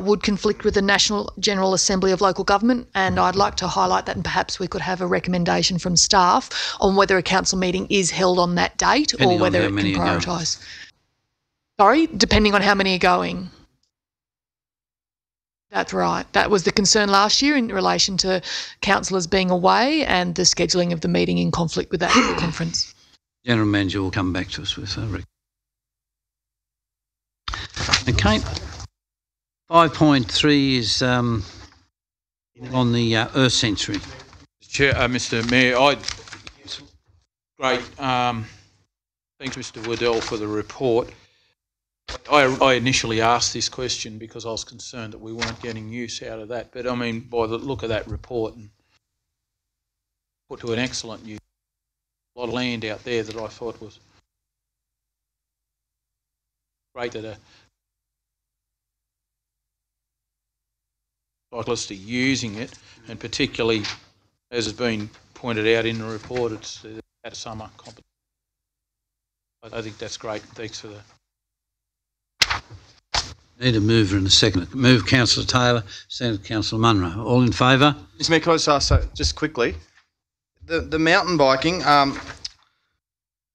would conflict with the National General Assembly of Local Government, and I'd like to highlight that, and perhaps we could have a recommendation from staff on whether a council meeting is held on that date or whether it can prioritise. Sorry, depending on how many are going. That's right. That was the concern last year in relation to councillors being away and the scheduling of the meeting in conflict with that conference. General Manager will come back to us with a Okay. 5.3 is on the Earth Century. Chair, Mr Mayor, great. Thanks, Mr Waddell, for the report. I initially asked this question because I was concerned that we weren't getting use out of that. But, I mean, by the look of that report and put to an excellent use. A lot of land out there that I thought was great that cyclists are using it, and particularly, as has been pointed out in the report, it's at a summer competition. I think that's great. Thanks for that. Need a mover in a second. Move Councillor Taylor, second Councillor Munro. All in favour? Mr. Mayor, can I just ask just quickly, the mountain biking,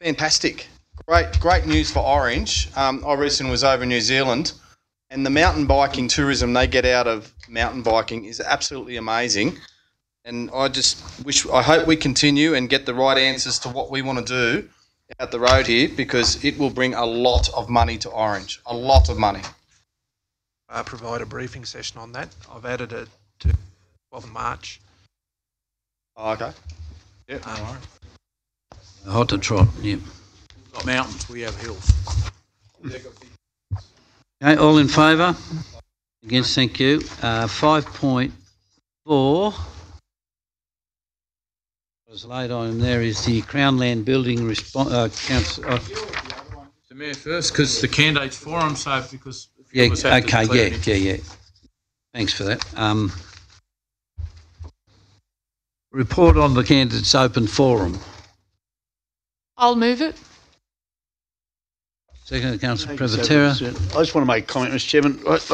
fantastic. Great news for Orange. I recently was over in New Zealand, and the mountain biking tourism they get out of mountain biking is absolutely amazing. And I hope we continue and get the right answers to what we want to do out the road here, because it will bring a lot of money to Orange, a lot of money. Provide a briefing session on that. I've added it to 12th of March. Oh, okay. Yep. Hot to trot, yep. We've got mountains, we have hills. Okay, all in favour? Against, thank you. 5.4. What's laid on there is the Crown Land Building Council. The Mayor first, because the candidates forum, so because... Yeah, okay, yeah. Thanks for that. Report on the candidates open forum. I'll move it. Second, Councillor Privatera. I just want to make a comment, Mr. Chairman. I've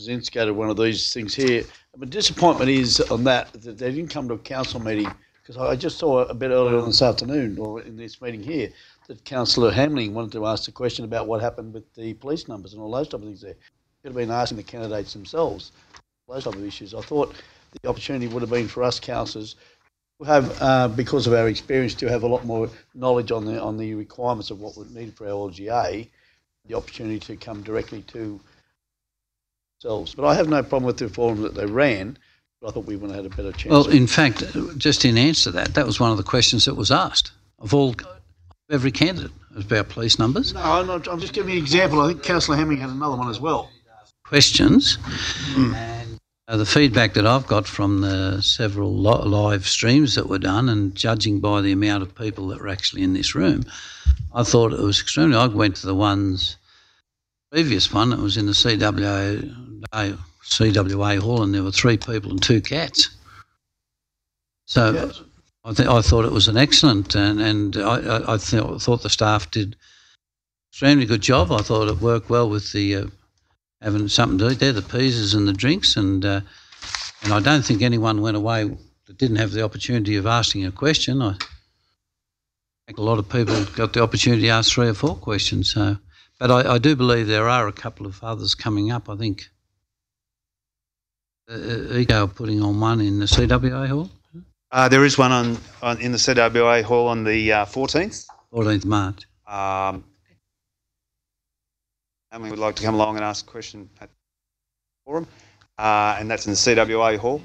instigated one of these things here. My disappointment is on that they didn't come to a council meeting, because I just saw a bit earlier on this afternoon, or in this meeting here, that Councillor Hamling wanted to ask a question about what happened with the police numbers and all those type of things there. Could have been asking the candidates themselves, those type of issues. I thought the opportunity would have been for us councillors to have, because of our experience, to have a lot more knowledge on the requirements of what we needed for our LGA, the opportunity to come directly to themselves. But I have no problem with the forum that they ran, but I thought we would have had a better chance. Well, in fact, just in answer to that, that was one of the questions that was asked of every candidate. It was about police numbers. No, I'm just giving you an example. I think Councillor Hemming had another one as well. Questions. And the feedback that I've got from the several live streams that were done, and judging by the amount of people that were actually in this room, I thought it was extremely... I went to the previous one, it was in the CWA hall, and there were 3 people and 2 cats. So... Yes. I thought it was an excellent, and I thought the staff did extremely good job. I thought it worked well with the having something to eat there, the pizzas and the drinks, and I don't think anyone went away that didn't have the opportunity of asking a question. I think a lot of people got the opportunity to ask 3 or 4 questions. So, but I do believe there are a couple of others coming up. I think EGO are putting on one in the CWA hall. There is one in the CWA hall on the 14th. 14th March. And we would like to come along and ask a question at the forum, and that's in the CWA hall.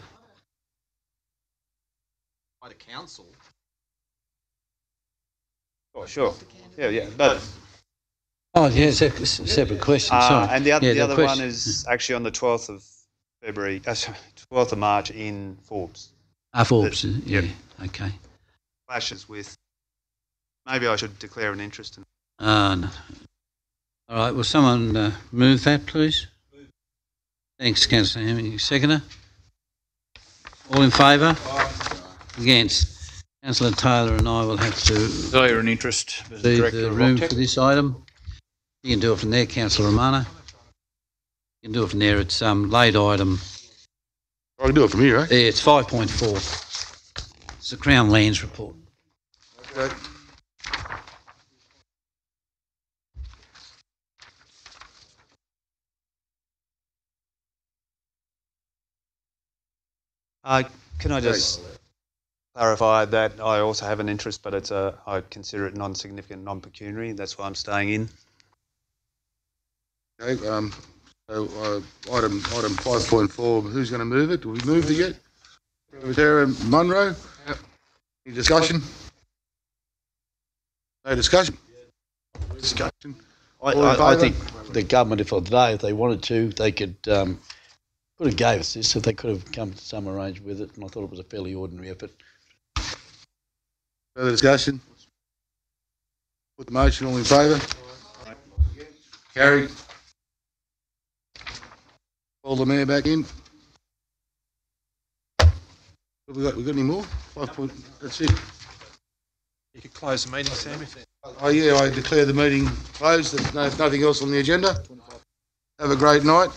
By the council. Oh, sure. Yeah. But. Oh, yeah, separate question. Sorry. And the other one is actually on the 12th of February, 12th of March in Forbes. Forbes, yeah, okay. Clashes with. Maybe I should declare an interest in. No. All right, will someone move that, please? Thanks, Councillor Hemming. Seconder? All in favour? Against? Councillor Taylor and I will have to declare an interest. Leave the room for this item. You can do it from there, Councillor Romano. You can do it from there. It's late item. I can do it from here, eh? Yeah, it's 5.4. It's the Crown Lands report. Okay. Can I just clarify that I also have an interest, but I consider it non-significant, non-pecuniary. That's why I'm staying in. Okay. So item 5.4. Who's going to move it? Do we move it yet? Sarah Munro. Yep. Any discussion? No discussion. Discussion. I think the government, if they wanted to, they could have gave us this. If they could have come to some arrangement with it, and I thought it was a fairly ordinary effort. Further discussion? Put the motion, all in favour? Carried. Call the mayor back in. Have we got any more? 5 point, that's it. You could close the meeting, Sam, if Oh yeah, I declare the meeting closed. There's nothing else on the agenda. Have a great night.